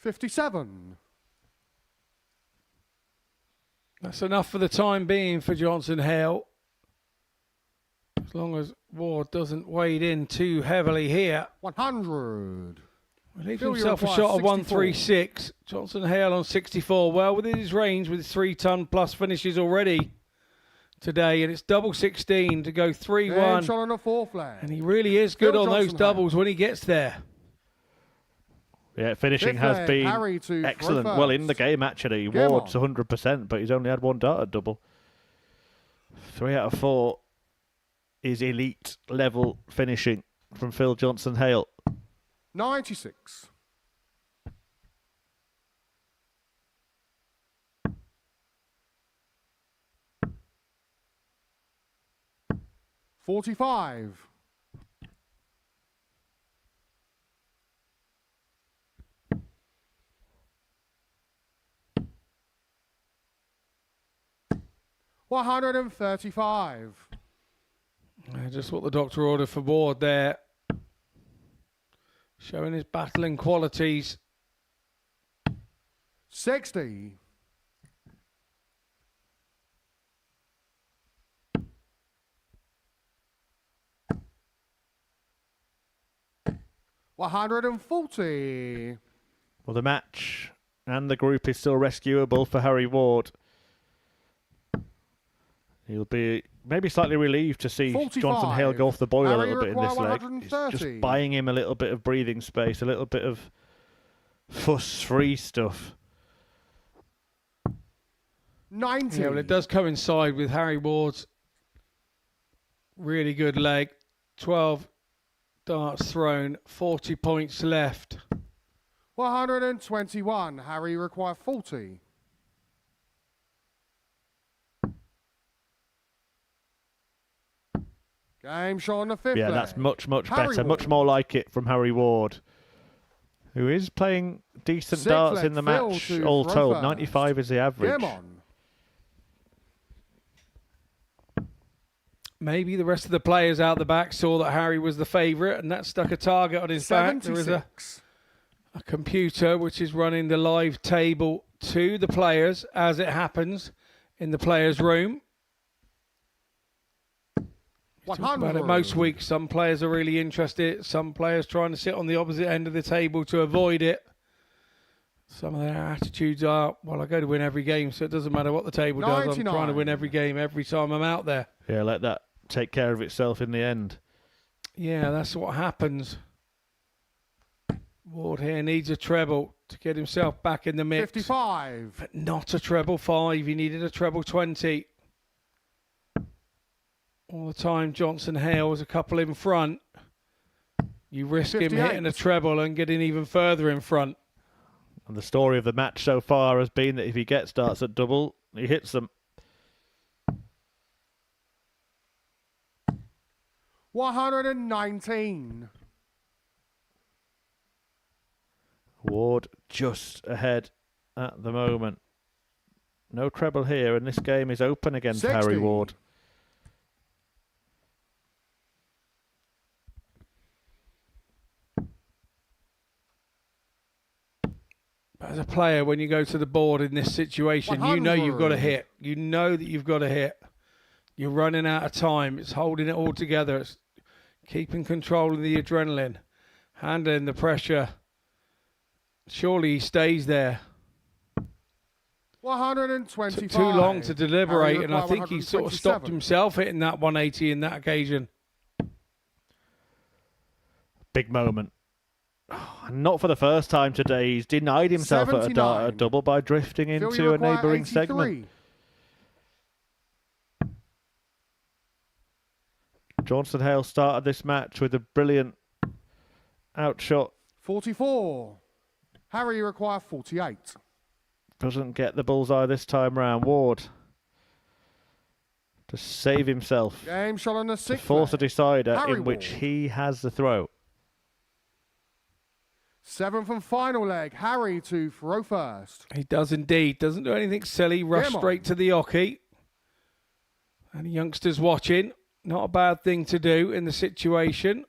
$57. That's enough for the time being for Johnson-Hale. As long as Ward doesn't wade in too heavily here. 100. Leaves himself a shot of 136. Johnson-Hale on 64. Well within his range with his 3-ton plus finishes already today. And it's double 16 to go 3-1. Shot on a 4th flag. And he really is good on those doubles when he gets there. Yeah, finishing has been excellent. Well, in the game, actually. Ward's 100%, but he's only had 1 dart at double. 3 out of 4. is elite level finishing from Phil Johnson-Hale. 96. $45. $135. Just what the doctor ordered for Ward there. Showing his battling qualities. 60. $140. Well, the match and the group is still rescuable for Harry Ward. He'll be maybe slightly relieved to see 45. Johnson-Hale go off the boil a Harry little bit in this leg. 130. It's just buying him a little bit of breathing space, a little bit of fuss-free stuff. 90. Yeah, well, it does coincide with Harry Ward's really good leg. 12 darts thrown, 40 points left. 121. Harry require 40. Game shot on the fifth Yeah, leg. that's much Harry better. Much Ward. more like it from Harry Ward, who is playing decent Sixth darts leg, in the Phil match, to all throw told. first. 95 is the average. Game on. Maybe the rest of the players out the back saw that Harry was the favourite and that stuck a target on his back. There is a computer which is running the live table to the players as it happens in the players' room. 100. About it most weeks, some players are really interested. Some players trying to sit on the opposite end of the table to avoid it. Some of their attitudes are, well, I go to win every game, so it doesn't matter what the table does. I'm 99. trying to win every game every time I'm out there. Yeah, let that take care of itself in the end. Yeah, that's what happens. Ward here needs a treble to get himself back in the mix. 55. But not a treble 5. He needed a treble 20. All the time, Johnson-Hale was a couple in front. You risk him 58. hitting a treble and getting even further in front. And the story of the match so far has been that if he gets darts at double, he hits them. 119. Ward just ahead at the moment. No treble here, and this game is open against 60. Harry Ward. As a player, when you go to the board in this situation, you know you've got to hit. You know that you've got to hit. You're running out of time. It's holding it all together. It's keeping control of the adrenaline, handling the pressure. Surely he stays there. 125. Took too long to deliberate, and I require think he sort of stopped 127. himself hitting that 180 in that occasion. Big moment. Not for the first time today. He's denied himself at a dart 79. at double by drifting Phil, you into a require neighbouring 83. segment. Johnson-Hale started this match with a brilliant outshot. 44. Harry require 48. Doesn't get the bullseye this time round. Ward to save himself. Game shot on the To sixth. force a leg. decider Harry in which Ward. he has the throw. Seventh and final leg. Harry to throw first. He does indeed. Doesn't do anything silly. Rush Come on. straight to the oche. And youngsters watching. Not a bad thing to do in the situation.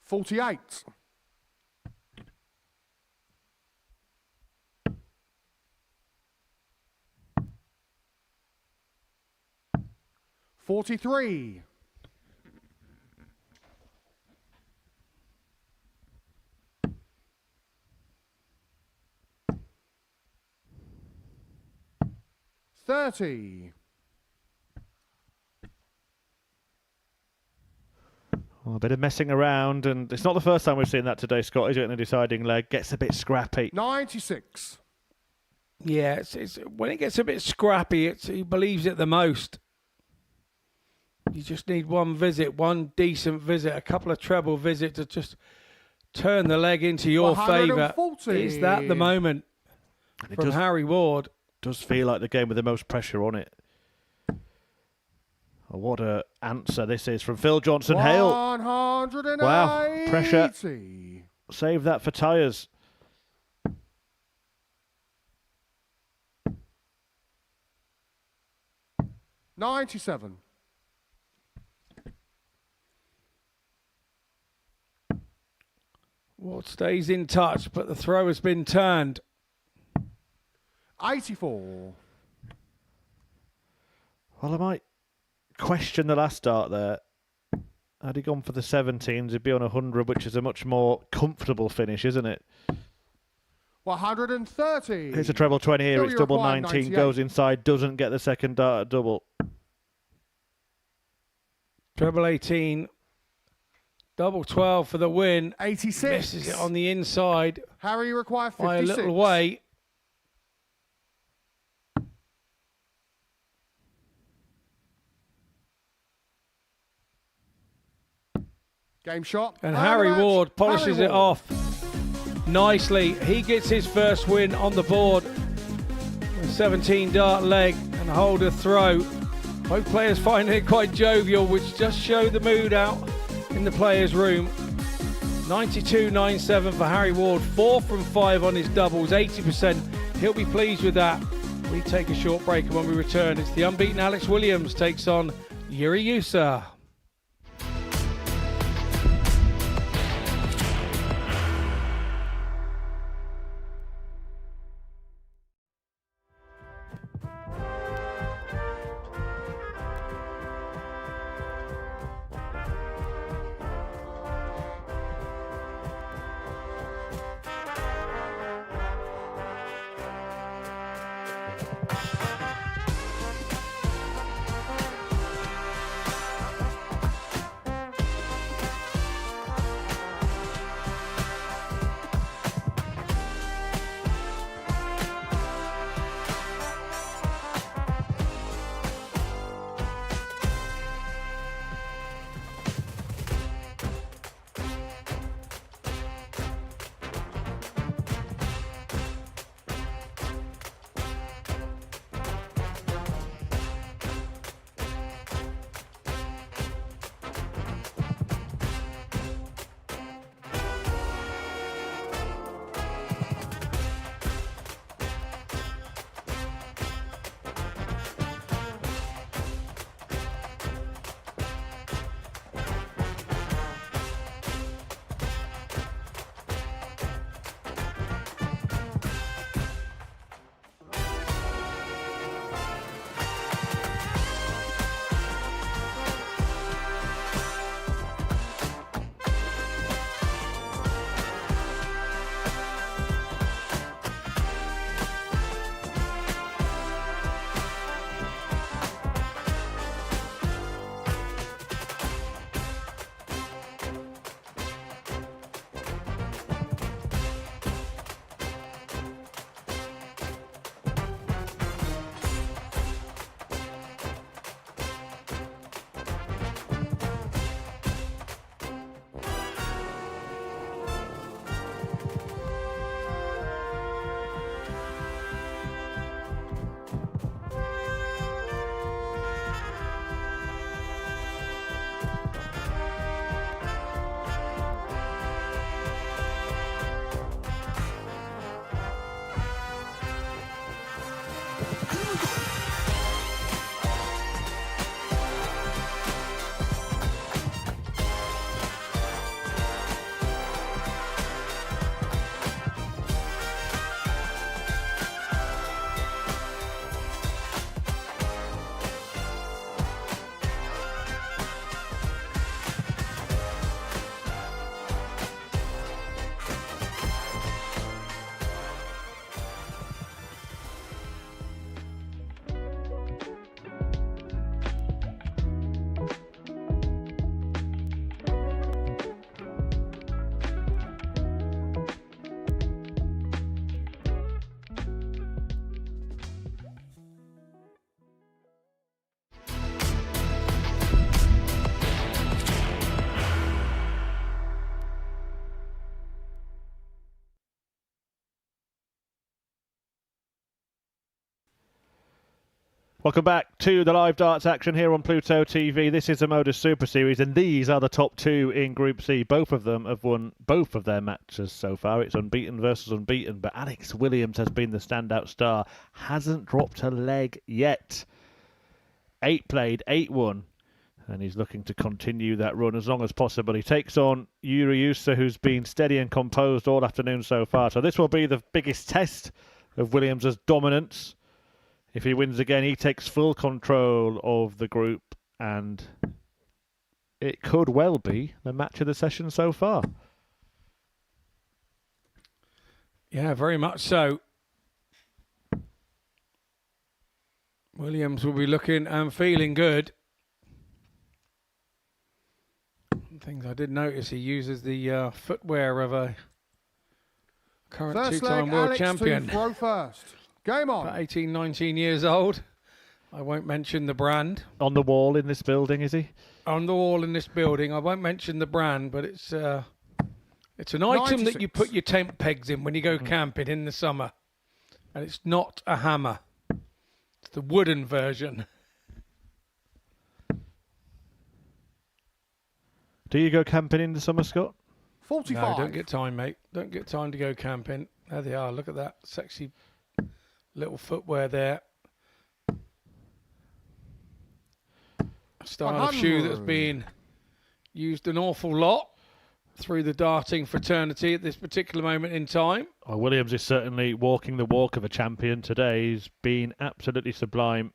48. $43. $30. Well, a bit of messing around, and it's not the first time we've seen that today. Scott is it in the deciding leg. Gets a bit scrappy. 96. Yeah, it's when it gets a bit scrappy, he believes it the most. You just need one visit, one decent visit, a couple of treble visits to just turn the leg into your favour. Is that the moment from Harry Ward? Does feel like the game with the most pressure on it. Oh, what a answer this is from Phil Johnson-Hale. 180. Wow, pressure. Save that for tyres. $97. Ward stays in touch, but the throw has been turned. 84. Well, I might question the last start there. Had he gone for the 17s, he'd be on 100, which is a much more comfortable finish, isn't it? 130. Here's a treble 20 here. Still It's double 19. 98. Goes inside. Doesn't get the second dart at double. Treble 18. Double 12 for the win. 86. Misses it on the inside. Harry require 56. By a little way. Game shot. And Harry Ward polishes Harry it off nicely. He gets his first win on the board. A 17 dart leg and hold a throw. Both players finding it quite jovial, which just showed the mood out in the players' room. 92.97 for Harry Ward. 4 from 5 on his doubles, 80%. He'll be pleased with that. We take a short break, and when we return, it's the unbeaten Alex Williams takes on Yuri Ussa. Welcome back to the live darts action here on Pluto TV. This is the Modus Super Series, and these are the top two in Group C. Both of them have won both of their matches so far. It's unbeaten versus unbeaten, but Alex Williams has been the standout star. Hasn't dropped a leg yet. 8 played, 8 won, and he's looking to continue that run as long as possible. He takes on Ussa, who's been steady and composed all afternoon so far. So this will be the biggest test of Williams' dominance. If he wins again, he takes full control of the group, and it could well be the match of the session so far. Yeah, very much so. Williams will be looking and feeling good. Things I did notice, he uses the footwear of a current First two-time leg, world Alex champion. to throw first. Game on. About 18, 19 years old. I won't mention the brand. On the wall in this building, is he? On the wall in this building. I won't mention the brand, but it's an item that you put your tent pegs in when you go camping in the summer. And it's not a hammer. It's the wooden version. Do you go camping in the summer, Scott? 45. No, don't get time, mate. Don't get time to go camping. There they are. Look at that sexy little footwear there. A style of shoe that's been used an awful lot through the darting fraternity at this particular moment in time. Well, Williams is certainly walking the walk of a champion today. He's been absolutely sublime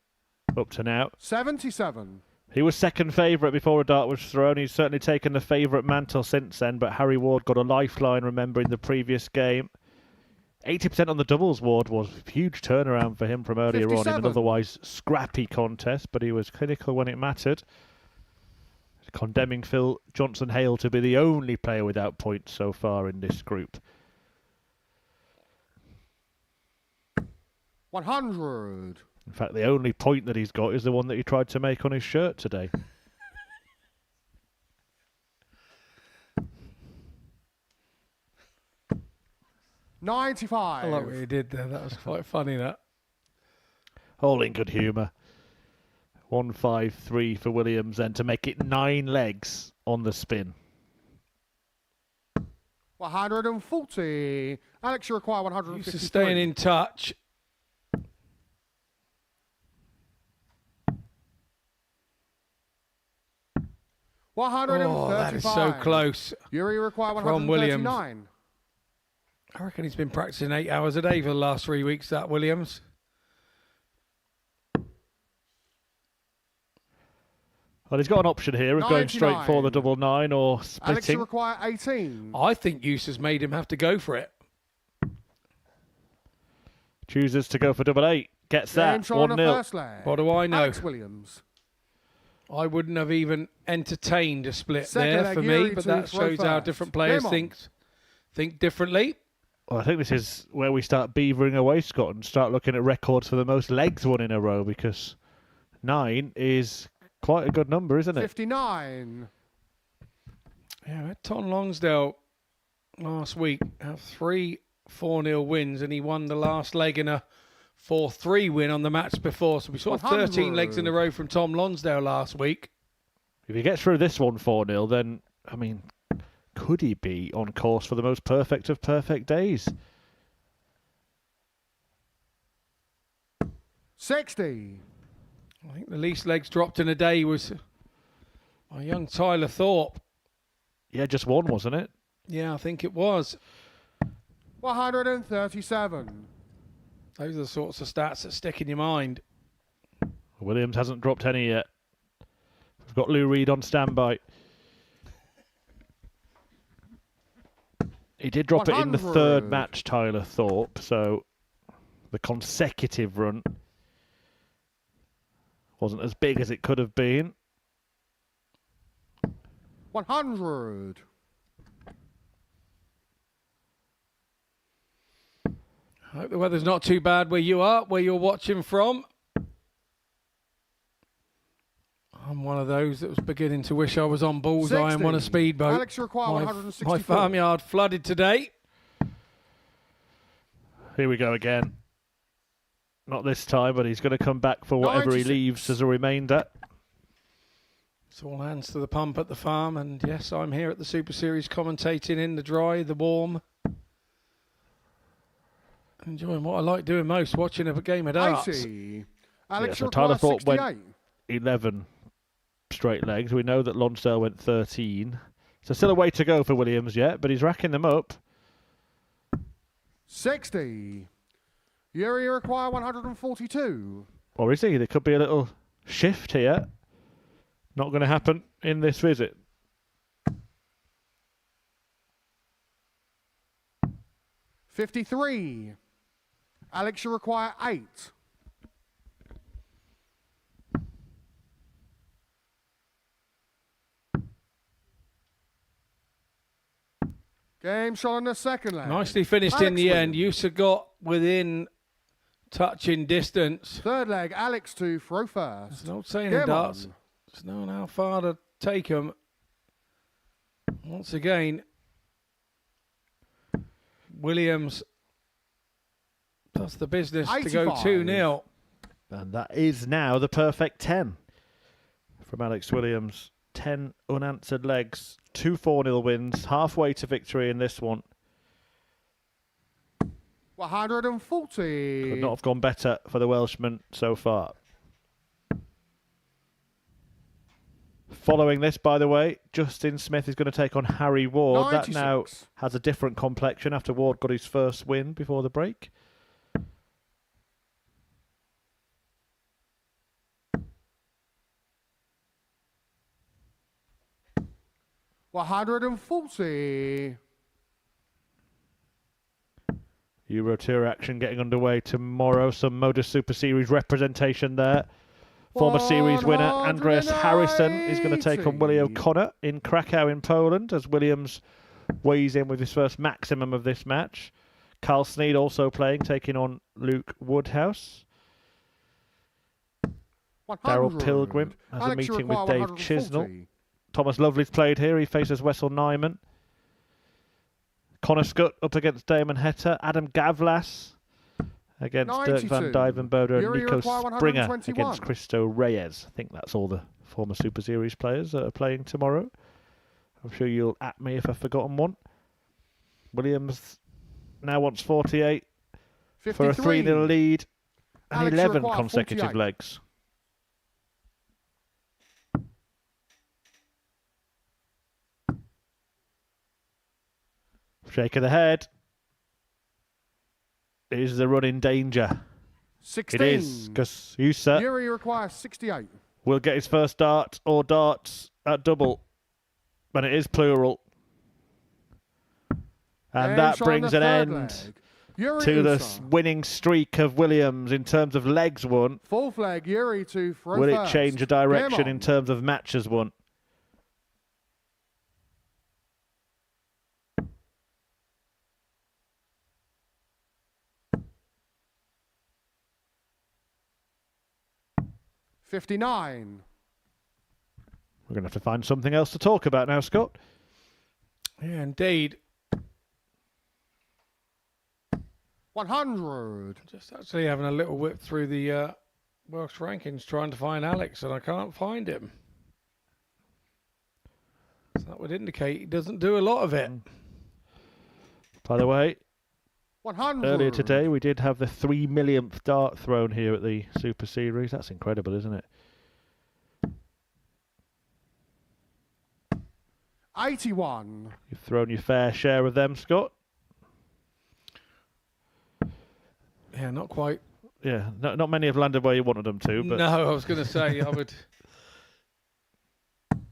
up to now. 77. He was second favourite before a dart was thrown. He's certainly taken the favourite mantle since then, but Harry Ward got a lifeline, remember, in the previous game. 80% on the doubles, Ward was a huge turnaround for him from earlier 57. on in an otherwise scrappy contest, but he was clinical when it mattered. Condemning Phil Johnson-Hale to be the only player without points so far in this group. 100. In fact, the only point that he's got is the one that he tried to make on his shirt today. $95. I like what he did there. That was quite funny, that. All in good humour. 153 for Williams then to make it 9 legs on the spin. 140. Alex, you require 153. Used to staying in touch. Oh, that is so close. Yuri require From Williams. 139. I reckon he's been practicing 8 hours a day for the last 3 weeks, that Williams. Well, he's got an option here of going straight for the double 9 or splitting. Alex, you require 18. I think Ussa's made him have to go for it. Chooses to go for double 8. Gets that. 1-0. What do I know? Alex Williams. I wouldn't have even entertained a split Second there leg, for Yuri me, but to that throw shows how first. different players Game on. think differently. Well, I think this is where we start beavering away, Scott, and start looking at records for the most legs won in a row, because 9 is quite a good number, isn't it? 59. Yeah, we had Tom Lonsdale last week have 3 4-0 wins, and he won the last leg in a 4-3 win on the match before. So we saw 13 legs in a row from Tom Lonsdale last week. If he gets through this one 4-0, then, I mean, could he be on course for the most perfect of perfect days? 60. I think the least legs dropped in a day was our young Tyler Thorpe. Yeah, just one, wasn't it? Yeah, I think it was. 137. Those are the sorts of stats that stick in your mind. Williams hasn't dropped any yet. We've got Lou Reed on standby. He did drop it in the 100. third match, Tyler Thorpe, so the consecutive run wasn't as big as it could have been. 100. I hope the weather's not too bad where you are, where you're watching from. I'm one of those that was beginning to wish I was on bullseye and on a speedboat. Alex, you require 164. My farmyard flooded today. Here we go again. Not this time, but he's going to come back for whatever 96. he leaves as a remainder. It's all hands to the pump at the farm, and yes, I'm here at the Super Series commentating in the dry, the warm. Enjoying what I like doing most, watching a game of darts. 80. Alex So Tyler requires Thorpe 68. went 11 straight legs. We know that Lonsdale went 13. So still a way to go for Williams yet, but he's racking them up. 60. Yuri require 142. Or is he? There could be a little shift here. Not going to happen in this visit. 53. Alex, you require 8. Game shot on the second leg. Nicely finished in the end. Ussa got within touching distance. Third leg, Alex to throw first. There's no saying Game in darts. on. There's no knowing how far to take them. Once again, Williams does the business to go 85. 2-0. And that is now the perfect 10 from Alex Williams. 10 unanswered legs, 2 4-0 wins, halfway to victory in this one. 140. Could not have gone better for the Welshman so far. Following this, by the way, Justin Smith is going to take on Harry Ward. 96. That now has a different complexion after Ward got his first win before the break. $140. Euro Tour action getting underway tomorrow. Some Modus Super Series representation there. Former series winner Andreas Harrison is going to take on Willie O'Connor in Krakow in Poland as Williams weighs in with his first maximum of this match. Carl Sneed also playing, taking on Luke Woodhouse. 100. Daryl Pilgrim has Alex, a you meeting with require Dave 140. Chisnell. Thomas Lovely's played here. He faces Wessel Nyman. Connor Scutt up against Damon Hetter. Adam Gavlas against Dirk 92. van Dijvenbode and Yuri Nico require Springer 121. against Christo Reyes. I think that's all the former Super Series players that are playing tomorrow. I'm sure you'll at me if I've forgotten one. Williams now wants 48 for a 3-0 lead and Alex, you 11 require consecutive 48. legs. Shake of the head. Is the run in danger? 16. It is, because Ussa Yuri requires 68. will get his first dart or darts at double. And it is plural. And Game that shot on brings the an third end leg. Yuri to the Ussa. winning streak of Williams in terms of legs won. Fourth leg, Yuri to throw Will first. it change the direction Game in on. terms of matches won? $59. We're going to have to find something else to talk about now, Scott. Yeah, indeed. 100. Just actually having a little whip through the Welsh rankings trying to find Alex, and I can't find him. So that would indicate he doesn't do a lot of it. By the way, 100. earlier today we did have the 3 millionth dart thrown here at the Super Series. That's incredible, isn't it? 81. You've thrown your fair share of them, Scott. Yeah, not quite. Yeah, not many have landed where you wanted them to, but No, I was going to say I would.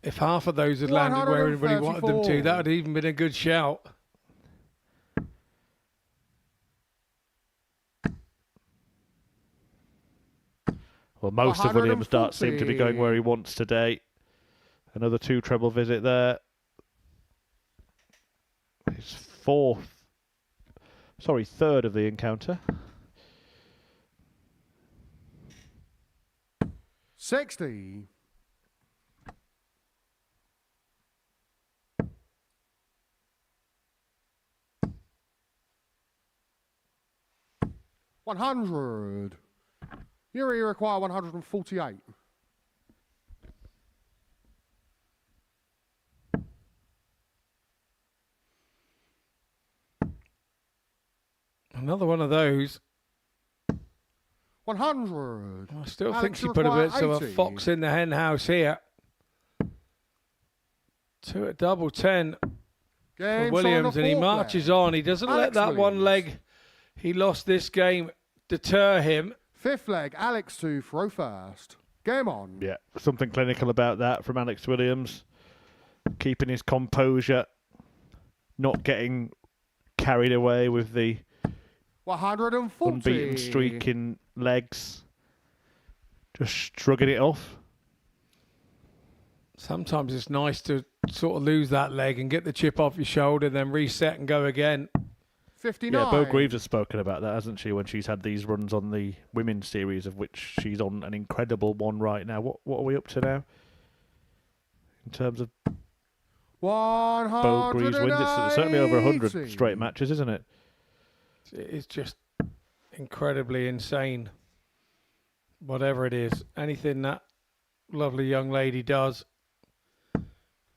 If half of those had landed where everybody wanted them to, 134. that would even been a good shout. well, most of Williams' darts seem to be going 140. where he wants today. Another 2 treble visit there. His third of the encounter. 60. $100. Yuri require 148. Another one of those. 100. I still think Alex, she you put a require bit of a 80. fox in the hen house here. 2 at double 10 for Game Williams, and he marches on. He doesn't let Alex that one Williams. leg he lost this game deter him. 5th leg, Alex to throw first. Game on. Yeah, something clinical about that from Alex Williams. Keeping his composure, not getting carried away with the 140. unbeaten streak in legs. Just shrugging it off. Sometimes it's nice to sort of lose that leg and get the chip off your shoulder, then reset and go again. 59. Yeah, Bo Greaves has spoken about that, hasn't she, when she's had these runs on the women's series, of which she's on an incredible one right now. What are we up to now? In terms of Bo Greaves wins, it's certainly over 100 straight matches, isn't it? It's just incredibly insane. Whatever it is, anything that lovely young lady does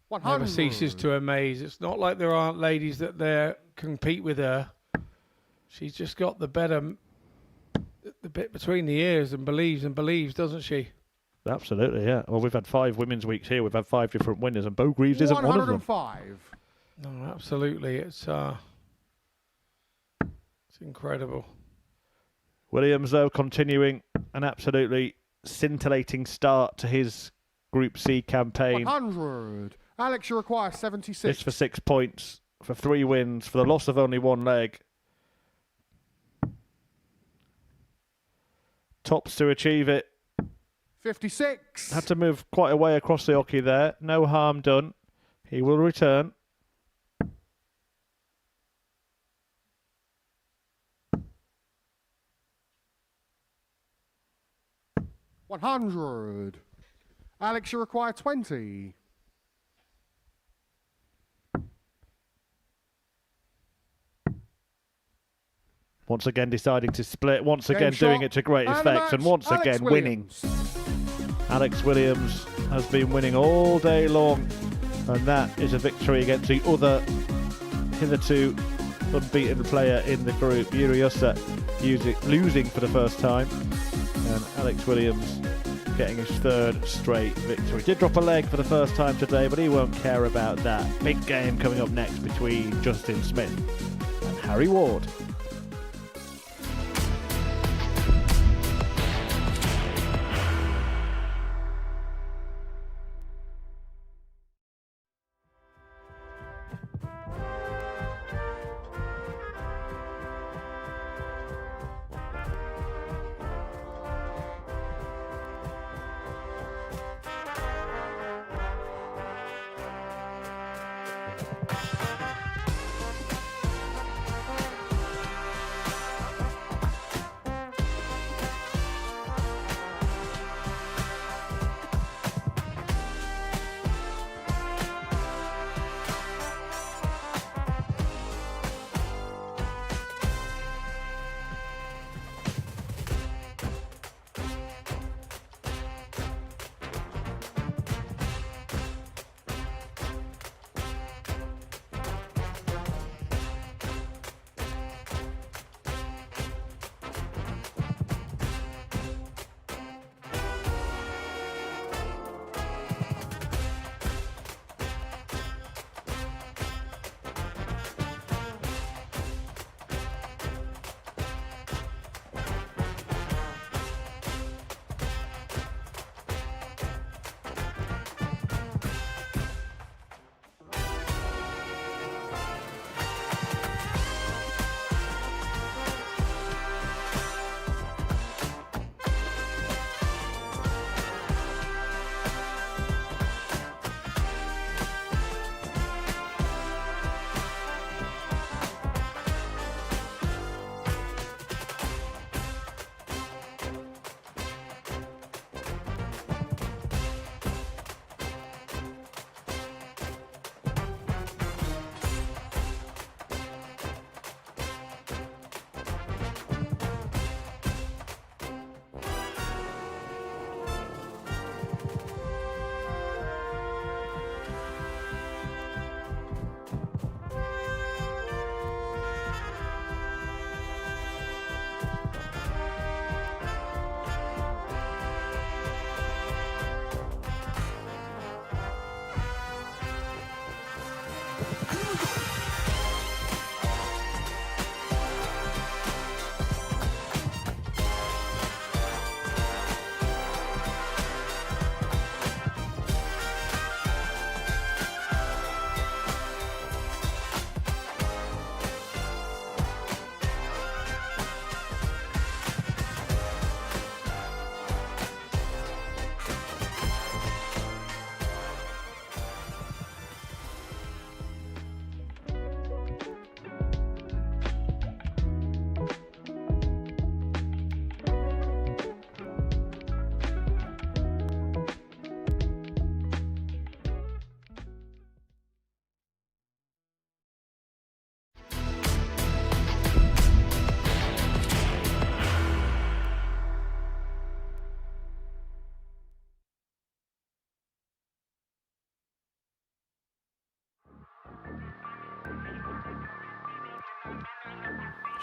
100. never ceases to amaze. It's not like there aren't ladies that there compete with her. She's just got the bit between the ears and believes, doesn't she? Absolutely, yeah. Well, we've had 5 women's weeks here. We've had 5 different winners, and Bo Greaves isn't one of them. 105. No, absolutely. It's incredible. Williams, though, continuing an absolutely scintillating start to his Group C campaign. 100. Alex, you require 76. It's for 6 points, for 3 wins, for the loss of only 1 leg. Tops to achieve it. 56. Had to move quite a way across the hockey there. No harm done. He will return. $100. Alex, you require 20. Once again deciding to split. Once Game again shot. doing it to great And effect. And match, once Alex again winning. Williams. Alex Williams has been winning all day long. And that is a victory against the other hitherto unbeaten player in the group, Yuri Ussa, losing for the first time. And Alex Williams getting his 3rd straight victory. Did drop a leg for the first time today, but he won't care about that. Big game coming up next between Justin Smith and Harry Ward.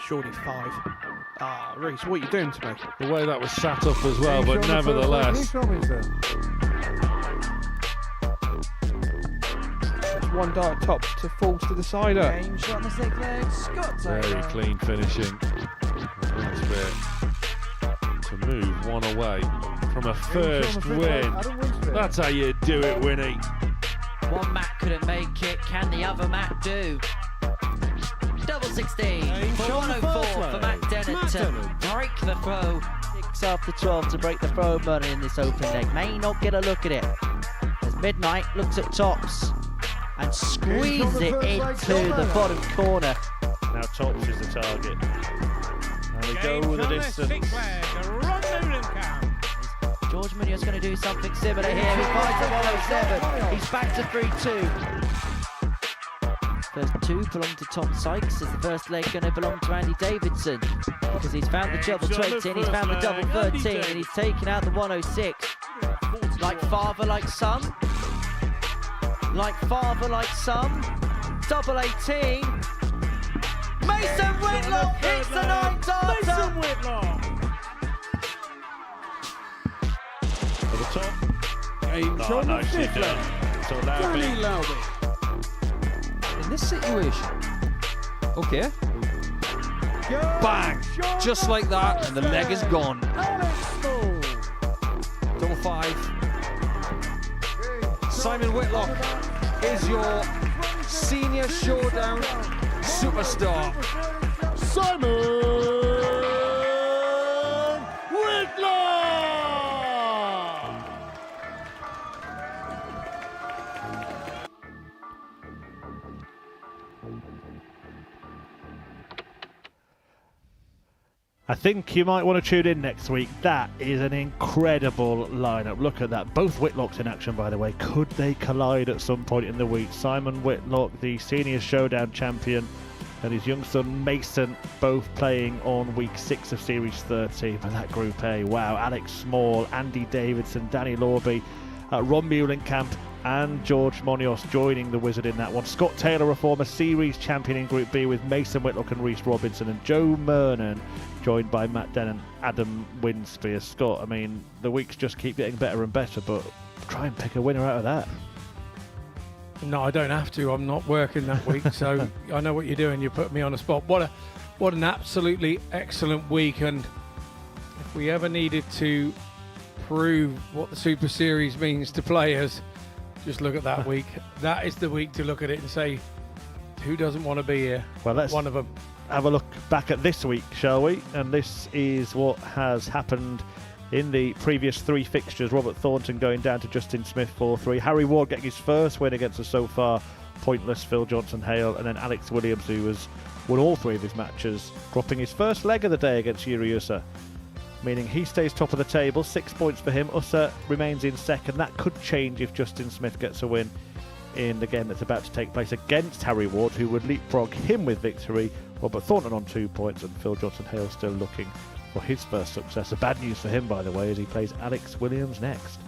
Surely 5. Ah, Reece, what are you doing to me? The way that was sat up as well, but nevertheless. Just one dart top to fall to the side. Game shot on the 6th leg. Scott Taylor. Very clean finishing. To move one away from a first win. That's how you do it, Winnie. One Mac couldn't make it. Can the other Mac do? Double 16 for 104 for Mac Dennett to break the throw. 6 after 12 to break the throw money in this opening leg. May not get a look at it. As Midnight looks at Tops and squeezes it into the bottom corner. Now Tops is the target. And we go with the distance. George Munoz's going to do something similar here. He finds the 107. He's back to 3-2. First 2 belong to Tom Sykes. Is the first leg going to belong to Andy Davidson? Because he's found the double 20 and he's found the double 13 and he's taken out the 106. Like father, like son. Like father, like son. Double 18. Mason Whitlock hits the 9-darter. Mason Whitlock. For the top. Game Oh, nicely done. So Danny Lowby. Lowby. In this situation. Okay. Bang! Just like that, and the leg is gone. Double 5. Simon Whitlock is your senior showdown superstar. Simon Whitlock! I think you might want to tune in next week. That is an incredible lineup. Look at that. Both Whitlocks in action, by the way. Could they collide at some point in the week? Simon Whitlock, the senior showdown champion, and his young son Mason, both playing on week 6 of Series 30. But that Group A, wow. Alex Small, Andy Davidson, Danny Lorby, Ron Muhlenkamp, and George Munoz joining the Wizard in that one. Scott Taylor, a former series champion in Group B with Mason Whitlock and Reece Robinson, and Joe Mernon joined by Matt Dennett, Adam Winspear. Scott, I mean, the weeks just keep getting better and better, but try and pick a winner out of that. No, I don't have to. I'm not working that week, so I know what you're doing. You put me on the spot. What an absolutely excellent week, and if we ever needed to prove what the Super Series means to players, just look at that week. That is the week to look at it and say, who doesn't want to be here? Well, let's one of them. Have a look back at this week, shall we? And this is what has happened in the previous 3 fixtures. Robert Thornton going down to Justin Smith 4-3. Harry Ward getting his first win against the so far pointless Phil Johnson-Hale. And then Alex Williams, who has won all 3 of his matches, dropping his first leg of the day against Yuri Ussa, meaning he stays top of the table. 6 points for him. Ussa remains in second. That could change if Justin Smith gets a win in the game that's about to take place against Harry Ward, who would leapfrog him with victory. Robert Thornton on 2 points, and Phil Johnson-Hale still looking for his first success. The bad news for him, by the way, is he plays Alex Williams next.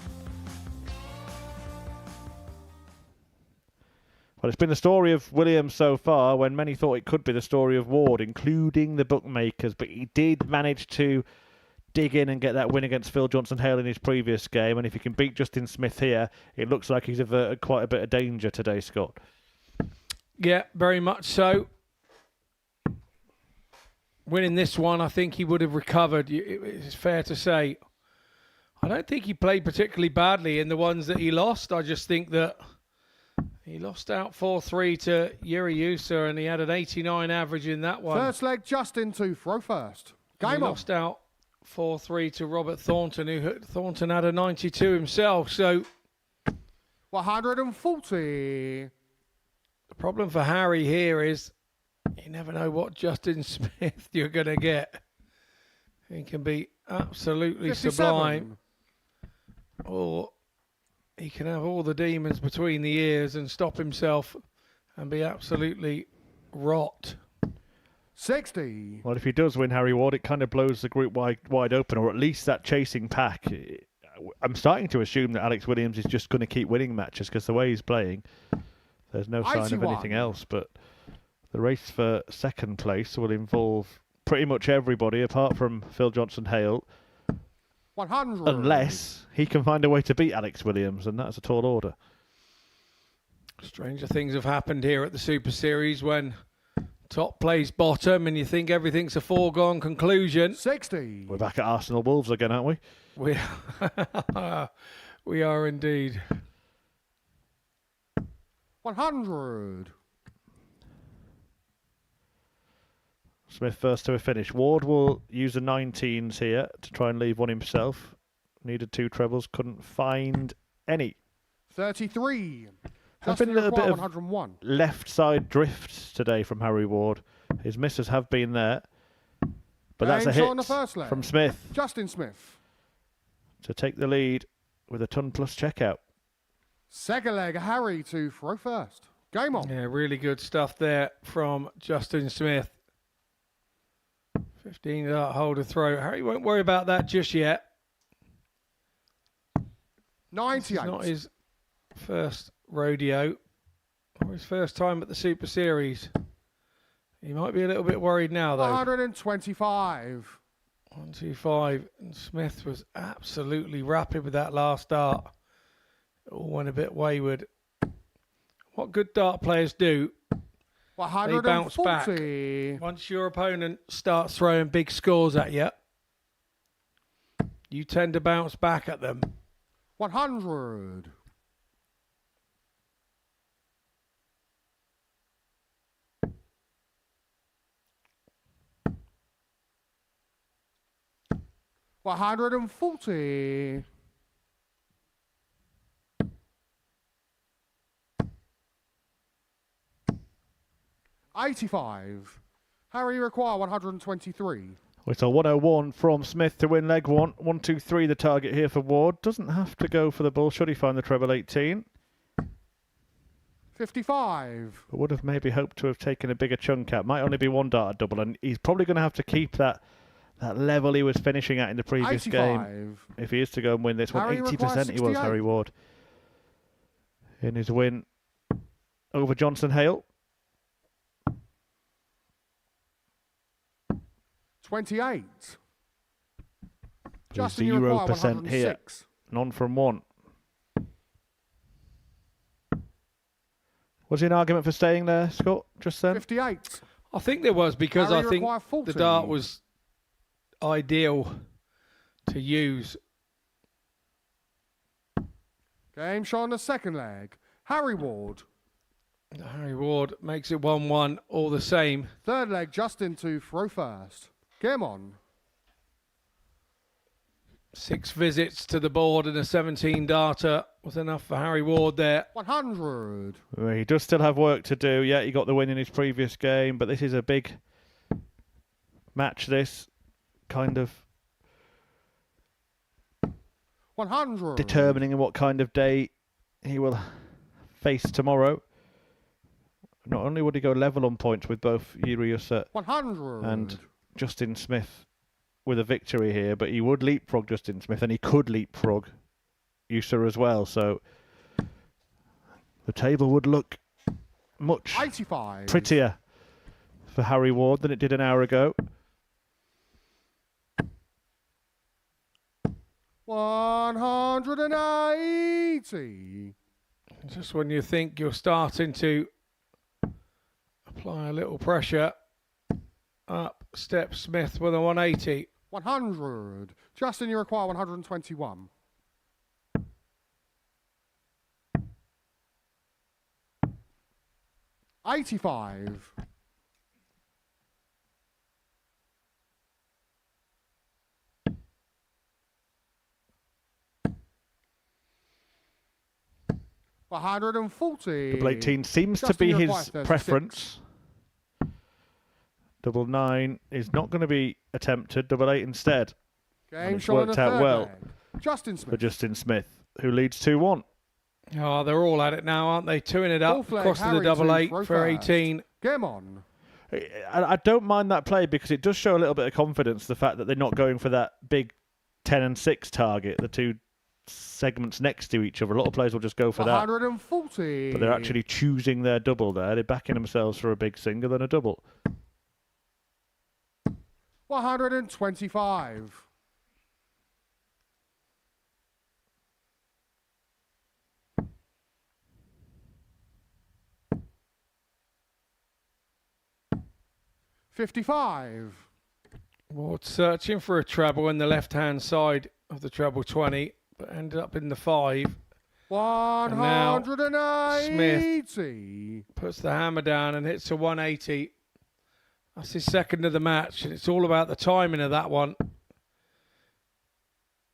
Well, it's been the story of Williams so far, when many thought it could be the story of Ward, including the bookmakers, but he did manage to dig in and get that win against Phil Johnson-Hale in his previous game, and if he can beat Justin Smith here, it looks like he's averted quite a bit of danger today, Scott. Yeah, very much so. Winning this one, I think he would have recovered. It's fair to say. I don't think he played particularly badly in the ones that he lost. I just think that he lost out 4-3 to Yuri Ussa, and he had an 89 average in that one. First leg, Justin to throw first. Game on. He lost out 4-3 to Robert Thornton, Thornton had a 92 himself. So 140. The problem for Harry here is you never know what Justin Smith you're going to get. He can be absolutely 57. sublime, or he can have all the demons between the ears and stop himself and be absolutely rot. 60. Well, if he does win, Harry Ward, it kind of blows the group wide open, or at least that chasing pack. I'm starting to assume that Alex Williams is just going to keep winning matches, because the way he's playing, there's no sign of anything else. But the race for second place will involve pretty much everybody apart from Phil Johnson-Hale. 100. Unless he can find a way to beat Alex Williams, and that's a tall order. Stranger things have happened here at the Super Series when top plays bottom and you think everything's a foregone conclusion. 60. We're back at Arsenal Wolves again, aren't we? We are indeed. 100. Smith first to a finish. Ward will use the 19s here to try and leave one himself. Needed 2 trebles, couldn't find any. 33. Has been a little bit of 101. left side drift today from Harry Ward. His misses have been there. But that's a hit on the first leg. from Smith Justin Smith. to take the lead with a ton plus checkout. Second leg, Harry to throw first. Game on. Yeah, really good stuff there from Justin Smith. 15 dart hole to throw. Harry won't worry about that just yet. 98. It's not his first rodeo or his first time at the Super Series. He might be a little bit worried now, though. 125. 125. And Smith was absolutely rapid with that last dart. It all went a bit wayward. What good dart players do, they bounce back. Once your opponent starts throwing big scores at you, you tend to bounce back at them. 100. $140. 85. Harry require 123. It's a 101 from Smith to win leg 1. 1, 2, 3 the target here for Ward. Doesn't have to go for the ball should he find the treble 18. 55. But would have maybe hoped to have taken a bigger chunk out. Might only be 1 dart at double, and he's probably going to have to keep that level he was finishing at in the previous 85. game if he is to go and win this one. Harry 80% he was, Harry Ward, in his win over Johnson-Hale. 28. Justin, you require 0% here. 106. None from 1. Was he an argument for staying there, Scott, just then? 58. I think there was, because Harry I think require 40. the dart was ideal to use. Game shot on the second leg. Harry Ward. Harry Ward makes it 1-1 all the same. Third leg, Justin to throw first. Game on. 6 visits to the board and a 17 darter was enough for Harry Ward there. 100. Well, he does still have work to do. Yeah, he got the win in his previous game, but this is a big match, this kind of 100. determining what kind of day he will face tomorrow. Not only would he go level on points with both Ussa 100. and Justin Smith with a victory here, but he would leapfrog Justin Smith, and he could leapfrog Ussa as well. So the table would look much 85. prettier for Harry Ward than it did an hour ago. 180. Just when you think you're starting to apply a little pressure, up steps Smith with a 180. 100. Justin, you require 121. $85. $140. Double 18 seems to Justin, be you his require 36. preference. Double 9 is not going to be attempted. Double 8 instead. Game it's shot on the worked out third well leg. Justin for Smith. Justin Smith, who leads 2-1. Oh, they're all at it now, aren't they? 2-ing it up, Fourth leg, across to the Harry double to 8 throw for first. 18. Game on. I don't mind that play because it does show a little bit of confidence, the fact that they're not going for that big 10 and 6 target, the two segments next to each other. A lot of players will just go for that. 140. But they're actually choosing their double there. They're backing themselves for a big single and a double. 125. $55. Ward searching for a treble in the left-hand side of the treble 20, but ended up in the 5. 180. Smith puts the hammer down and hits a 180. That's his second of the match, and it's all about the timing of that one.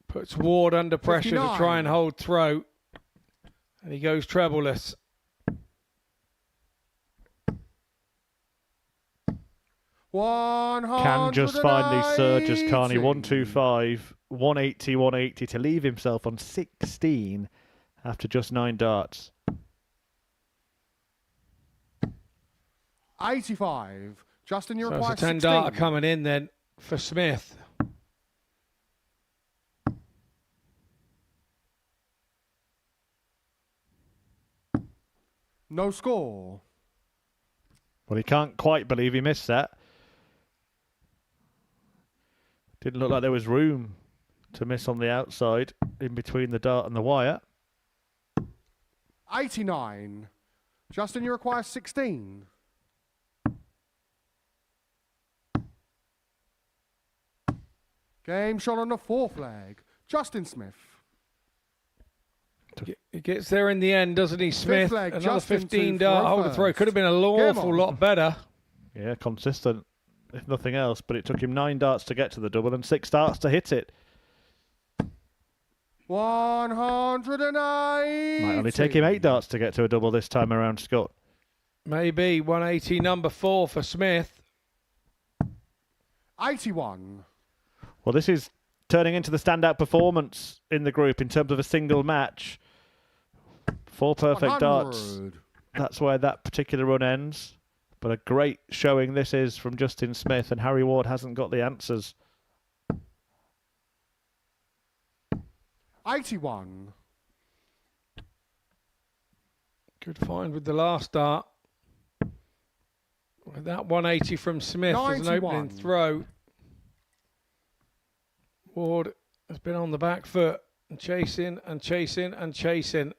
Puts Ward under pressure 59. to try and hold throat, and he goes trebleless. Can just find these surges, can't he? 125, 180, 180 to leave himself on 16 after just 9 darts. 85. Justin, you So require it's a 10 16. darter coming in then for Smith. No score. Well, he can't quite believe he missed that. Didn't look like there was room to miss on the outside in between the dart and the wire. 89. Justin, you require 16. Game shot on the 4th leg. Justin Smith. He gets there in the end, doesn't he, Smith? Leg, Another Justin 15 to dart throw hold of throw. first. Could have been an awful lot better. Yeah, consistent, if nothing else. But it took him 9 darts to get to the double and 6 darts to hit it. 180. Might only take him 8 darts to get to a double this time around, Scott. Maybe 180, number 4 for Smith. 81. Well, this is turning into the standout performance in the group in terms of a single match. 4 perfect 100. darts. That's where that particular run ends. But a great showing this is from Justin Smith, and Harry Ward hasn't got the answers. 81. Good find with the last dart. With that 180 from Smith as an 91. opening throw. Ward has been on the back foot and chasing and chasing and chasing.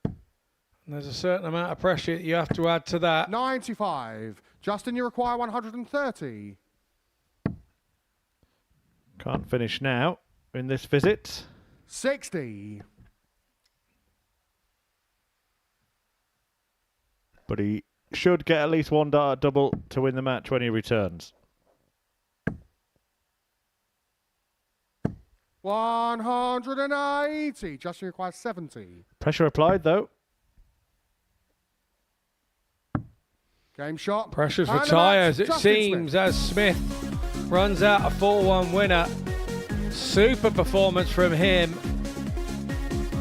And there's a certain amount of pressure you have to add to that. 95. Justin, you require 130. Can't finish now in this visit. 60. But he should get at least 1 dart double to win the match when he returns. 180. Justin requires 70. Pressure applied, though. Game shot. Pressure's for And the tyres, match, it Justin seems, Smith. as Smith runs out a 4-1 winner. Super performance from him.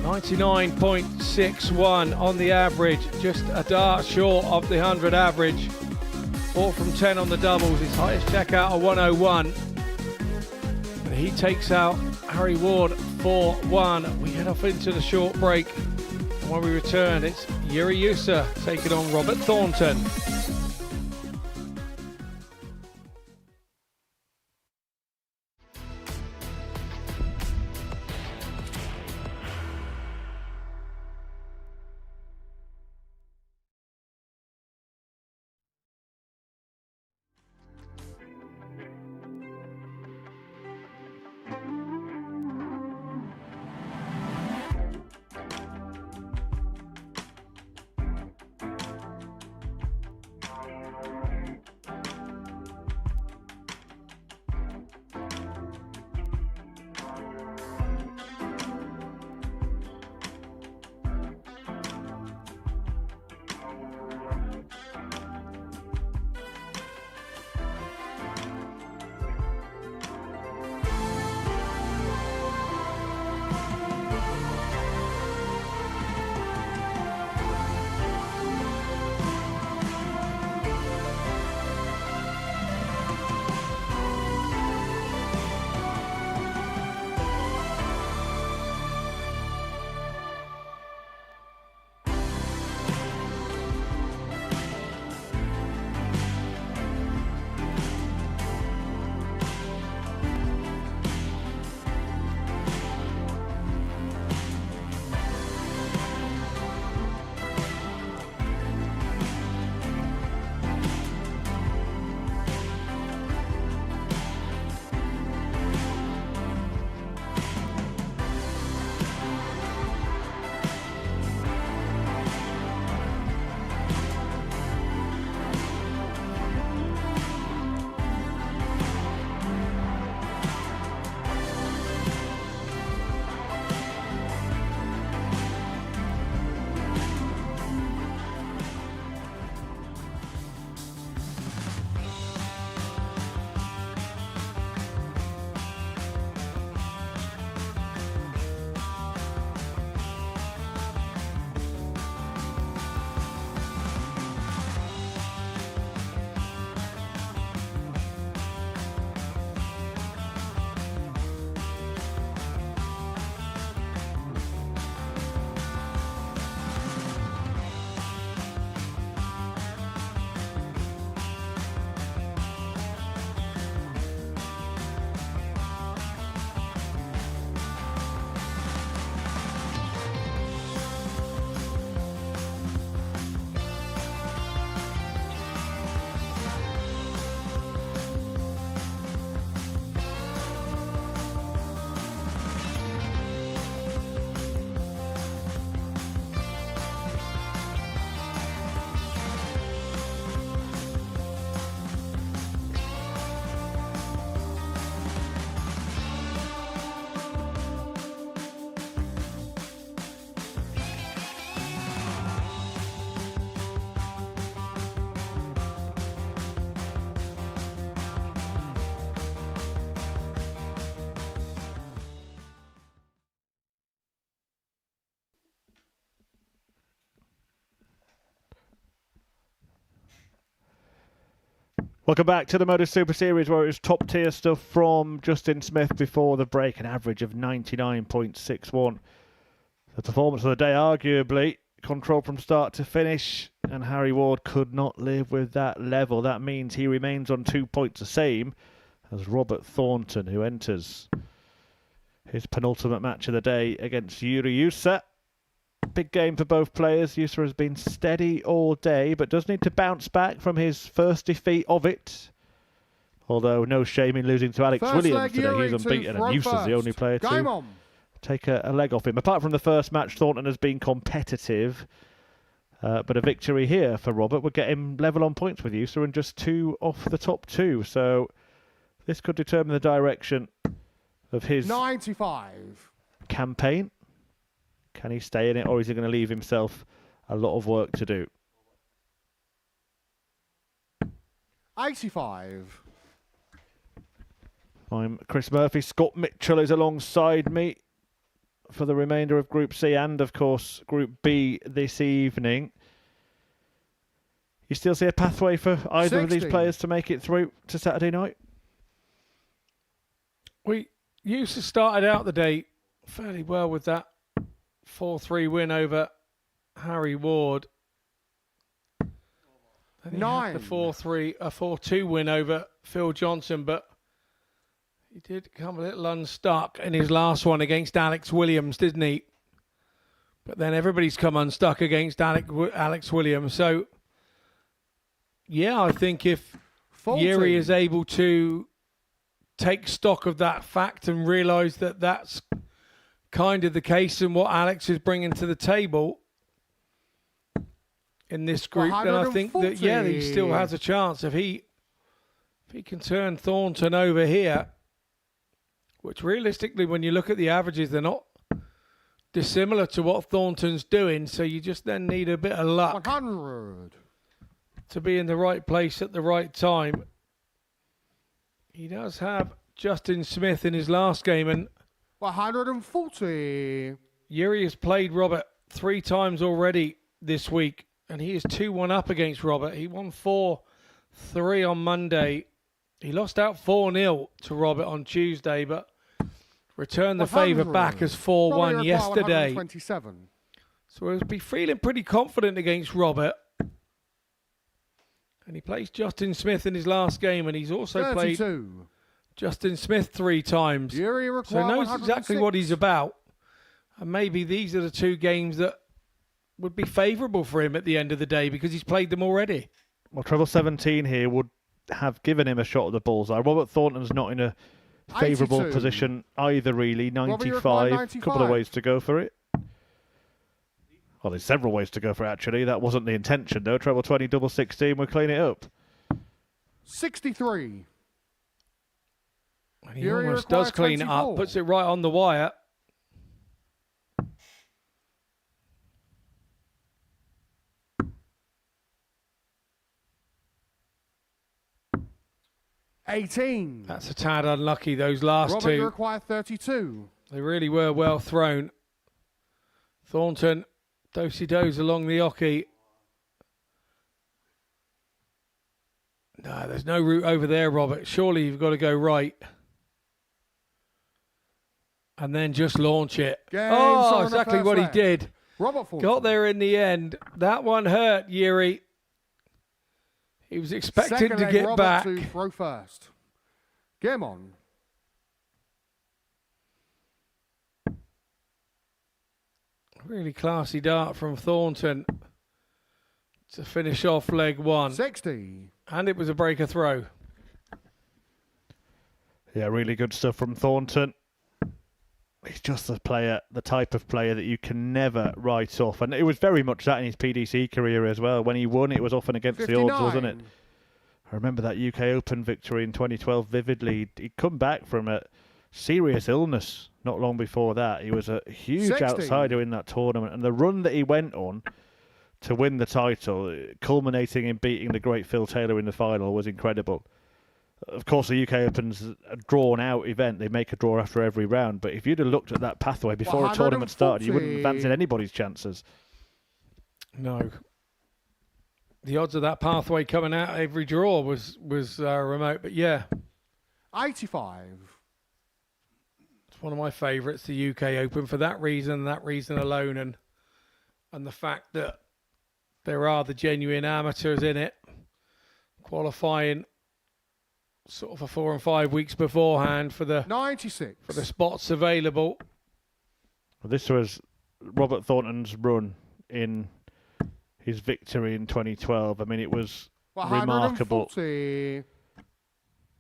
99.61 on the average, just a dart short of the 100 average. 4 from 10 on the doubles, his highest checkout of 101. And he takes out Harry Ward 4-1. We head off into the short break. And when we return, it's Ussa taking on Robert Thornton. Welcome back to the Modus Super Series, where it was top tier stuff from Justin Smith before the break, an average of 99.61. The performance of the day, arguably, control from start to finish, and Harry Ward could not live with that level. That means he remains on 2 points the same as Robert Thornton, who enters his penultimate match of the day against Yuri Ussa. Big game for both players. Ussa has been steady all day, but does need to bounce back from his first defeat of it. Although no shame in losing to Alex Williams today. He's unbeaten, and Ussa's the only player to take a leg off him. Apart from the first match, Thornton has been competitive. But a victory here for Robert would get him level on points with Ussa and just 2 off the top 2. So this could determine the direction of his 95 campaign. Can he stay in it, or is he going to leave himself a lot of work to do? 85. I'm Chris Murphy. Scott Mitchell is alongside me for the remainder of Group C and, of course, Group B this evening. You still see a pathway for either 60. of these players to make it through to Saturday night? We used to started out the day fairly well with that 4-3 win over Harry Ward. Then he had the 4-2 win over Phil Johnson, but he did come a little unstuck in his last one against Alex Williams, didn't he? But then everybody's come unstuck against Alex Williams. So, yeah, I think if 40. Yuri is able to take stock of that fact and realise that that's kind of the case and what Alex is bringing to the table in this group, then I think that, yeah, he still has a chance. If he can turn Thornton over here, which realistically, when you look at the averages, they're not dissimilar to what Thornton's doing, so you just then need a bit of luck 100 to be in the right place at the right time. He does have Justin Smith in his last game, and 140. Yuri has played Robert 3 times already this week, and he is 2-1 up against Robert. He won 4-3 on Monday. He lost out 4-0 to Robert on Tuesday, but returned the favour back as 4-1 yesterday. 127. So he'll be feeling pretty confident against Robert. And he plays Justin Smith in his last game, and he's also 32. played Justin Smith 3 times. Yuri So he knows exactly what he's about. And maybe these are the 2 games that would be favourable for him at the end of the day because he's played them already. Well, treble 17 here would have given him a shot at the bullseye. Robert Thornton's not in a favourable 82. position either, really. 95. A couple of ways to go for it. Well, there's several ways to go for it, actually. That wasn't the intention, though. Treble 20, double 16, we'll clean it up. 63. And he almost does clean it up, puts it right on the wire. $18. That's a tad unlucky, those last Robert, 2. you require 32. They really were well thrown. Thornton, do-si-dos along the oche. No, there's no route over there, Robert. Surely you've got to go right. And then just launch it. Oh, exactly what he did. Robert Thornton. Got there in the end. That one hurt, Yuri. He was expected Second to leg, get Robert back. to throw first. Game on. Really classy dart from Thornton to finish off leg 1. 60. And it was a breaker throw. Yeah, really good stuff from Thornton. He's just the type of player that you can never write off. And it was very much that in his PDC career as well. When he won, it was often against 59. the odds, wasn't it? I remember that UK Open victory in 2012 vividly. He'd come back from a serious illness not long before that. He was a huge 60. outsider in that tournament. And the run that he went on to win the title, culminating in beating the great Phil Taylor in the final, was incredible. Of course, the UK Open's a drawn-out event. They make a draw after every round. But if you'd have looked at that pathway before a tournament started, you wouldn't have fancied anybody's chances. No. the odds of that pathway coming out every draw was remote. But yeah, 85. it's one of my favourites, the UK Open, for that reason alone, and the fact that there are the genuine amateurs in it, qualifying sort of for 4 and 5 weeks beforehand for the 96 for the spots available. Well, this was Robert Thornton's run in his victory in 2012. I mean, it was remarkable.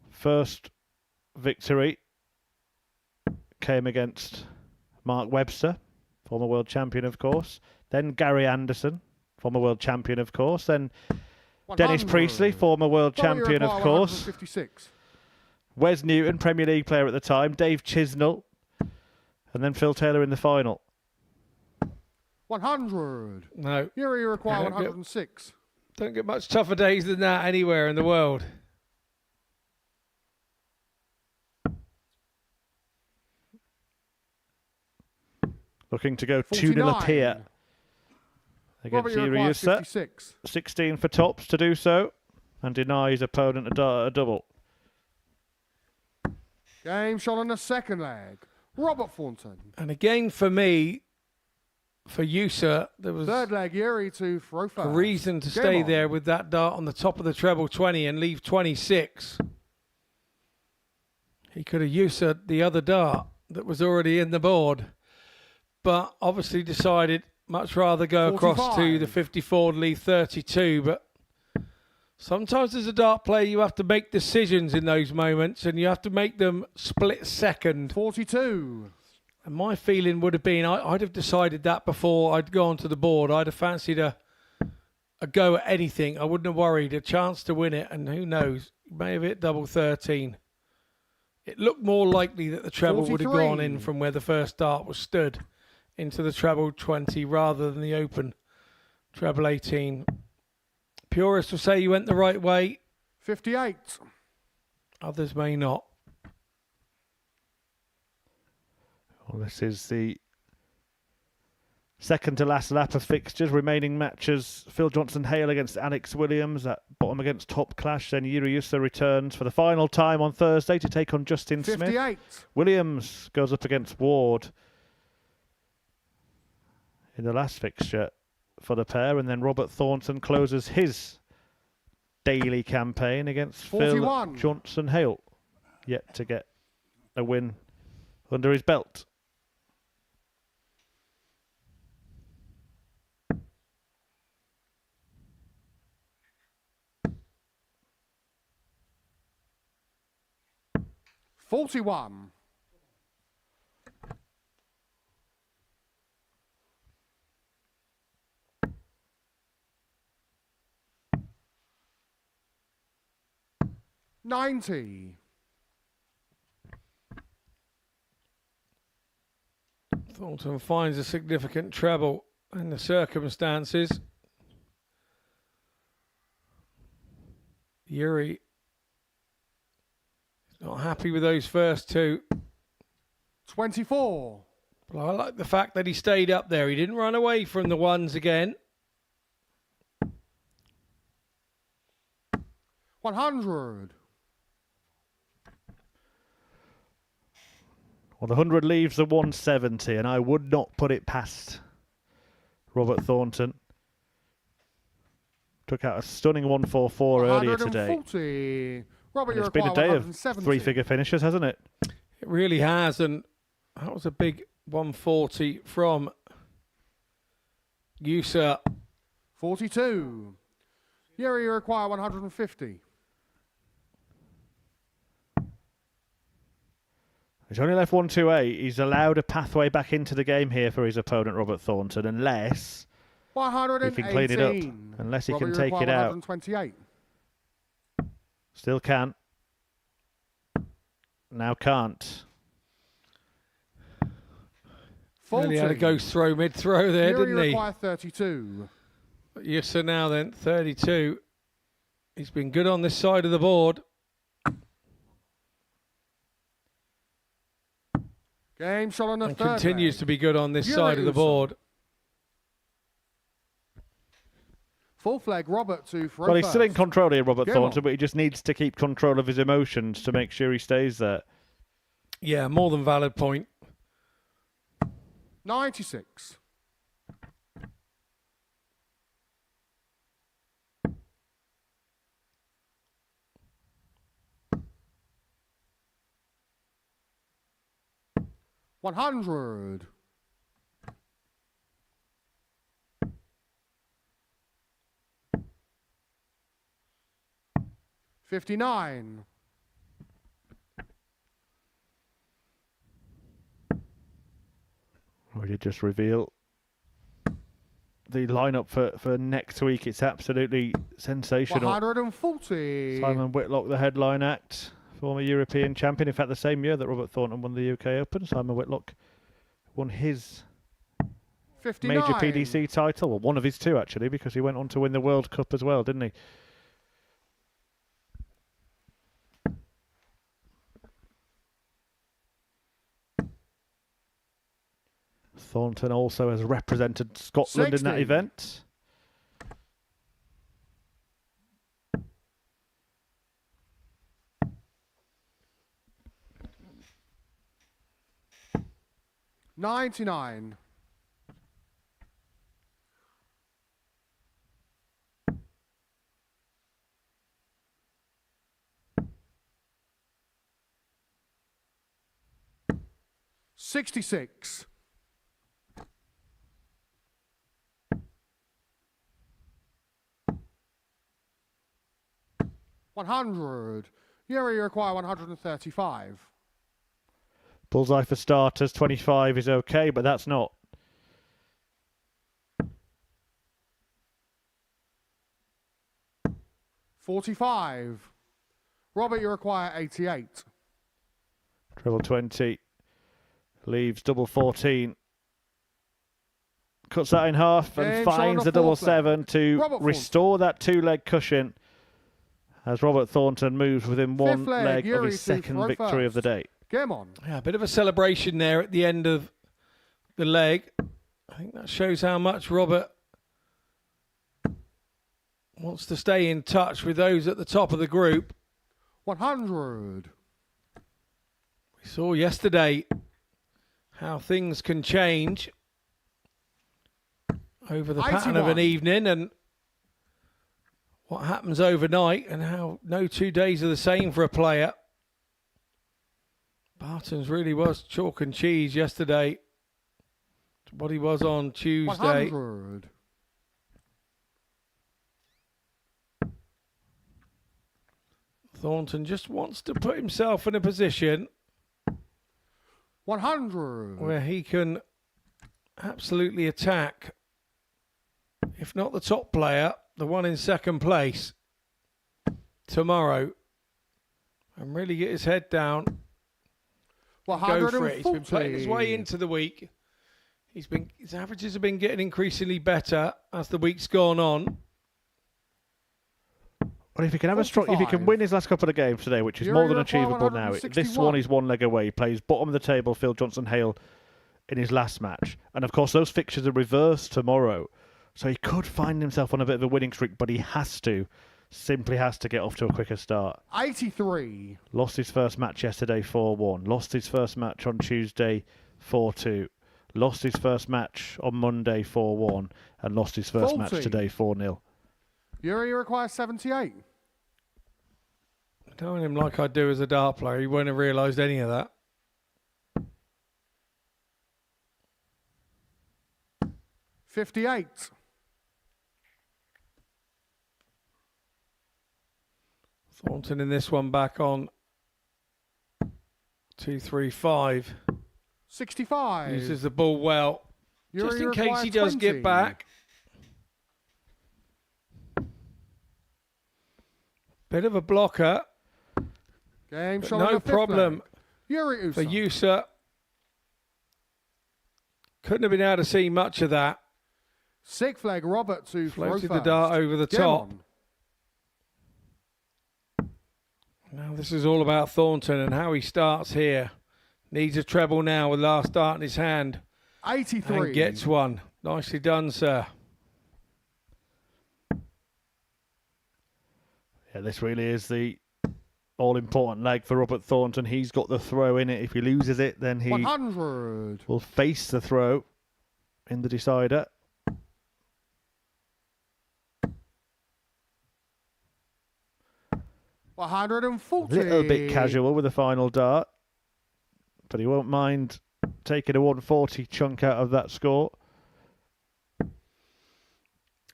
First victory came against Mark Webster, former world champion, of course. Then Gary Anderson, former world champion, of course. Then Dennis Priestley, former world champion, of course. Wes Newton, Premier League player at the time. Dave Chisnell. And then Phil Taylor in the final. 100. No. Here you require 106. Don't get much tougher days than that anywhere in the world. Looking to go 2-0 up here against Yuri Ussa. 16 for tops to do so and deny his opponent a double. Game shot on the second leg. Robert Thornton. And again, for me, for Ussa, there was third leg, Yuri to throw first. A reason to stay there with that dart on the top of the treble 20 and leave 26. He could have used the other dart that was already in the board, but obviously decided much rather go 45. across to the 54 to leave 32. But sometimes as a dart player, you have to make decisions in those moments, and you have to make them split second. 42. And my feeling would have been I'd have decided that before I'd gone to the board. I'd have fancied a go at anything. I wouldn't have worried. A chance to win it, and who knows, may have hit double 13. It looked more likely that the treble 43. would have gone in from where the first dart was stood into the treble 20 rather than the open treble 18. Purists will say you went the right way. 58. Others may not. Well, this is the second to last lap of fixtures. Remaining matches: Phil Johnson-Hale against Alex Williams. At bottom against Top Clash. Then Yuri Ussa returns for the final time on Thursday to take on Justin 58. Smith. Williams goes up against Ward in the last fixture for the pair, and then Robert Thornton closes his daily campaign against 41. Phil Johnson-Hale, yet to get a win under his belt. $41. $90. Thornton finds a significant treble in the circumstances. Yuri is not happy with those first two. 24. But I like the fact that he stayed up there. He didn't run away from the ones again. 100. Well, the 100 leaves the 170, and I would not put it past Robert Thornton. Took out a stunning 144 earlier today. Robert, it's been a day of three-figure finishes, hasn't it? It really has, and that was a big 140 from Ussa. 42. Yuri, you require 150. He's only left 128. He's allowed a pathway back into the game here for his opponent, Robert Thornton, unless he can clean it up. Unless he can take it out. 128. Still can. Now can't. Really had a ghost throw mid-throw there, Yuri, didn't he? require 32. Yes, so now then, 32. He's been good on this side of the board. Game shot on the and third continues leg. to be good on this Yuri side of the Ussa. board. Full flag, Robert to throw Well, he's still in first. control here, Robert Game Thornton, on. but he just needs to keep control of his emotions to make sure he stays there. Yeah, more than valid point. 96. $100. $59. We did just reveal the lineup for next week. It's absolutely sensational. 140. Simon Whitlock, the headline act, former European champion. In fact, the same year that Robert Thornton won the UK Open, Simon Whitlock won his 59. major PDC title, well, one of his two actually, because he went on to win the World Cup as well, didn't he? Thornton also has represented Scotland 60. in that event. $99. $66. $100. Yuri, you require 135. Bullseye for starters, 25 is okay, but that's not. $45. Robert, you require 88. Treble 20 leaves double 14. Cuts that in half and Game finds showing a a double fourth leg. 7 to Robert restore that two-leg cushion as Robert Thornton moves within one Fifth leg, leg of Yuri his to second throw victory of the first. day. Game on. Yeah, a bit of a celebration there at the end of the leg. I think that shows how much Robert wants to stay in touch with those at the top of the group. 100. We saw yesterday how things can change over the pattern of 81. an evening and what happens overnight, and how no 2 days are the same for a player. Barton's really was chalk and cheese yesterday to what he was on Tuesday. 100. Thornton just wants to put himself in a position 100. where he can absolutely attack, if not the top player, the one in second place tomorrow, and really get his head down. Go for it. He's been playing his way into the week. His averages have been getting increasingly better as the week's gone on. Well, if he can have a strong, if he can 45. win his last couple of games today, which is Yuri more than require achievable now. This 161. one is one leg away. He plays bottom of the table, Phil Johnson-Hale, in his last match. And of course, those fixtures are reversed tomorrow. So he could find himself on a bit of a winning streak, but he simply has to get off to a quicker start. 83. Lost his first match yesterday 4-1. Lost his first match on Tuesday 4-2. Lost his first match on Monday 4-1. And lost his first match 40. today 4-0. Yuri, you require 78. Knowing him like I do as a dart player, he won't have realised any of that. $58. Thornton in this one back on 2-3-5. 65. Uses the ball well. Yuri, Just you in case require he does 20. get back. Bit of a blocker. Game But showing no a fifth problem leg. Yuri for Ussa. Ussa. Couldn't have been able to see much of that. Sixth leg, Robert to throw Floated the first. dart over the Game top. on. Now this is all about Thornton and how he starts here. Needs a treble now with last dart in his hand. 83. And gets one. Nicely done, sir. Yeah, this really is the all-important leg for Robert Thornton. He's got the throw in it. If he loses it, then he 100. will face the throw in the decider. $140. A little bit casual with the final dart, but he won't mind taking a 140 chunk out of that score.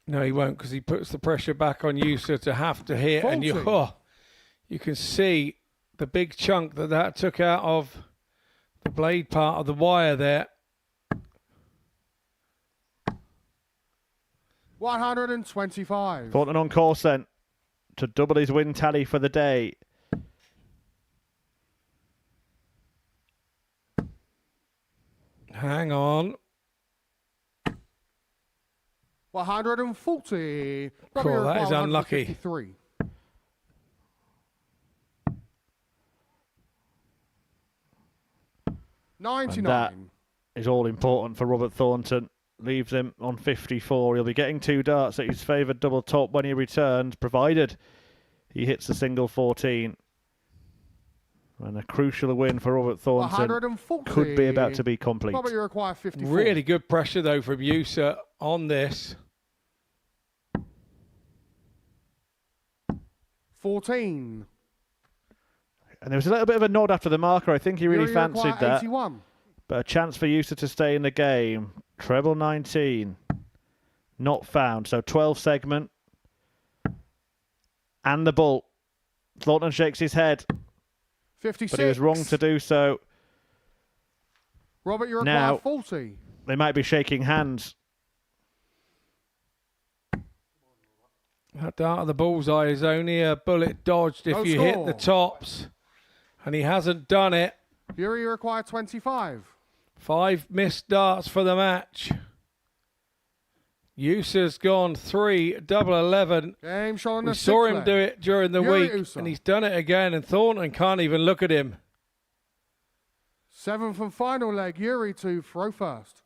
No, he won't, because he puts the pressure back on Ussa to have to hit, 40. and you can see the big chunk that took out of the blade part of the wire there. 125. Thornton on course then to double his win tally for the day. Hang on. 140. Cool, that is unlucky. 153. And that is all important for Robert Thornton. Leaves him on 54. He'll be getting 2 darts at his favoured double top when he returns, provided he hits the single 14. And a crucial win for Robert Thornton could be about to be complete. Probably require 54. Really good pressure, though, from Ussa on this. 14. And there was a little bit of a nod after the marker. I think he really fancied that. 81. But a chance for Ussa to stay in the game. Treble 19. Not found. So 12 segment. And the bull. Thornton shakes his head. 56. But he was wrong to do so. Robert, you require now, 40. They might be shaking hands. That dart of the bullseye is only a bullet dodged if you hit the tops. And he hasn't done it. Yuri, you require 25. 5 missed darts for the match. Ussa's gone 3, double 11. Game shot on the We saw him leg. do it during the Yuri week, Ussa. and he's done it again, and Thornton can't even look at him. 7th and final leg. Yuri to throw first.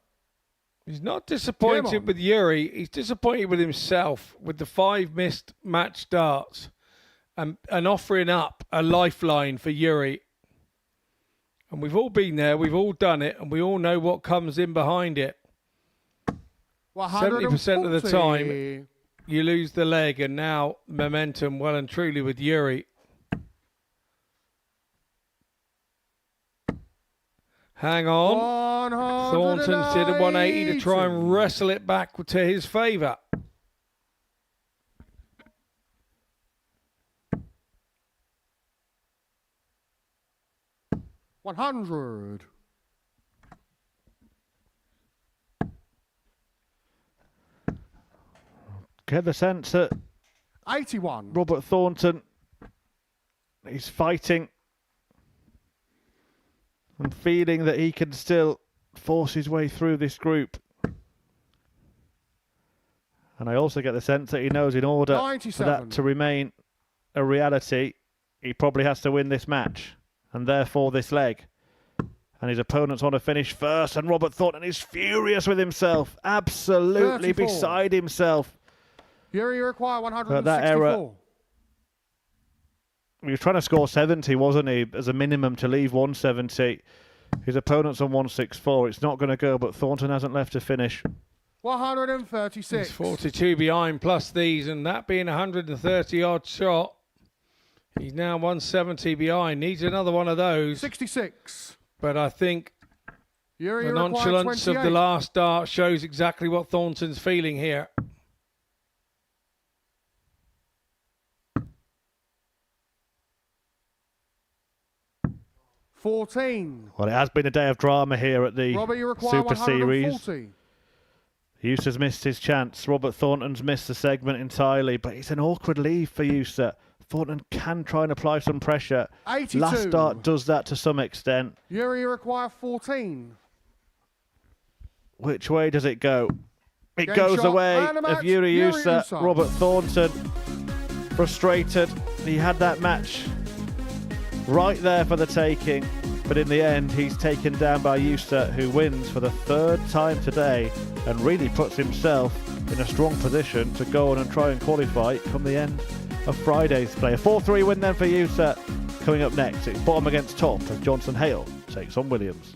He's not disappointed with Yuri. He's disappointed with himself with the 5 missed match darts and offering up a lifeline for Yuri. And we've all been there. We've all done it. And we all know what comes in behind it. 70% of the time, you lose the leg. And now momentum well and truly with Yuri. Hang on. Thornton did a 180 to try and wrestle it back to his favour. $100. Get the sense that 81. Robert Thornton is fighting and feeling that he can still force his way through this group. And I also get the sense that he knows in order for that to remain a reality, he probably has to win this match. And therefore this leg. And his opponents want to finish first. And Robert Thornton is furious with himself. Absolutely 34. beside himself. Yuri, you require 164. But that error, he was trying to score 70, wasn't he? As a minimum to leave 170. His opponent's on 164. It's not going to go, but Thornton hasn't left to finish. 136. He's 42 behind plus these, and that being a 130-odd shot. He's now 170 behind. Needs another one of those. 66. But I think Yuri, the nonchalance of the last dart shows exactly what Thornton's feeling here. $14. Well, it has been a day of drama here at the Robert, you require Super Series. 140. Ussa's missed his chance. Robert Thornton's missed the segment entirely, but it's an awkward leave for Ussa. Thornton can try and apply some pressure. 82. Last start does that to some extent. Yuri, you require 14. Which way does it go? It Game goes shot away and a match. of Yuri Ussa. Ussa. Robert Thornton, frustrated. He had that match right there for the taking, but in the end, he's taken down by Ussa, who wins for the 3rd time today and really puts himself in a strong position to go on and try and qualify come the end of Friday's play. A 4-3 win then for Ussa. Coming up next, it's bottom against top as Johnson-Hale takes on Williams.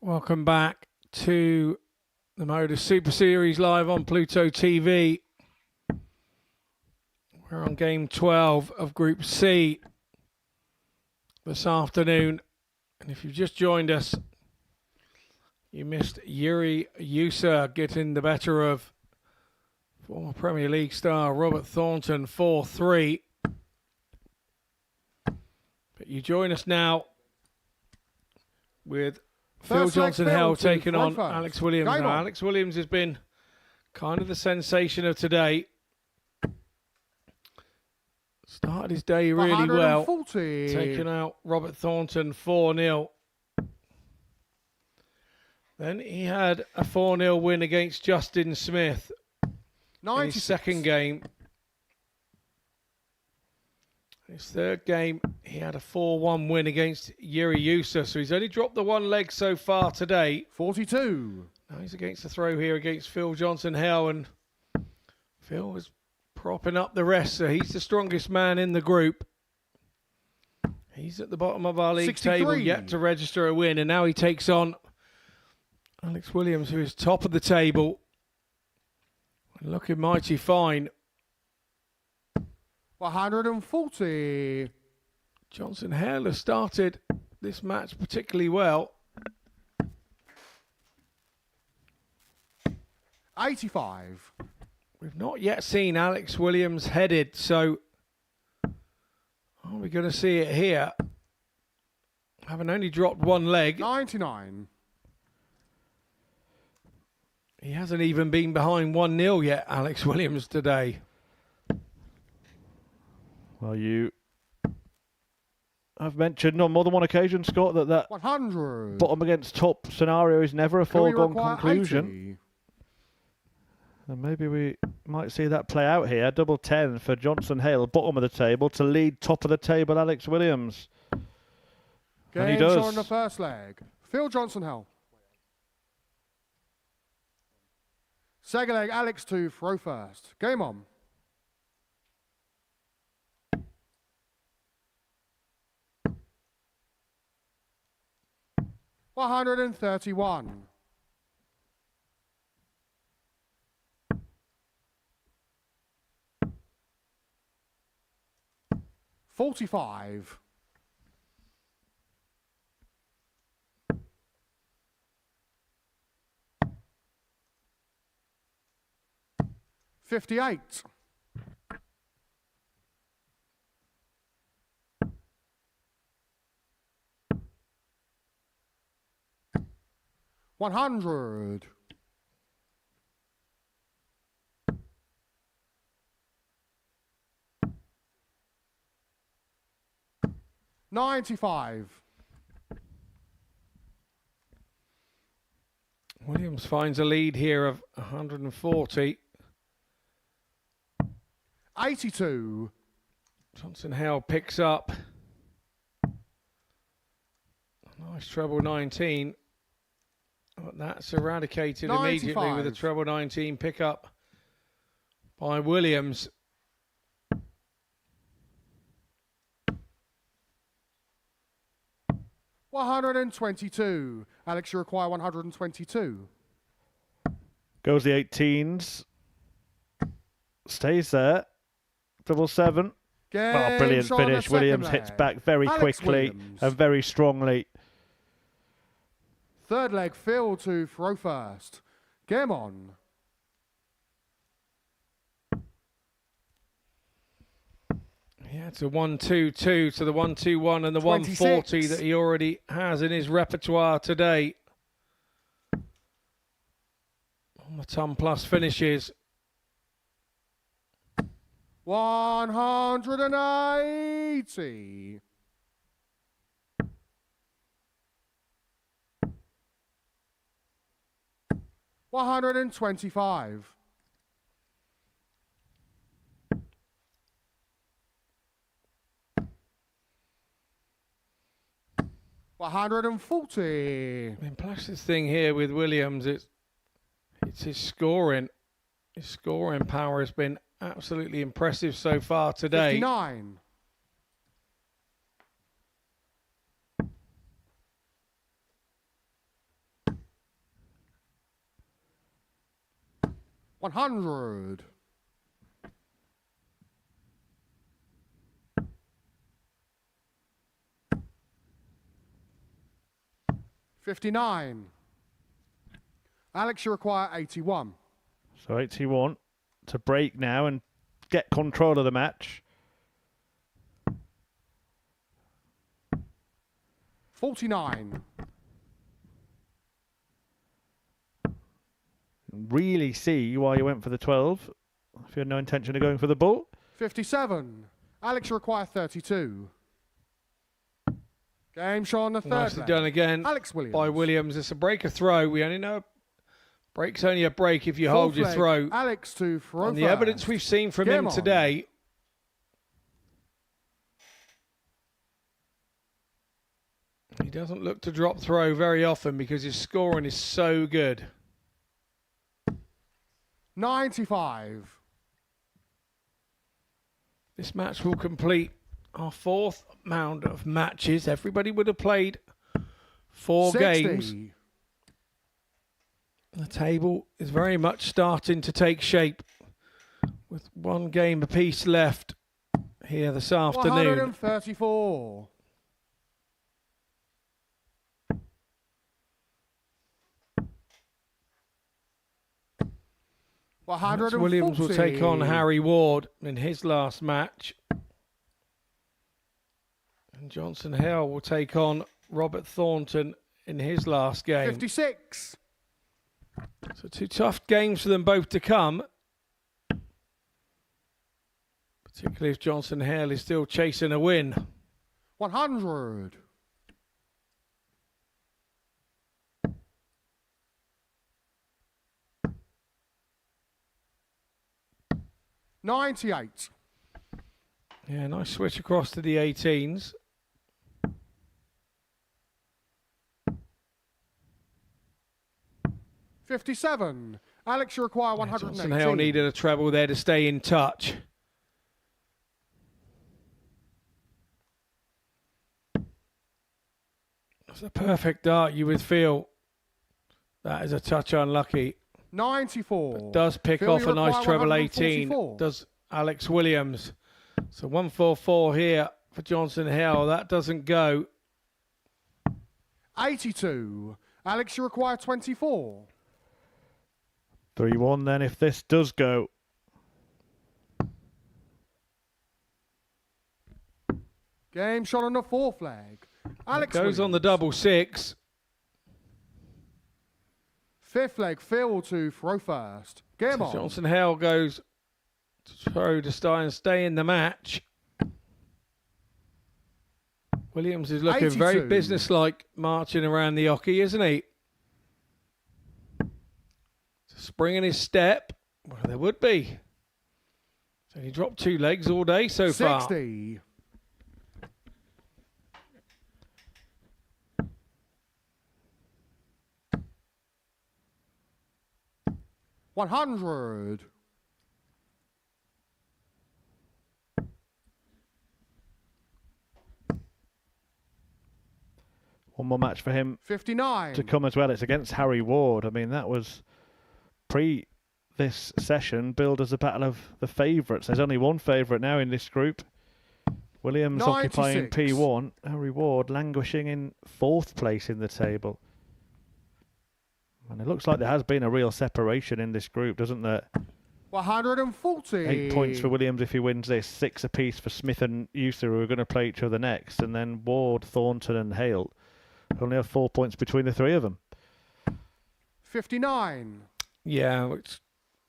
Welcome back to the Modus Super Series live on Pluto TV. We're on game 12 of Group C this afternoon. And if you've just joined us, you missed Yuri Ussa getting the better of former Premier League star Robert Thornton 4-3. But you join us now with Phil Johnson-Hale taking on Alex Williams. Now, Alex Williams has been kind of the sensation of today. Started his day really well, taking out Robert Thornton 4-0. Then he had a 4-0 win against Justin Smith in his second game. His third game, he had a 4-1 win against Yuri Ussa, so he's only dropped the one leg so far today. 42. Now he's against the throw here against Phil Johnson-Hale, and Phil was propping up the rest, so he's the strongest man in the group. He's at the bottom of our league 63. table, yet to register a win, and now he takes on Alex Williams, who is top of the table, and looking mighty fine. 140. Johnson-Hale has started this match particularly well. 85. We've not yet seen Alex Williams headed, so are we going to see it here? Having only dropped one leg. 99. He hasn't even been behind 1-0 yet, Alex Williams, today. Well, you have mentioned on more than one occasion, Scott, that 100. bottom against top scenario is never a foregone conclusion. 80. And maybe we might see that play out here. Double 10 for Johnson-Hale, bottom of the table, to lead top of the table Alex Williams. And he does. On the first leg. Phil Johnson-Hale. Second leg, Alex to throw first. Game on. $131. 45. 58. 100. 95. Williams finds a lead here of 140. 82. Johnson-Hale picks up. Nice treble 19. But that's eradicated 95. immediately with a treble 19 pickup by Williams. $122. Alex, you require 122. Goes the 18s. Stays there. Double 7. Oh, brilliant finish. Williams hits back very quickly and very strongly. Third leg, Phil to throw first. Game on. Yeah, it's a 1-2-2 to the 1-2-1 and the 26. 140 that he already has in his repertoire today. On the ton plus finishes. 180. 125. 140. And plus this thing here with Williams, it's his scoring. His scoring power has been absolutely impressive so far today. 59. 100. 59. Alex, you require 81. So 81 to break now and get control of the match. 49. Really see why you went for the 12 if you had no intention of going for the bull. 57. Alex, you require 32. Game show on the third Nicely leg. done again Alex Williams. by Williams. It's a break a throw. We only know break's only a break if you Fourth hold your leg, throw. Alex to throw And the first. evidence we've seen from Game him on. today, he doesn't look to drop throw very often because his scoring is so good. 95. This match will complete our fourth round of matches. Everybody would have played 4 60. games. The table is very much starting to take shape with 1 game apiece left. here this afternoon. 134. Alex Williams will take on Harry Ward in his last match. And Johnson-Hale will take on Robert Thornton in his last game. 56. So 2 tough games for them both to come. Particularly if Johnson-Hale is still chasing a win. 100. $98. Yeah, nice switch across to the 18s. $57. Alex, you require 118. Johnson-Hale needed a treble there to stay in touch. It's a perfect dart, you would feel. That is a touch unlucky. 94. But does pick off a nice treble 18. Does Alex Williams. So 144 here for Johnson-Hale. That doesn't go. 82. Alex, you require 24. 3-1 then if this does go. Game shot on the 4th leg. Alex goes Williams. on the double 6. 5th leg, Phil to throw first. Game on. Johnson-Hale goes to throw to stay in the match. Williams is looking 82. very businesslike marching around the oche, isn't he? Spring in his step. Well, there would be. So he dropped 2 legs all day so far. 60. $100. One more match for him 59 to come as well. It's against Harry Ward. I mean, that was pre this session billed as a battle of the favourites. There's only one favourite now in this group. Williams 96. occupying P1. Harry Ward languishing in 4th place in the table. And it looks like there has been a real separation in this group, doesn't there? 140. 8 points for Williams if he wins this. 6 apiece for Smith and Ussa, who are going to play each other next. And then Ward, Thornton and Hale only have 4 points between the 3 of them. 59. Yeah, which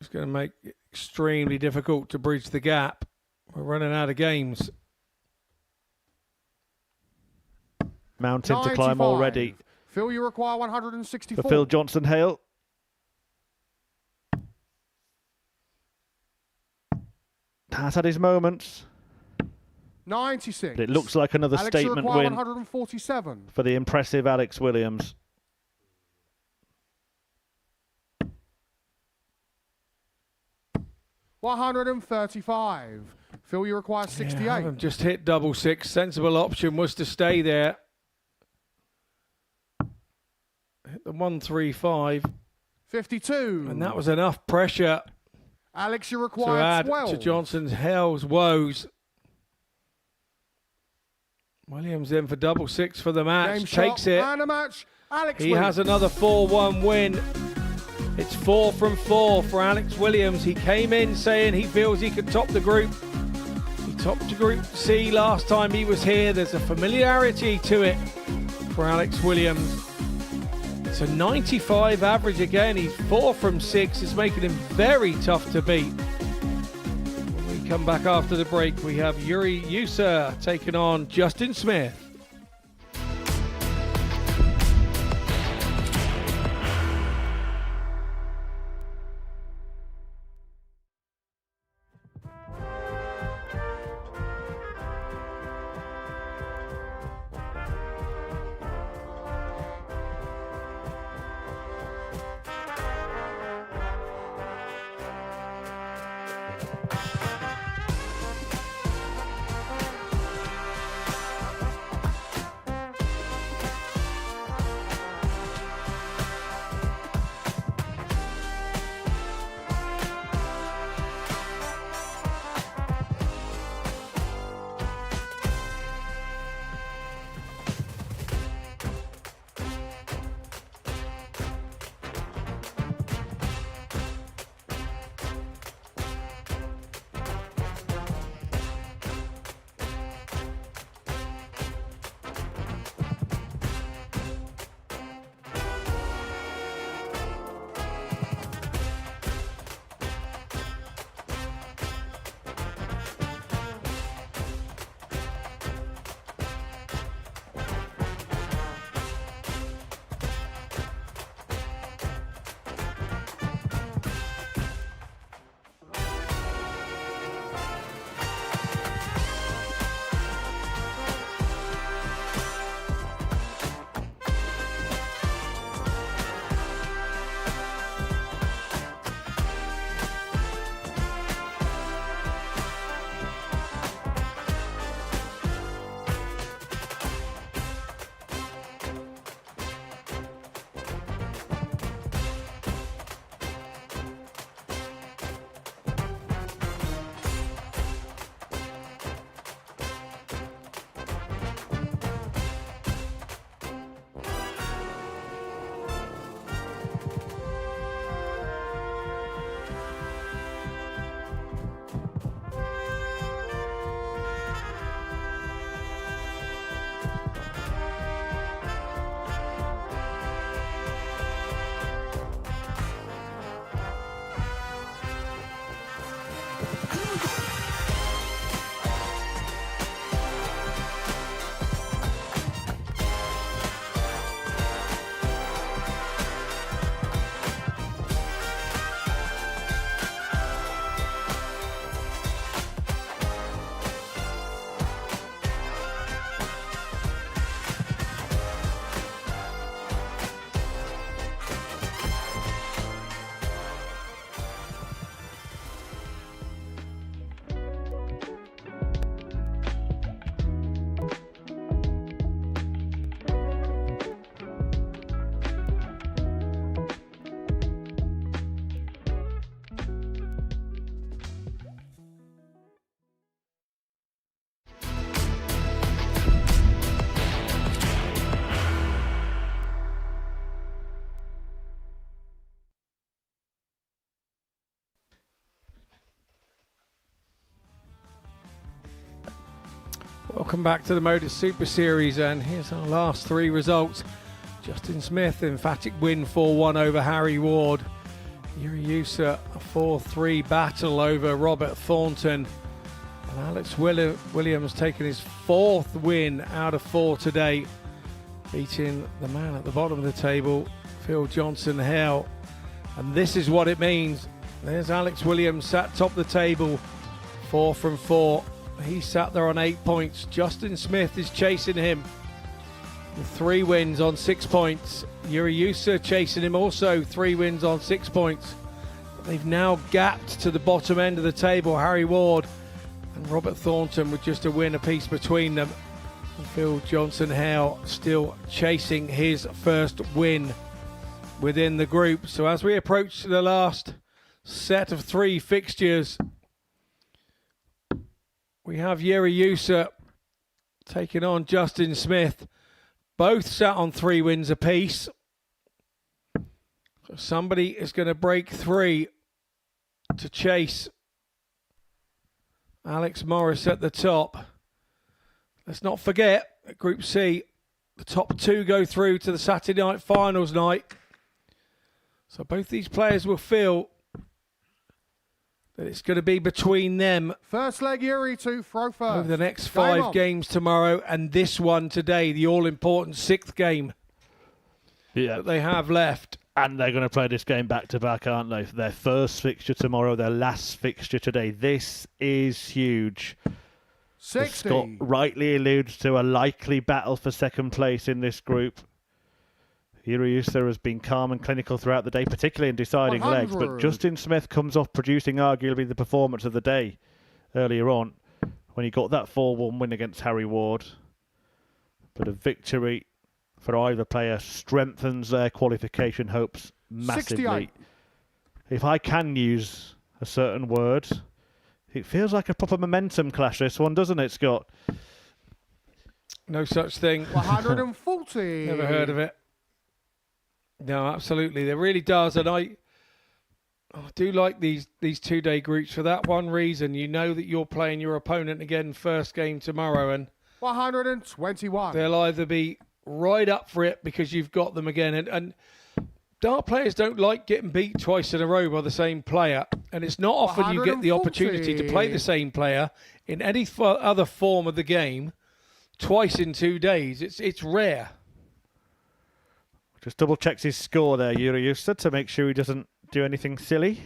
is going to make it extremely difficult to bridge the gap. We're running out of games. Mountain 95. to climb already. Phil, you require 164. For Phil Johnson-Hale. Has had his moments. 96. But it looks like another Alex, statement you require win 147. for the impressive Alex Williams. $135. Phil, you require 68. Yeah, just hit double 6. Sensible option was to stay there. Hit the 135. 52. And that was enough pressure Alex, you to require add 12. to Johnson-Hale's woes. Williams in for double 6 for the match. Game Takes shot it. and a match. Alex He wins. has another 4-1 win. It's 4 from 4 for Alex Williams. He came in saying he feels he could top the group. He topped the Group C last time he was here. There's a familiarity to it for Alex Williams. It's a 95 average again. He's 4 from 6. It's making him very tough to beat. When we come back after the break, we have Ussa taking on Justin Smith. Welcome back to the Modus Super Series, and here's our last three results. Justin Smith, emphatic win 4-1 over Harry Ward. Yuri Ussa, a 4-3 battle over Robert Thornton. And Alex Williams taking his fourth win out of four today, beating the man at the bottom of the table, Phil Johnson-Hale. And this is what it means. There's Alex Williams sat top of the table, 4 from 4. He sat there on 8 points. Justin Smith is chasing him with 3 wins on 6 points. Yuri Ussa chasing him, also 3 wins on 6 points. But they've now gapped to the bottom end of the table. Harry Ward and Robert Thornton with just a win apiece between them. And Phil Johnson-Hale still chasing his first win within the group. So as we approach the last set of 3 fixtures, we have Yuri Ussa taking on Justin Smith. Both sat on 3 wins apiece. So somebody is going to break 3 to chase Alex Morris at the top. Let's not forget, at Group C, the top 2 go through to the Saturday night finals night. So both these players will feel that it's going to be between them. First leg, Yuri to throw first. Over the next 5 games tomorrow, and this one today, the all-important 6th game that they have left. And they're going to play this game back-to-back, aren't they? Their first fixture tomorrow, their last fixture today. This is huge. 60. Scott rightly alludes to a likely battle for second place in this group. Yuri Ussa has been calm and clinical throughout the day, particularly in deciding 100. legs. But Justin Smith comes off producing arguably the performance of the day earlier on when he got that 4-1 win against Harry Ward. But a victory for either player strengthens their qualification hopes massively. 68. If I can use a certain word, it feels like a proper momentum clash, this one, doesn't it, Scott? No such thing. 140. Never heard of it. No, absolutely. There really does. And I do like these 2-day groups for that one reason. You know that you're playing your opponent again first game tomorrow, and 121. they'll either be right up for it because you've got them again. And dart players don't like getting beat twice in a row by the same player. And it's not often you get the opportunity to play the same player in any other form of the game twice in 2 days. It's rare. Just double checks his score there, Yuri Ussa, to make sure he doesn't do anything silly.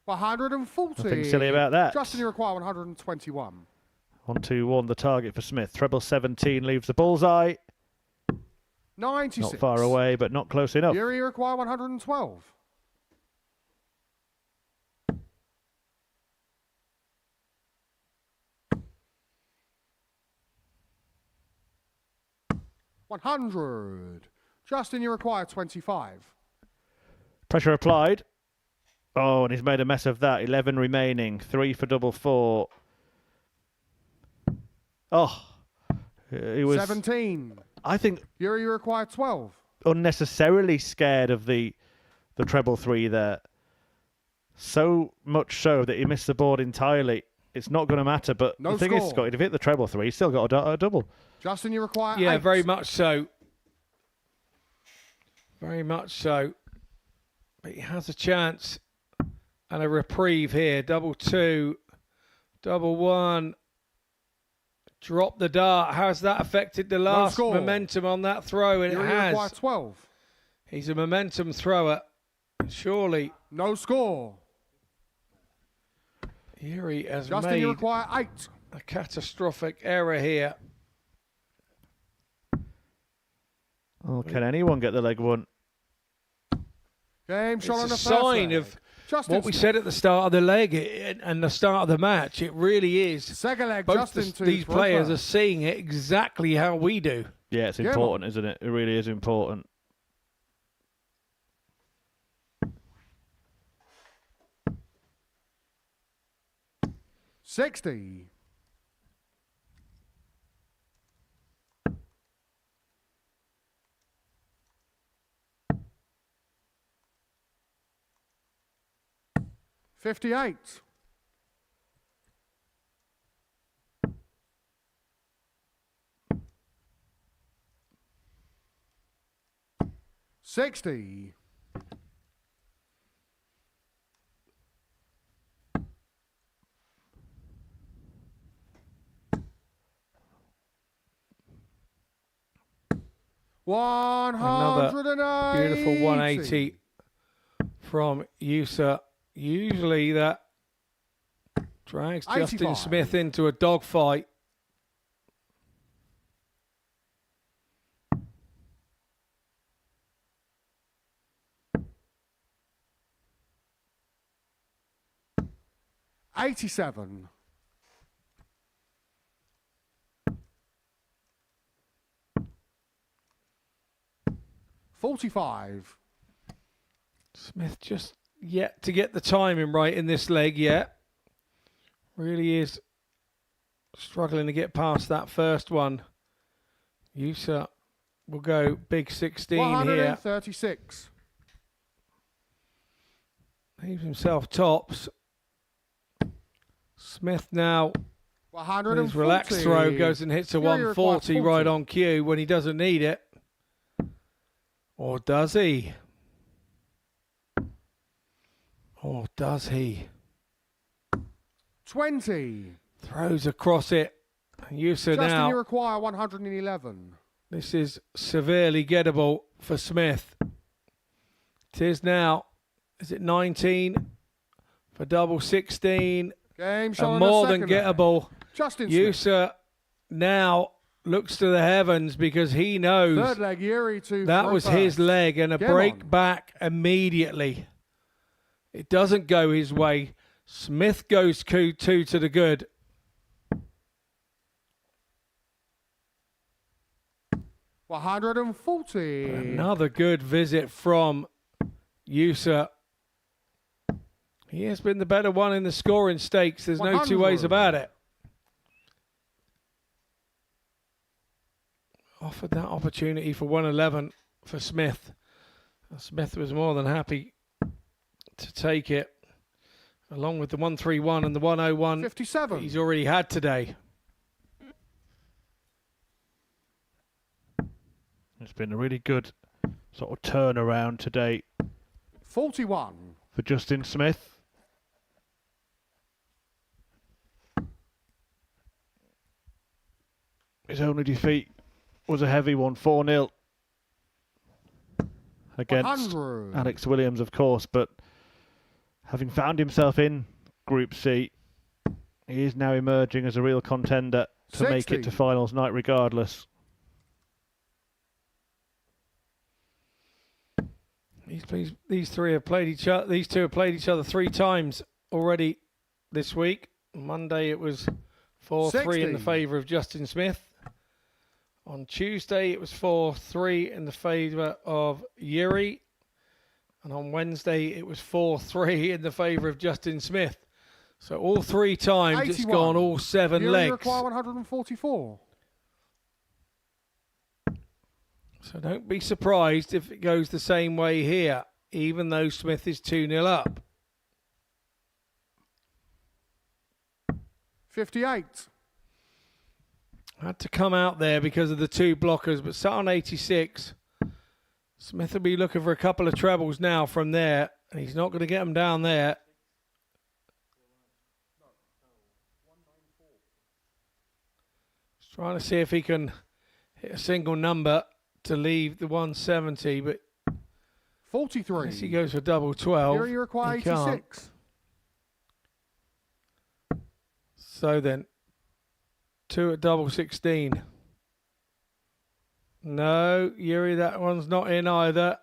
140. Nothing silly about that. Justin, you require 121. 1-2-1, the target for Smith. Treble 17 leaves the bullseye. 96. Not far away, but not close enough. Yuri, you require 112. $100. Justin, you require 25. Pressure applied. Oh, and he's made a mess of that. 11 remaining. 3 for double 4. Oh, he was 17. I think Yuri, you require 12. Unnecessarily scared of the treble 3 there. So much so that he missed the board entirely. It's not going to matter, but No the thing score. is, Scott, if you hit the treble 3, he's still got a double. Justin, you require 8. very much so. Very much so. But he has a chance and a reprieve here. Double 2, double 1. Drop the dart. How's that affected the last momentum on that throw? And Yuri, it has. require 12. He's a momentum thrower. Surely. No score. Yuri has Justin, made you require 8. a catastrophic error here. Oh, can anyone get the leg one? Game shot on the It's first a sign leg. of Justin what we Smith. said at the start of the leg and the start of the match. It really is. Second leg, Both Justin to these throw players are first. seeing it exactly how we do. Yeah, it's Yeah, important, isn't it? It really is important. $60. $58. 60. Another beautiful 180 from Ussa. Usually that drags Justin Smith into a dogfight. $87. 45. Smith just yet to get the timing right in this leg yet. Really is struggling to get past that first one. Ussa will go big 16 here. 136. Leaves himself tops. Smith now, with his relaxed throw, goes and hits a 140 right on cue when he doesn't need it. Or does he? Or does he? 20. Throws across it. Ussa now. Justin, you require 111. This is severely gettable for Smith. It is now. Is it 19 for double 16? Game shot and more than gettable. Justin Ussa now looks to the heavens because he knows third leg, Yuri to that was his leg and a break back immediately. It doesn't go his way. Smith goes 2 to the good. $140. Another good visit from Ussa. He has been the better one in the scoring stakes. There's no two ways about it. Offered that opportunity for 111 for Smith. Smith was more than happy to take it, along with the 131 and the 101 57 he's already had today. It's been a really good sort of turnaround today. 41 for Justin Smith. His only defeat was a heavy one, 4-0 against 100. Alex Williams, of course, but having found himself in Group C, he is now emerging as a real contender to 60. make it to finals night regardless. These three have played each other. These two have played each other 3 times already this week. Monday it was 4-3 in the favour of Justin Smith. On Tuesday it was 4-3 in the favour of Yuri. And on Wednesday it was 4-3 in the favour of Justin Smith. So all 3 times 81. It's gone all 7 Yuri legs. require 144. So don't be surprised if it goes the same way here, even though Smith is 2-0 up. 58. Had to come out there because of the 2 blockers, but sat on 86. Smith will be looking for a couple of trebles now from there, and he's not going to get them down there. Just trying to see if he can hit a single number to leave the 170, but 43. unless he goes for double 12, Here you require he can't. 86. So then, 2 at double 16. No, Yuri, that one's not in either.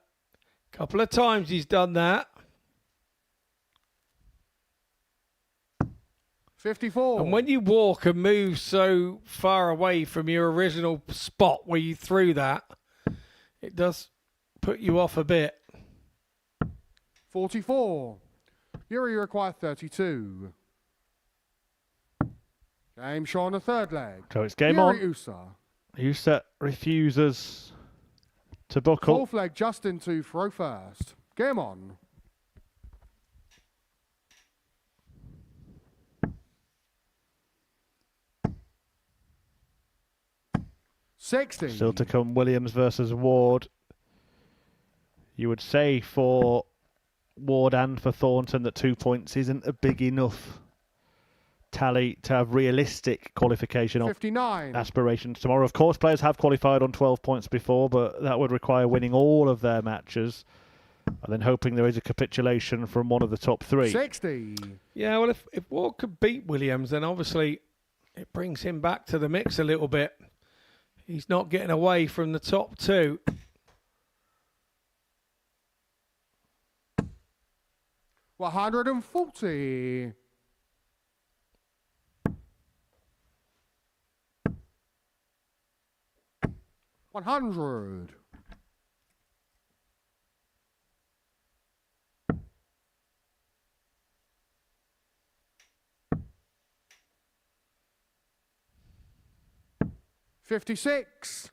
Couple of times he's done that. 54. And when you walk and move so far away from your original spot where you threw that, it does put you off a bit. 44. Yuri, you require 32. Game show on the third leg. So it's game Yuri on. Ussa. Ussa refuses to buckle. Fourth leg, Justin to throw first. Game on. $60. Still to come, Williams versus Ward. You would say for Ward and for Thornton that 2 points isn't a big enough tally to have realistic qualification 59. aspirations tomorrow. Of course, players have qualified on 12 points before, but that would require winning all of their matches and then hoping there is a capitulation from one of the top three. 60. Yeah, well, if Ward could beat Williams, then obviously it brings him back to the mix a little bit. He's not getting away from the top two. $140. 100. $56.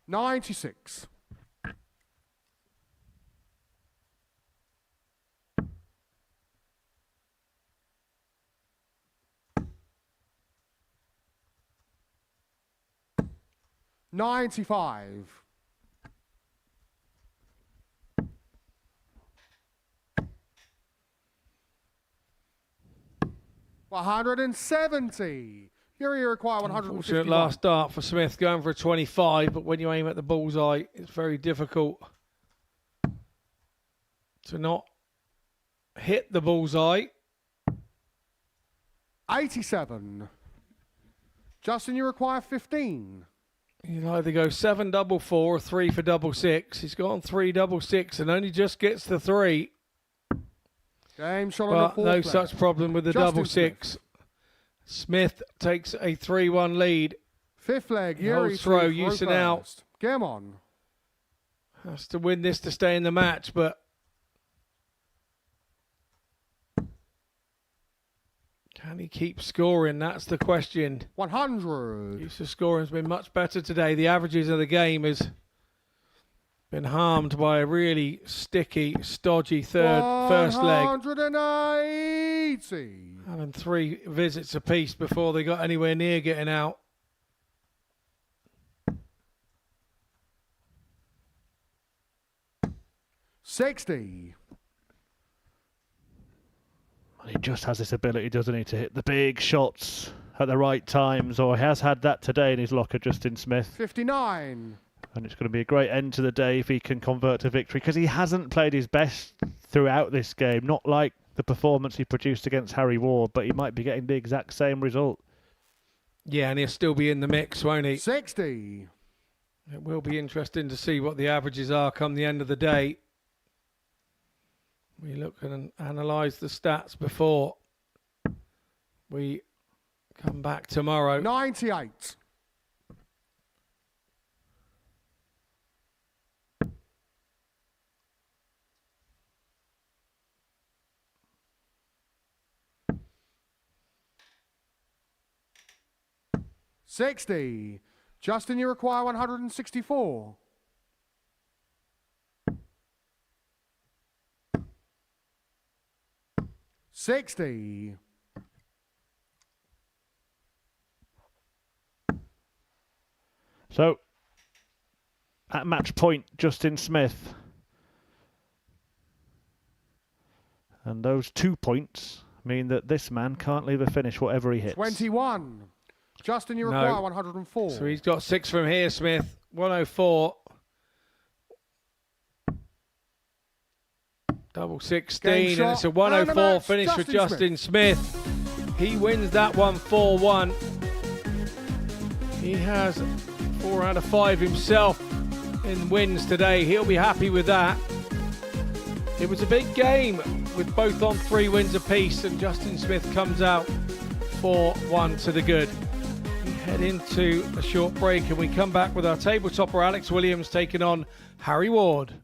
96. 95. 170. Here you require 150. Unfortunate last start for Smith, going for a 25, but when you aim at the bullseye, it's very difficult to not hit the bullseye. 87. Justin, you require 15. You'll either go 7 double 4 or 3 for double 6. He's gone 3 double 6 and only just gets the 3. Game shot on But the fourth no leg. such problem with the Justin double 6. Smith takes a 3-1 lead. Fifth leg, He Yuri holds throw, through Ussa out. first. Game on. Has to win this to stay in the match, but can he keep scoring? That's the question. 100. Ussa's scoring's been much better today. The averages of the game has been harmed by a really sticky, stodgy first leg. 180. Having 3 visits apiece before they got anywhere near getting out. $60. He just has this ability, doesn't he, to hit the big shots at the right times, or he has had that today in his locker, Justin Smith. 59. And it's going to be a great end to the day if he can convert to victory, because he hasn't played his best throughout this game, not like the performance he produced against Harry Ward, but he might be getting the exact same result. Yeah, and he'll still be in the mix, won't he? 60. It will be interesting to see what the averages are come the end of the day. We look and analyse the stats before we come back tomorrow. 98. $60. Justin, you require 164. $60. So, at match point, Justin Smith. And those 2 points mean that this man can't leave a finish whatever he hits. 21. Justin, you require 104. So he's got 6 from here, Smith. 104. Double 16, and it's a 104 finish for Justin Smith. He wins that one 4-1. He has 4 out of 5 himself in wins today. He'll be happy with that. It was a big game with both on 3 wins apiece, and Justin Smith comes out 4-1 to the good. We head into a short break and we come back with our table topper Alex Williams taking on Harry Ward.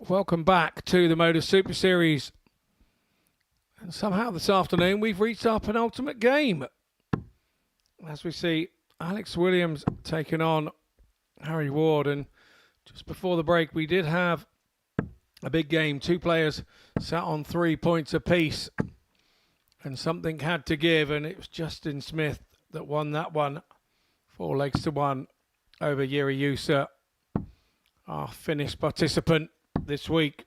Welcome back to the Modus Super Series. And somehow this afternoon we've reached our penultimate game. As we see Alex Williams taking on Harry Ward. And just before the break we did have a big game. Two players sat on 3 points apiece. And something had to give, and it was Justin Smith that won that one. 4 legs to 1 over Ussa, our Finnish participant this week.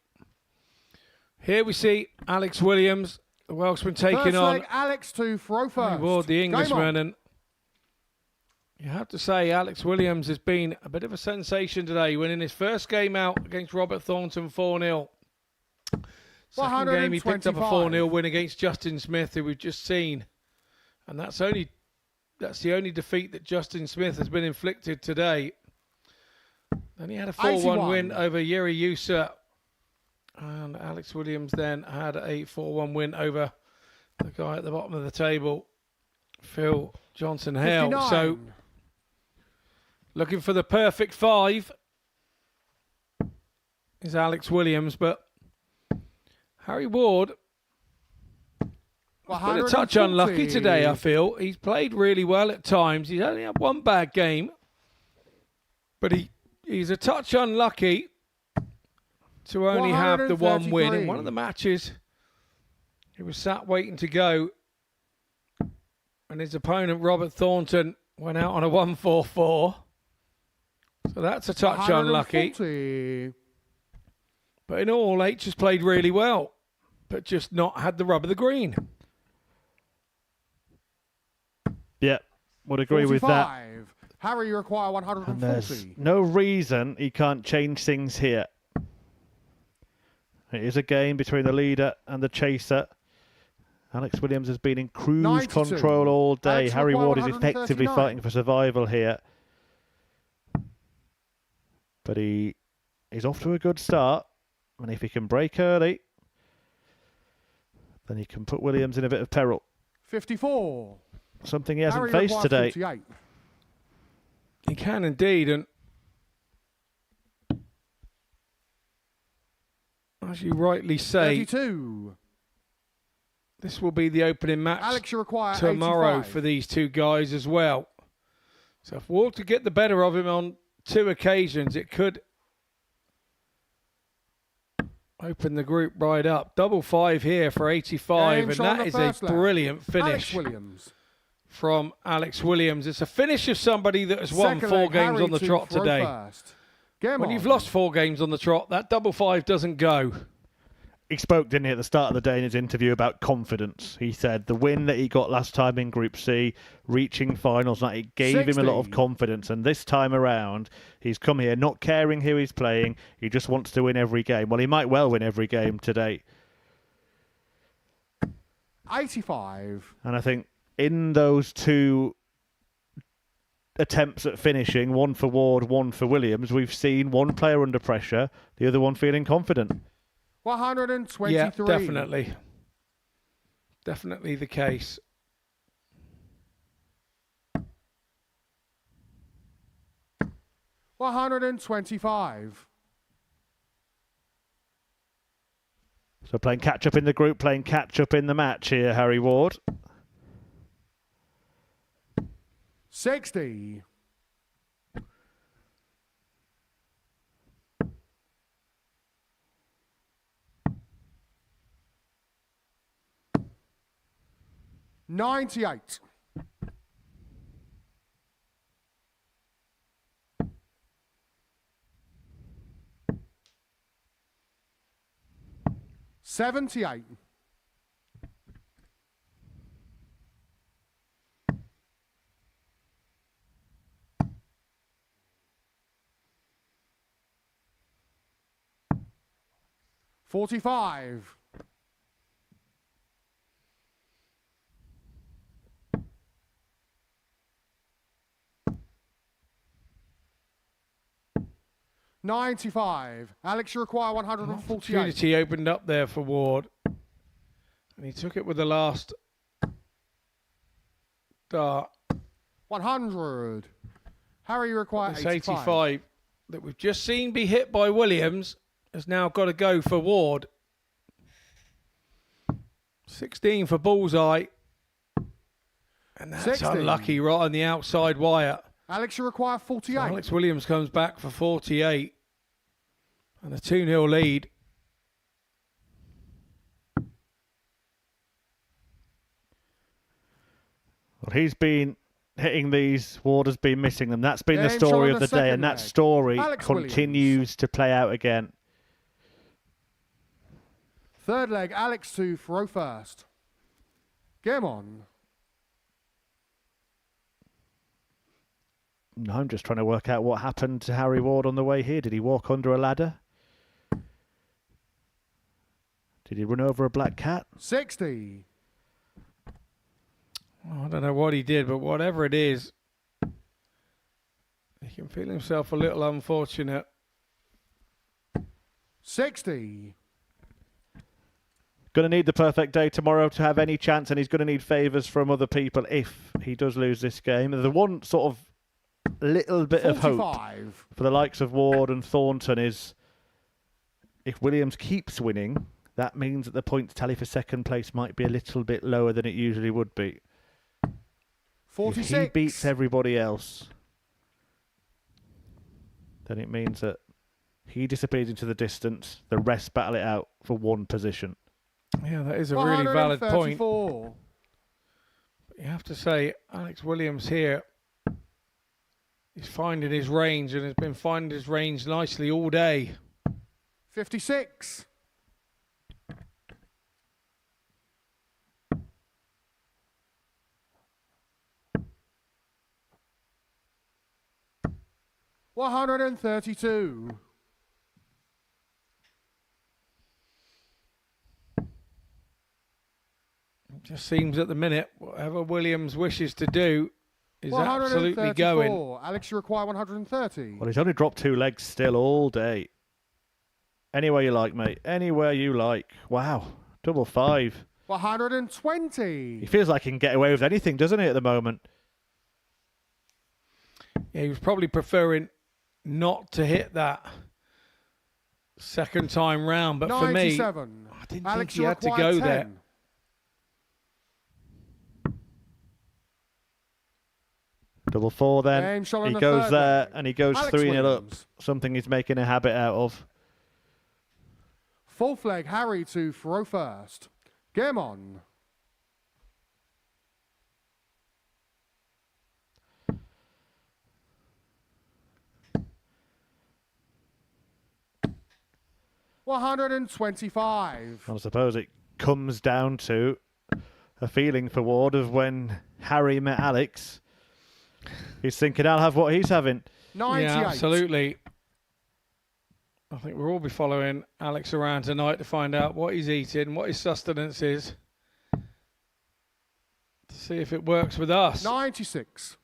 Here we see Alex Williams, the Welshman, taking first on leg, Alex to throw first. Ward, the Englishman, and you have to say Alex Williams has been a bit of a sensation today, winning his first game out against Robert Thornton 4-0. Second game he picked up a 4-0 win against Justin Smith, who we've just seen, and that's the only defeat that Justin Smith has been inflicted today. Then he had a 4-1 win over Ussa. And Alex Williams then had a 4-1 win over the guy at the bottom of the table, Phil Johnson-Hale. 59. So, looking for the perfect 5 is Alex Williams. But Harry Ward has been a touch unlucky today, I feel. He's played really well at times. He's only had one bad game. But he's a touch unlucky to only have the one win. In one of the matches, he was sat waiting to go, and his opponent, Robert Thornton, went out on a 1-4-4. So that's a touch unlucky. But in all, H has played really well, but just not had the rub of the green. Yeah, would agree with that. Harry, you require 140. And there's no reason he can't change things here. It is a game between the leader and the chaser. Alex Williams has been in cruise 92. control all day. Alex Harry Ward is 139. effectively fighting for survival here. But he is off to a good start. And if he can break early, then he can put Williams in a bit of peril. 54. Something he hasn't Harry faced today. 48. He can indeed, and as you rightly say, 32. this will be the opening match Alex, you require tomorrow 85. for these two guys as well. So if Ward could get the better of him on 2 occasions, it could open the group right up. Double 5 here for 85, and that is a brilliant finish. Alex Williams. From Alex Williams. It's a finish of somebody that has won 4 games on the trot today. When you've lost 4 games on the trot, that double 5 doesn't go. He spoke, didn't he, at the start of the day in his interview about confidence. He said the win that he got last time in Group C, reaching finals, that it gave 60. him a lot of confidence. And this time around, he's come here not caring who he's playing. He just wants to win every game. Well, he might well win every game today. 85. And I think in those 2 attempts at finishing, one for Ward, one for Williams, we've seen one player under pressure, the other one feeling confident. 123. Yeah, definitely. Definitely the case. $125. So playing catch-up in the group, playing catch-up in the match here, Harry Ward. 60. 98. $78. $45. $95. Alex, you require 148. Opportunity opened up there for Ward, and he took it with the last dart. 100. Harry, you require It's 85. 85 that we've just seen be hit by Williams has now got to go for Ward. 16 for Bullseye. And that's 16. unlucky right on the outside wire. Alex, you require 48. So Alex Williams comes back for 48. And a 2-0 lead. Well, he's been hitting these. Ward has been missing them. That's been the story of the day, and that story continues to play out again. Third leg, Alex to throw first. Game on. No, I'm just trying to work out what happened to Harry Ward on the way here. Did he walk under a ladder? Did he run over a black cat? 60. Oh, I don't know what he did, but whatever it is, he can feel himself a little unfortunate. 60. Going to need the perfect day tomorrow to have any chance, and he's going to need favours from other people if he does lose this game. The one sort of little bit 45. of hope for the likes of Ward and Thornton is if Williams keeps winning, that means that the points tally for second place might be a little bit lower than it usually would be. 46. If he beats everybody else, then it means that he disappears into the distance, the rest battle it out for one position. Yeah, that is a really valid point. 134. But you have to say, Alex Williams here is finding his range and has been finding his range nicely all day. 56. $132. It just seems at the minute, whatever Williams wishes to do is absolutely going. Alex, you require 130. Well, he's only dropped 2 legs still all day. Anywhere you like, mate. Anywhere you like. Wow. Double 5. 120. He feels like he can get away with anything, doesn't he, at the moment? Yeah, he was probably preferring not to hit that second time round, but 97. For me, I didn't Alex, think he had to go 10. there. Double 4 then. He goes there and he goes 3-0 up. Something he's making a habit out of. Fourth leg, Harry to throw first. Game on. $125. I suppose it comes down to a feeling for Ward of when Harry met Alex. He's thinking, I'll have what he's having. 98. Yeah, absolutely. I think we'll all be following Alex around tonight to find out what he's eating, what his sustenance is, to see if it works with us. 96.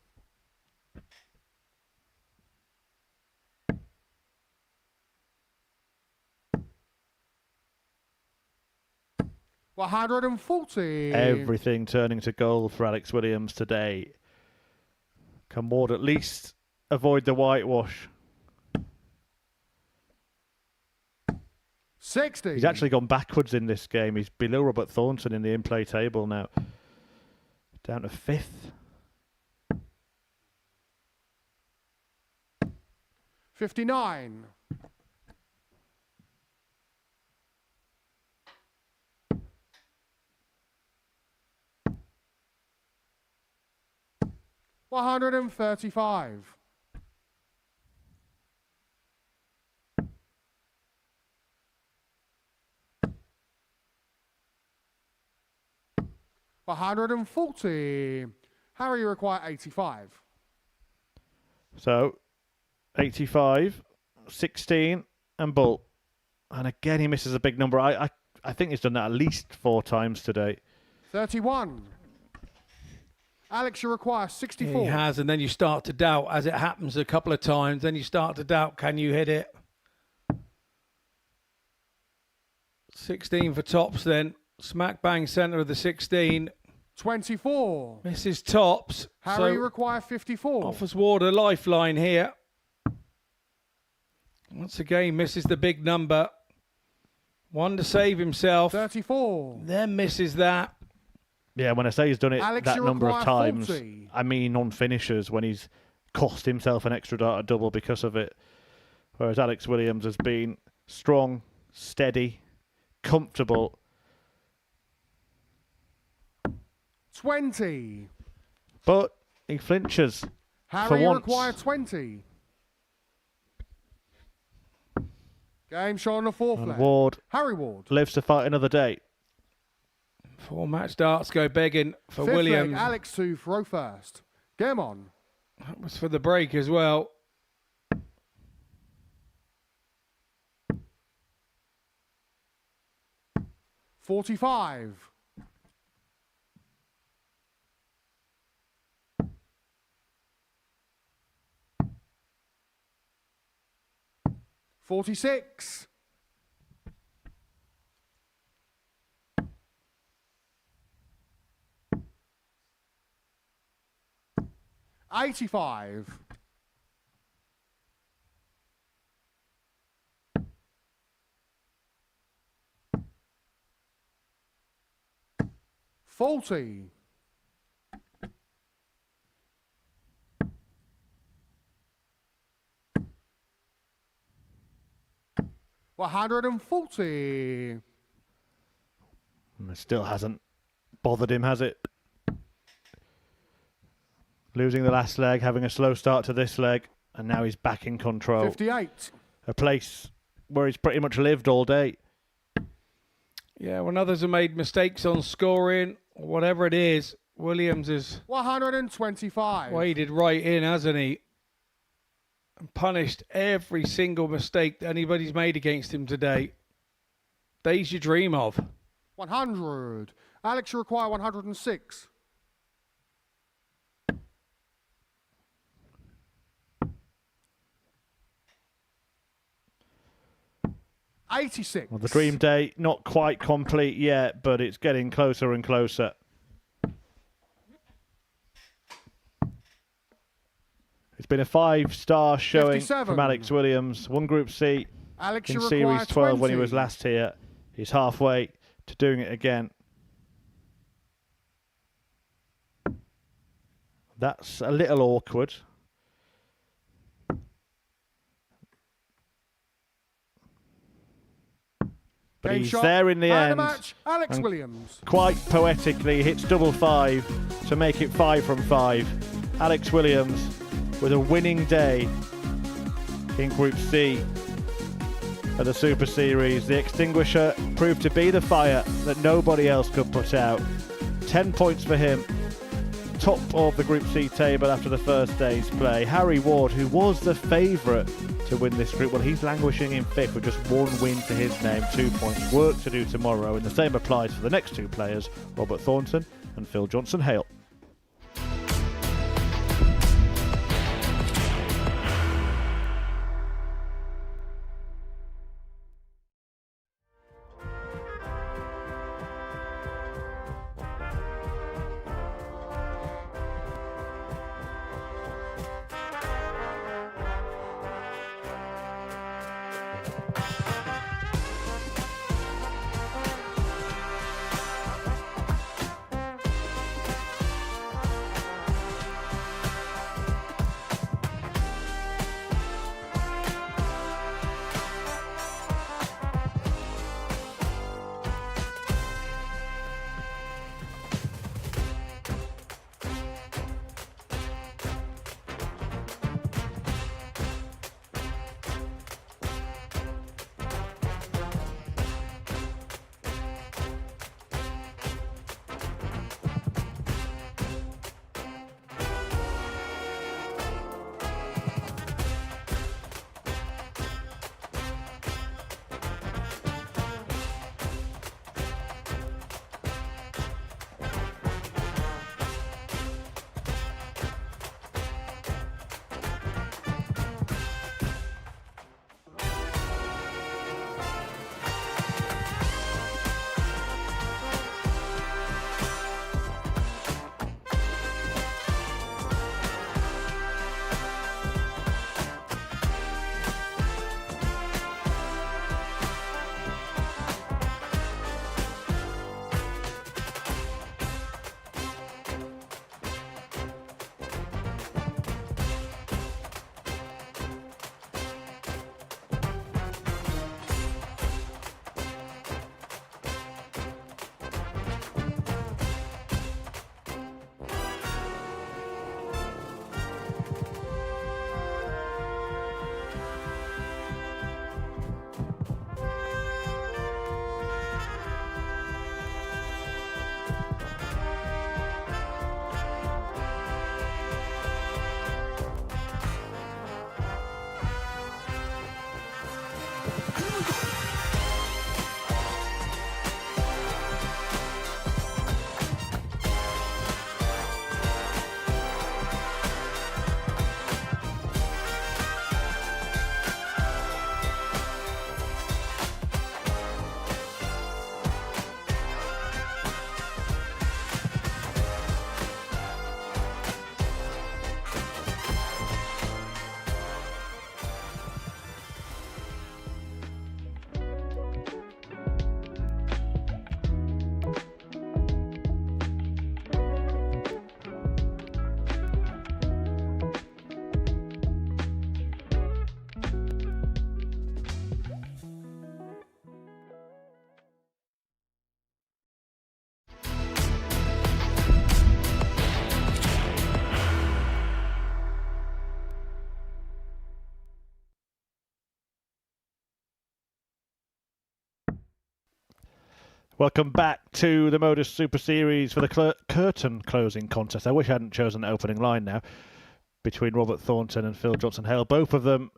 $140. Everything turning to gold for Alex Williams today. Can Ward at least avoid the whitewash? 60. He's actually gone backwards in this game. He's below Robert Thornton in the in-play table now. Down to 5th. 59. 135. $140. Harry, you require 85. So, 85, 16, and Bull. And again, he misses a big number. I think he's done that at least 4 times today. 31. Alex, you require 64. He has, and then you start to doubt, as it happens a couple of times, then you start to doubt, can you hit it? 16 for tops then. Smack bang centre of the 16. 24. Misses tops. Harry, so require 54. offers Ward a lifeline here. Once again, misses the big number. One to save himself. 34. Then misses that. Yeah, when I say he's done it Alex, that you number of require times, 40. I mean on finishers when he's cost himself an extra dart double because of it. Whereas Alex Williams has been strong, steady, comfortable. 20. But he flinches for Harry, once. require 20. Game shot on the 4th And leg. Ward Harry Ward. lives to fight another day. 4 match darts go begging for 5th Williams. leg, Alex to throw first. Game on. That was for the break as well. $45. $46. $85. $40. $140. It still hasn't bothered him, has it? Losing the last leg, having a slow start to this leg, and now he's back in control. 58. A place where he's pretty much lived all day. Yeah, when others have made mistakes on scoring, or whatever it is, Williams has 125. waded right in, hasn't he? And punished every single mistake that anybody's made against him today. Days you dream of. 100. Alex, you require 106. $86. Well, the dream day not quite complete yet, but it's getting closer and closer. It's been a 5-star showing 57. from Alex Williams. Won Group C Alex, in you Series require 12 when he 20. was last here. He's halfway to doing it again. That's a little awkward. But Game he's shot. there in the Man of end. the match, Alex And Williams. Quite poetically hits double 5 to make it 5 from 5. Alex Williams with a winning day in Group C of the Super Series. The extinguisher proved to be the fire that nobody else could put out. 10 points for him. Top of the Group C table after the first day's play. Harry Ward, who was the favourite to win this group, well, he's languishing in 5th with just 1 win to his name, 2 points. Work to do tomorrow, and the same applies for the next 2 players, Robert Thornton and Phil Johnson-Hale. Welcome back to the Modus Super Series for the curtain closing contest. I wish I hadn't chosen an opening line now. Between Robert Thornton and Phil Johnson-Hale. Both of them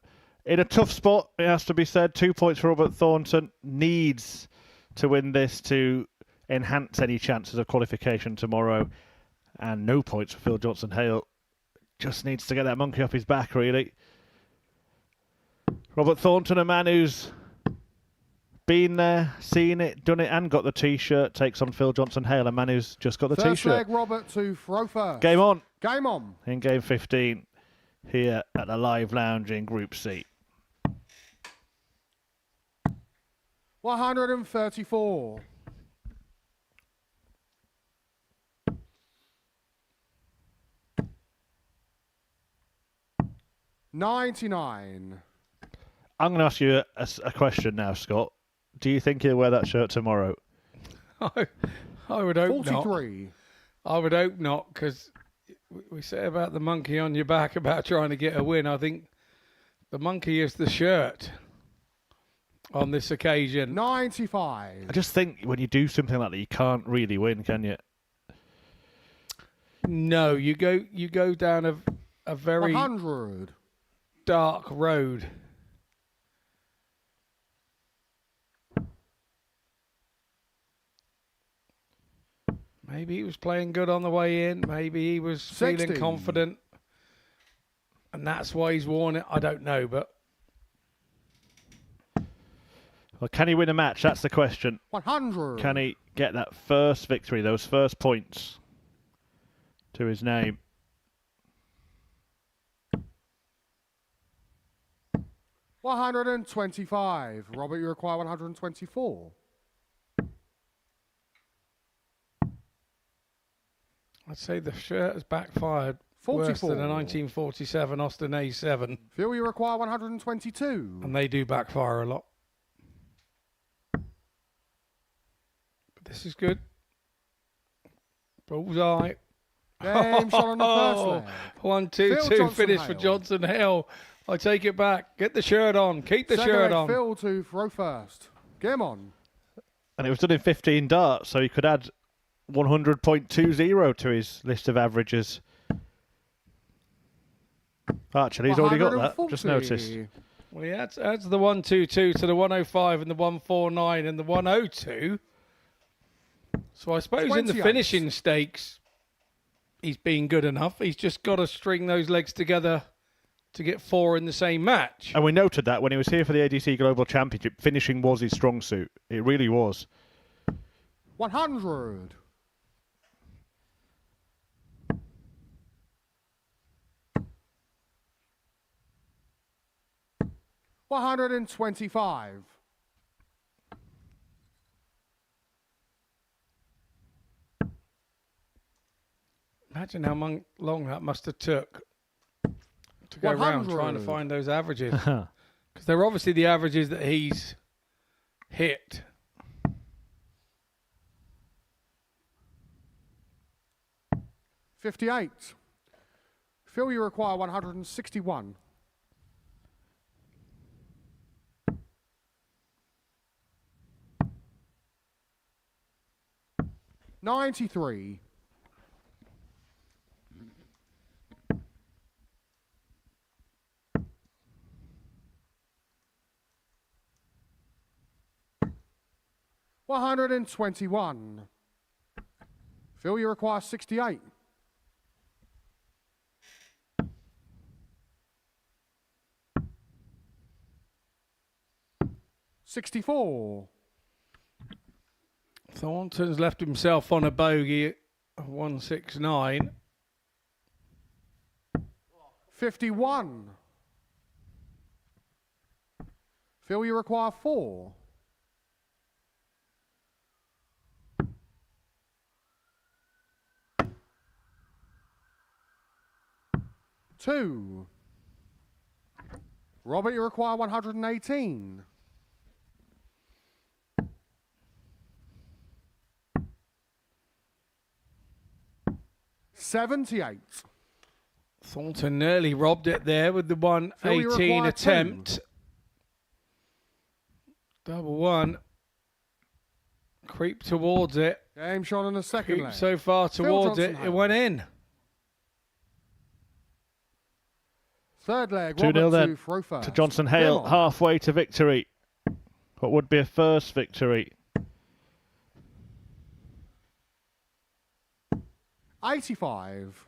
in a tough spot, it has to be said. 2 points for Robert Thornton. Needs to win this to enhance any chances of qualification tomorrow. And no points for Phil Johnson-Hale. Just needs to get that monkey off his back, really. Robert Thornton, a man who's been there, seen it, done it, and got the T-shirt, takes on Phil Johnson-Hale, a man who's just got the T-shirt. First leg, Robert, to throw first. Game on. Game on. In game 15 here at the Live Lounge in Group C. 134. $99. I'm going to ask you a question now, Scott. Do you think he'll wear that shirt tomorrow? I would hope 43. not. I would hope not, because we say about the monkey on your back about trying to get a win. I think the monkey is the shirt on this occasion. 95. I just think when you do something like that, you can't really win, can you? No, you go down a very 100. dark road. Maybe he was playing good on the way in. Maybe he was 60. feeling confident. And that's why he's worn it. I don't know, but... Well, can he win a match? That's the question. 100. Can he get that first victory, those first points to his name? $125. Robert, you require 124. I'd say the shirt has backfired 44. worse than a 1947 Austin A7. Phil, you require 122. And they do backfire a lot. But this is good. Bullseye. Game shot on the first leg. 1-2-2 finish for Johnson-Hale. I take it back. Get the shirt on. Keep the Second shirt leg, on. Phil to throw first. Game on. And it was done in 15 darts, so he could add 100.20 to his list of averages. Actually, he's already got that. Just noticed. Well, he adds the 1-2-2 to the 105 and the 149 and the 102. So I suppose in the finishing stakes, he's been good enough. He's just got to string those legs together to get 4 in the same match. And we noted that when he was here for the ADC Global Championship, finishing was his strong suit. It really was. 100. $125. Imagine how long that must have took to go around trying to find those averages. Because they're obviously the averages that he's hit. $58. Phil, you require 161. $93. $121. Phil, you require 68. $64. Thornton's left himself on a bogey of 169. $51. Phil, you require 4. $2. Robert, you require 118. $78. Thornton nearly robbed it there with the 118 attempt. Double one. Creep towards it. Game shot on the second Creep leg. so far towards it. Johnson-Hale. It went in. Third leg, 2-0 Robert then to throw first. to Johnson-Hale, Game on. halfway to victory. What would be a first victory? 85.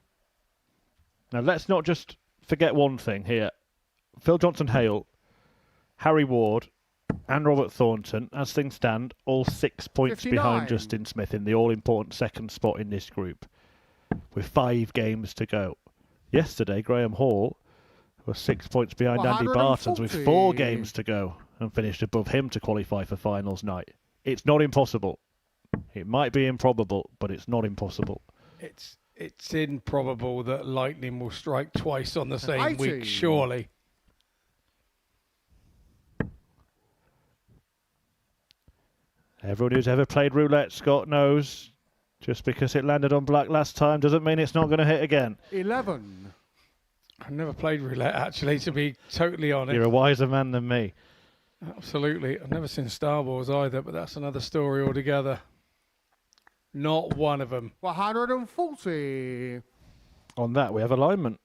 Now, let's not just forget one thing here. Phil Johnson-Hale, Harry Ward, and Robert Thornton, as things stand, all 6 points 59. behind Justin Smith in the all-important second spot in this group, with 5 games to go. Yesterday, Graham Hall was 6 points behind Andy Bartons with 4 games to go and finished above him to qualify for finals night. It's not impossible. It might be improbable, but it's not impossible. It's improbable that lightning will strike twice on the same 80. week, surely. Everyone who's ever played roulette, Scott, knows just because it landed on black last time doesn't mean it's not going to hit again. 11. I've never played roulette, actually, to be totally honest. You're a wiser man than me. Absolutely. I've never seen Star Wars either, but that's another story altogether. Not one of them. 140. On that, we have alignment.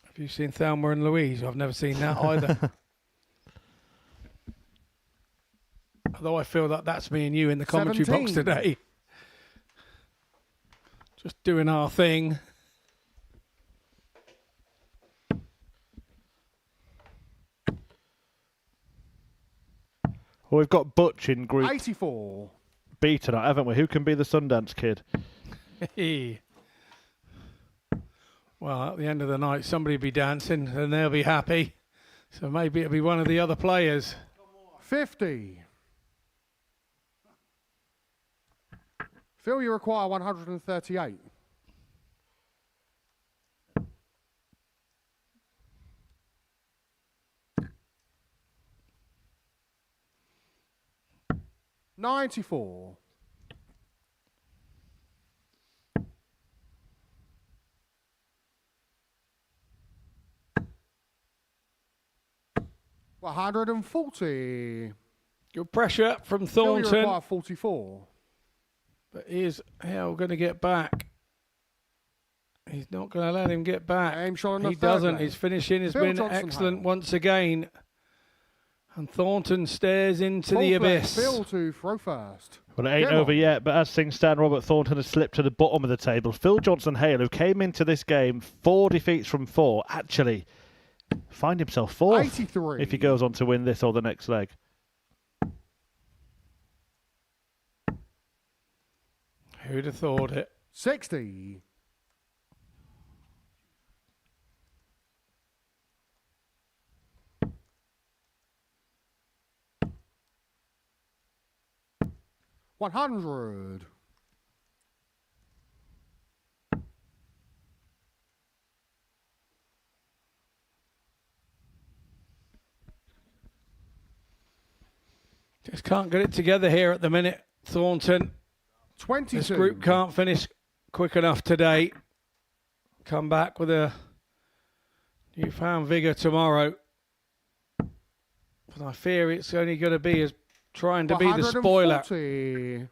Have you seen Thelma and Louise? I've never seen that either. Although I feel that that's me and you in the commentary 17. box today. Just doing our thing. Well, we've got Butch in Group 84. B tonight, haven't we? Who can be the Sundance Kid? Well, at the end of the night, somebody will be dancing and they'll be happy. So maybe it'll be one of the other players. 50. Phil, you require 138. $94. $140. Good pressure from Phil, you Thornton. require 44. But is Hale going to get back? He's not going to let him get back. Aim shot on the He third doesn't. leg. His finishing has Phil been Johnson-Hale. excellent once again. And Thornton stares into the Fourth leg, abyss. Phil to throw first. Well, it ain't Game over on. yet, but as things stand, Robert Thornton has slipped to the bottom of the table. Phil Johnson-Hale, who came into this game 4 defeats from 4, actually find himself 4th 83. if he goes on to win this or the next leg. Who'd have thought it? 60. $100. Just can't get it together here at the minute, Thornton. 22. This group can't finish quick enough today. Come back with a newfound vigour tomorrow. But I fear it's only going to be as trying to be the spoiler. 140.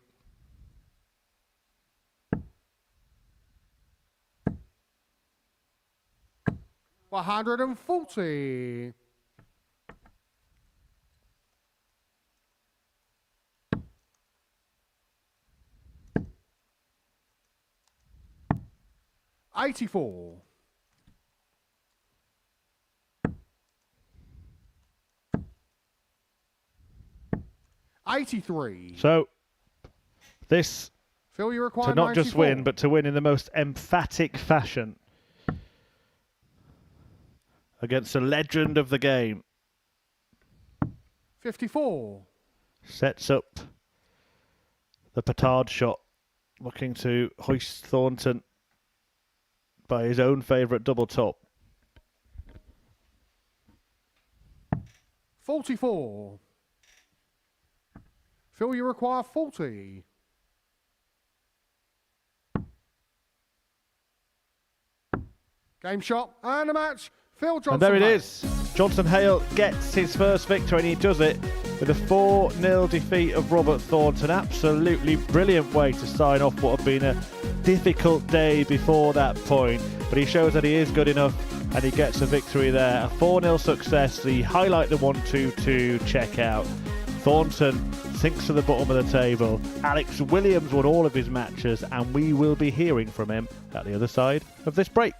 $140. $84. $83. So, this Phil, you require to not just 94. win, but to win in the most emphatic fashion against a legend of the game. 54. Sets up the petard shot, looking to hoist Thornton by his own favourite double top. 44. Phil, you require 40. Game shot and a match. Phil Johnson. And there it is. Johnson-Hale gets his first victory, and he does it with a 4-0 defeat of Robert Thornton. Absolutely brilliant way to sign off what had been a difficult day before that point. But he shows that he is good enough, and he gets a victory there. A 4-0 success. The highlight, the 1-2 to check out. Thornton sinks to the bottom of the table. Alex Williams won all of his matches, and we will be hearing from him at the other side of this break.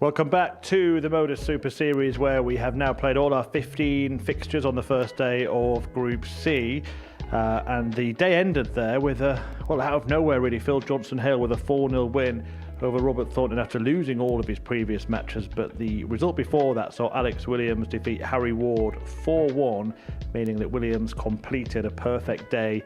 Welcome back to the Modus Super Series, where we have now played all our 15 fixtures on the first day of Group C. And the day ended there with a, well, out of nowhere really, Phil Johnson-Hale with a 4-0 win over Robert Thornton after losing all of his previous matches. But the result before that saw Alex Williams defeat Harry Ward 4-1, meaning that Williams completed a perfect day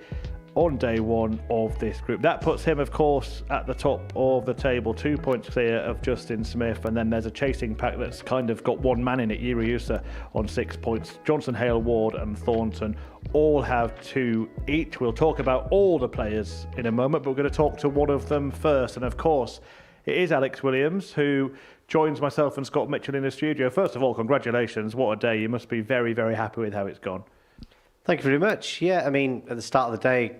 on day one of this group. That puts him, of course, at the top of the table, 2 points clear of Justin Smith, and then there's a chasing pack that's kind of got one man in it, Ussa on 6 points. Johnson-Hale, Ward and Thornton all have 2 each. We'll talk about all the players in a moment, but we're going to talk to one of them first, and of course it is Alex Williams, who joins myself and Scott Mitchell in the studio. First of all, congratulations, what a day. You must be very, very happy with how it's gone. Thank you very much. Yeah, I mean, at the start of the day,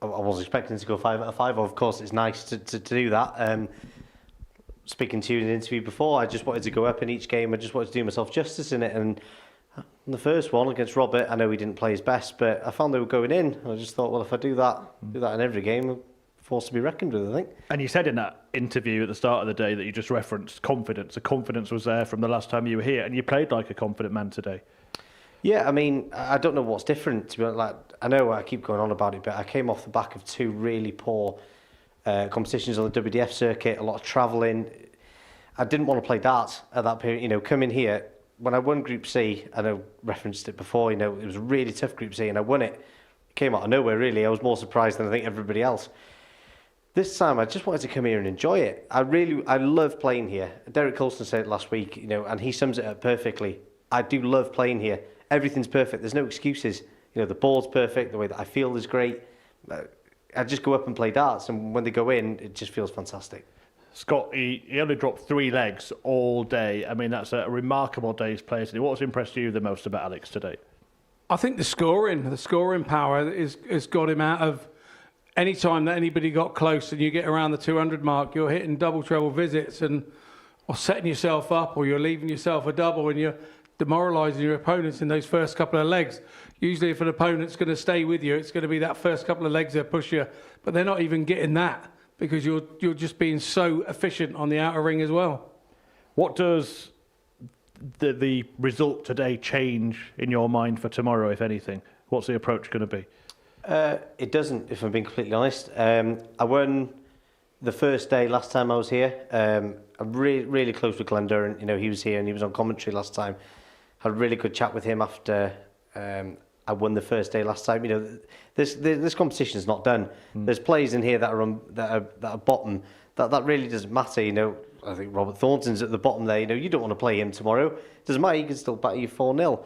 I wasn't expecting to go 5 out of 5. Of course, it's nice to do that. Speaking to you in an interview before, I just wanted to go up in each game. I just wanted to do myself justice in it. And On the first one against Robert, I know he didn't play his best, but I found they were going in. I just thought, well, if I do that in every game, I'm forced to be reckoned with, I think. And you said in that interview at the start of the day that you just referenced confidence. The confidence was there from the last time you were here, and you played like a confident man today. Yeah, I mean, I don't know what's different. To be honest, like, I know I keep going on about it, but I came off the back of 2 really poor competitions on the WDF circuit, a lot of travelling. I didn't want to play darts at that period. You know, come in here, when I won Group C, I know referenced it before, you know, it was a really tough Group C and I won it. It came out of nowhere, really. I was more surprised than I think everybody else. This time, I just wanted to come here and enjoy it. I love playing here. Derek Coulson said it last week, you know, and he sums it up perfectly. I do love playing here. Everything's perfect. There's no excuses. You know, the board's perfect. The way that I feel is great. I just go up and play darts, and when they go in, it just feels fantastic. Scott, he only dropped 3 legs all day. I mean, that's a remarkable day's play today. What's impressed you the most about Alex today? I think the scoring power has got him out of any time that anybody got close and you get around the 200 mark, you're hitting double, treble visits or setting yourself up, or you're leaving yourself a double and you're demoralising your opponents in those first couple of legs. Usually if an opponent's going to stay with you, it's going to be that first couple of legs that push you, but they're not even getting that because you're just being so efficient on the outer ring as well. What does the result today change in your mind for tomorrow, if anything? What's the approach going to be? It doesn't, if I'm being completely honest. I won the first day last time I was here. I'm really close with Glenda, and you know, he was here and he was on commentary last time. Had a really good chat with him after I won the first day last time. You know, this competition is not done. There's players in here that are bottom. That really doesn't matter. You know, I think Robert Thornton's at the bottom there. You know, you don't want to play him tomorrow. Doesn't matter. You can still batter you 4-0.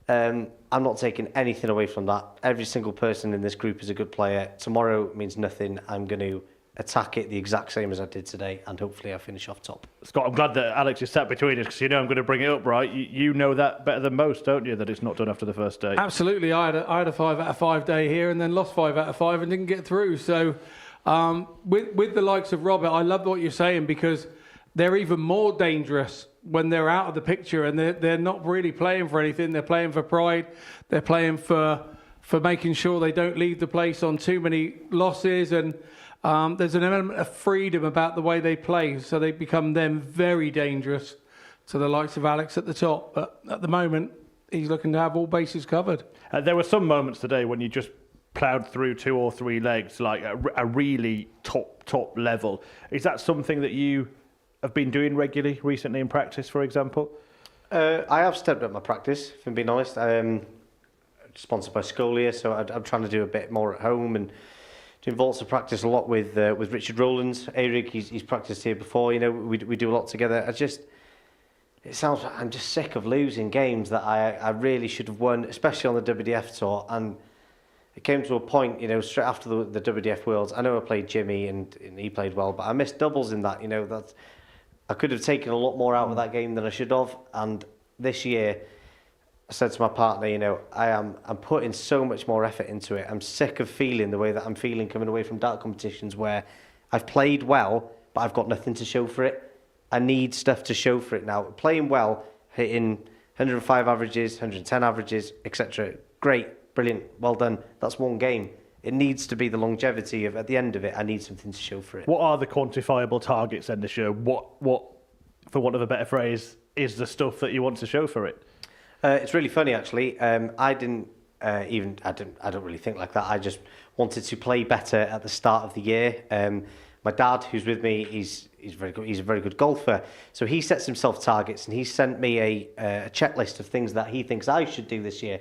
I'm not taking anything away from that. Every single person in this group is a good player. Tomorrow means nothing. I'm going to attack it the exact same as I did today, and hopefully I'll finish off top. Scott, I'm glad that Alex is sat between us because you know I'm going to bring it up, right? You know that better than most, don't you, that it's not done after the first day? Absolutely. I had a 5 out of 5 day here and then lost 5 out of 5 and didn't get through. So with the likes of Robert, I love what you're saying because they're even more dangerous when they're out of the picture and they're not really playing for anything. They're playing for pride. They're playing for making sure they don't leave the place on too many losses, and there's an element of freedom about the way they play, so they become then very dangerous to the likes of Alex at the top. But at the moment, he's looking to have all bases covered. There were some moments today when you just ploughed through 2 or 3 legs, like a really top level. Is that something that you have been doing regularly recently in practice, for example? I have stepped up my practice, if I'm being honest. I'm sponsored by Scolia, so I'm trying to do a bit more at home and doing vaults of practice a lot with Richard Rowlands. Eric, he's practiced here before. You know, we do a lot together. It sounds like I'm just sick of losing games that I really should have won, especially on the WDF tour. And it came to a point, you know, straight after the WDF Worlds. I know I played Jimmy and he played well, but I missed doubles in that. You know, I could have taken a lot more out of that game than I should have. And this year, I said to my partner, you know, I'm putting so much more effort into it. I'm sick of feeling the way that I'm feeling coming away from dart competitions where I've played well, but I've got nothing to show for it. I need stuff to show for it now. Playing well, hitting 105 averages, 110 averages, etc. Great, brilliant, well done. That's one game. It needs to be the longevity of, at the end of it, I need something to show for it. What are the quantifiable targets then this year? What, for want of a better phrase, is the stuff that you want to show for it? It's really funny, actually. I don't really think like that. I just wanted to play better at the start of the year. My dad, who's with me, he's very good. He's a very good golfer. So he sets himself targets, and he sent me a checklist of things that he thinks I should do this year.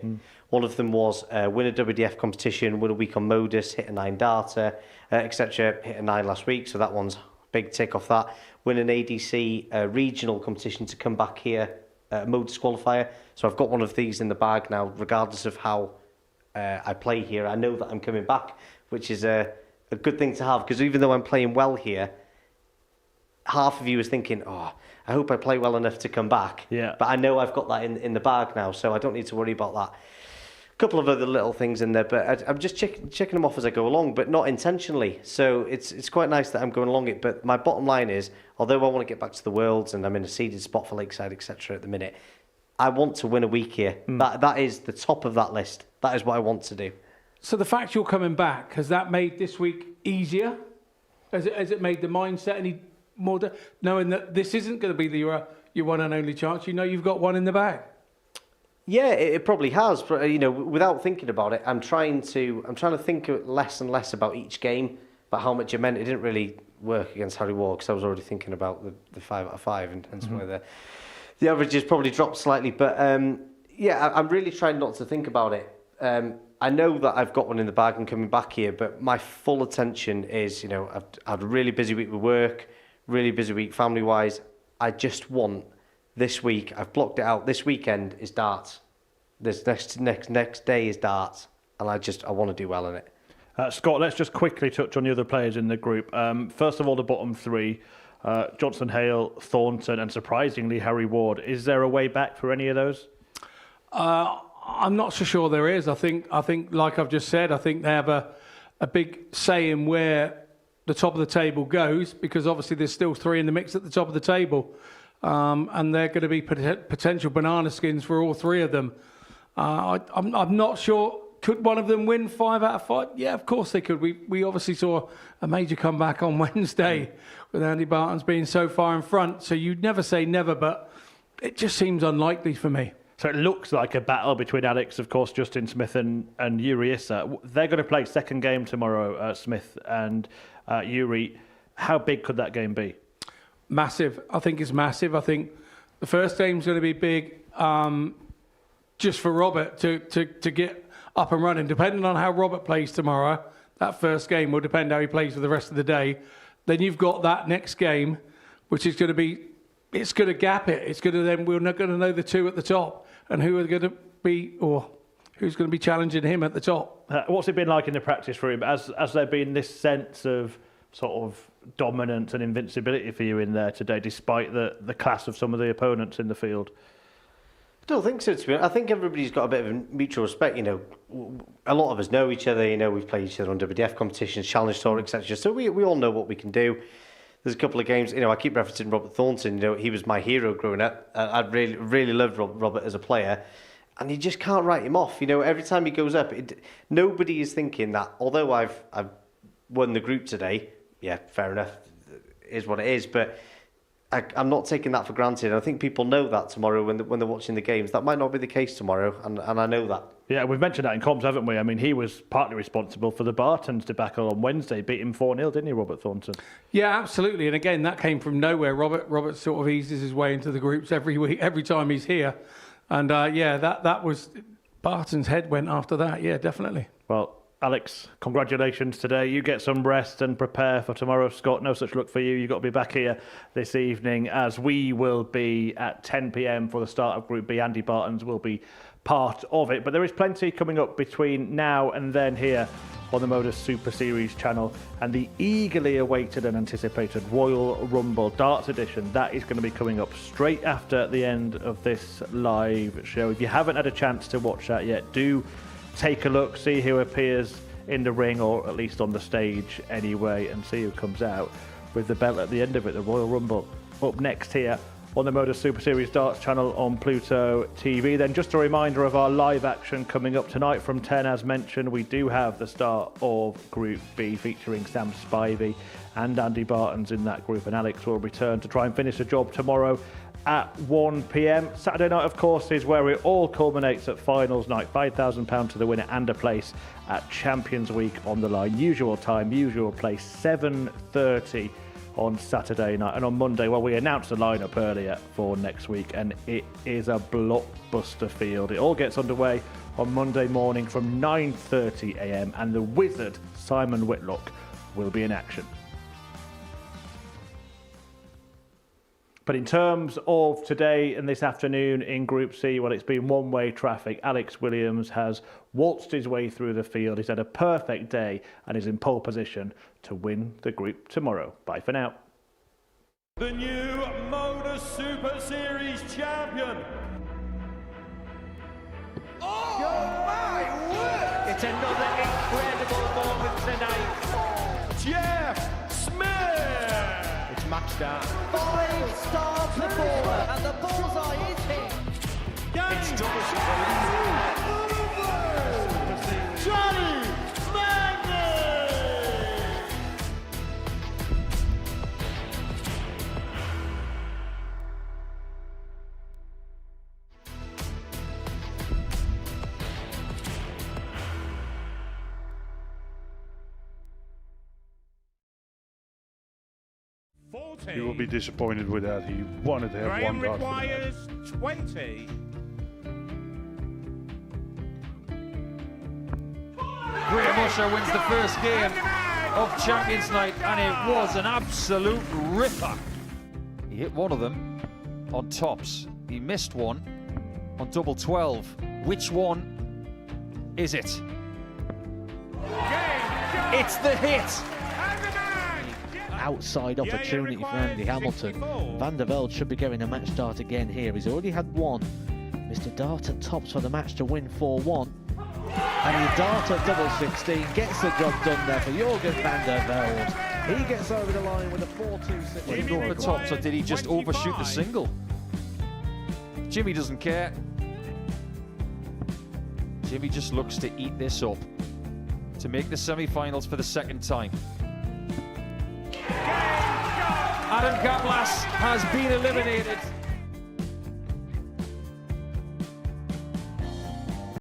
One of them was win a WDF competition, win a week on Modus, hit a 9 darter, etc. Hit a 9 last week, so that one's big tick off that. Win an ADC regional competition to come back here. Modus qualifier. So I've got one of these in the bag now, regardless of how I play here. I know that I'm coming back, which is a good thing to have, because even though I'm playing well here, half of you is thinking, oh, I hope I play well enough to come back. Yeah. But I know I've got that in the bag now, so I don't need to worry about that. A couple of other little things in there, but I'm just checking them off as I go along, but not intentionally. So it's quite nice that I'm going along it. But my bottom line is, although I want to get back to the Worlds and I'm in a seeded spot for Lakeside, etc. at the minute, I want to win a week here. That is the top of that list. That is what I want to do. So the fact you're coming back, has that made this week easier? Has it made the mindset any more, knowing that this isn't going to be your one and only chance? You know you've got one in the bag. Yeah, it probably has. But without thinking about it, I'm trying to think less and less about each game, about how much it meant. It didn't really work against Harry Ward because I was already thinking about the 5 out of 5 and where the averages probably dropped slightly. But yeah, I'm really trying not to think about it. I know that I've got one in the bag and coming back here, but my full attention is, I've had a really busy week with work, really busy week family-wise. I just want this week, I've blocked it out, this weekend is darts. This next day is darts, and I want to do well in it. Scott, let's just quickly touch on the other players in the group. First of all, the bottom 3, Johnson-Hale, Thornton, and surprisingly, Harry Ward. Is there a way back for any of those? I'm not so sure there is. I think, like I've just said, I think they have a big say in where the top of the table goes, because obviously there's still 3 in the mix at the top of the table, and they're going to be potential banana skins for all 3 of them. I'm not sure. Could one of them win 5 out of 5? Yeah, of course they could. We obviously saw a major comeback on Wednesday with Andy Barton's being so far in front. So you'd never say never, but it just seems unlikely for me. So it looks like a battle between Alex, of course, Justin Smith and Yuri Ussa. They're going to play second game tomorrow, Smith and Yuri. How big could that game be? Massive. I think it's massive. I think the first game's going to be big just for Robert to get up and running. Depending on how Robert plays tomorrow, that first game will depend how he plays for the rest of the day. Then you've got that next game, which is going to be, it's going to gap it. It's going to then, we're not going to know the 2 at the top and who are going to be, or who's going to be challenging him at the top. What's it been like in the practice room? Has there been this sense of sort of dominance and invincibility for you in there today, despite the class of some of the opponents in the field? I don't think so, to be honest. I think everybody's got a bit of a mutual respect. A lot of us know each other. We've played each other on WDF competitions, Challenge Tour, etc. So we all know what we can do. There's a couple of games, I keep referencing Robert Thornton. He was my hero growing up. I really loved Robert as a player, and you just can't write him off. Every time he goes up, nobody is thinking that. Although I've won the group today, yeah, fair enough, it is what it is. But I'm not taking that for granted. I think people know that tomorrow when they're watching the games. That might not be the case tomorrow, and I know that. Yeah, we've mentioned that in comms, haven't we? I mean, he was partly responsible for the Bartons debacle on Wednesday, beat him 4-0, didn't he, Robert Thornton? Yeah, absolutely. And again, that came from nowhere. Robert sort of eases his way into the groups every week, every time he's here. And yeah, that was, Barton's head went after that. Yeah, definitely. Well, Alex, congratulations today. You get some rest and prepare for tomorrow. Scott, no such luck for you. You've got to be back here this evening, as we will be at 10 p.m. for the start of Group B. Andy Barton's will be part of it. But there is plenty coming up between now and then here on the Modus Super Series channel, and the eagerly awaited and anticipated Royal Rumble Darts Edition, that is going to be coming up straight after the end of this live show. If you haven't had a chance to watch that yet, do take a look, see who appears in the ring, or at least on the stage anyway, and see who comes out with the belt at the end of it, the Royal Rumble. Up next here on the Modus Super Series Darts channel on Pluto TV. Then just a reminder of our live action coming up tonight from 10. As mentioned, we do have the start of Group B featuring Sam Spivey and Andy Barton's in that group, and Alex will return to try and finish the job tomorrow at 1 p.m. Saturday night, of course, is where it all culminates at finals night. £5,000 to the winner and a place at Champions Week on the line. Usual time, usual place, 7:30 on Saturday night. And on Monday, well, we announced the lineup earlier for next week, and it is a blockbuster field. It all gets underway on Monday morning from 9:30 a.m. and the wizard Simon Whitlock will be in action. But in terms of today and this afternoon in Group C, well, it's been one-way traffic. Alex Williams has waltzed his way through the field. He's had a perfect day and is in pole position to win the group tomorrow. Bye for now. The new Modus Super Series champion. Oh my word! It's another incredible moment tonight. Jeff Smith. Match start. 5-star performer, and the bullseye is hit. 40. You will be disappointed with that. He wanted to have Graham one dart for the match. requires 20. Graham Ussa wins the first game of Champions Night, and it was an absolute ripper. He hit one of them on tops. He missed one on double 12. Which one is it? It's the hit. Outside opportunity for Andy Hamilton. Van der Velde should be getting a match start again here. He's already had one. Mr. Dart at tops for the match to win 4-1. And he Dart at double 16, gets the job done there for Jurgen van der Velde. He gets over the line with a 4-2. Did he go over the tops, or did he just overshoot the single? Jimmy doesn't care. Jimmy just looks to eat this up to make the semi-finals for the second time. Adam Gablas has been eliminated.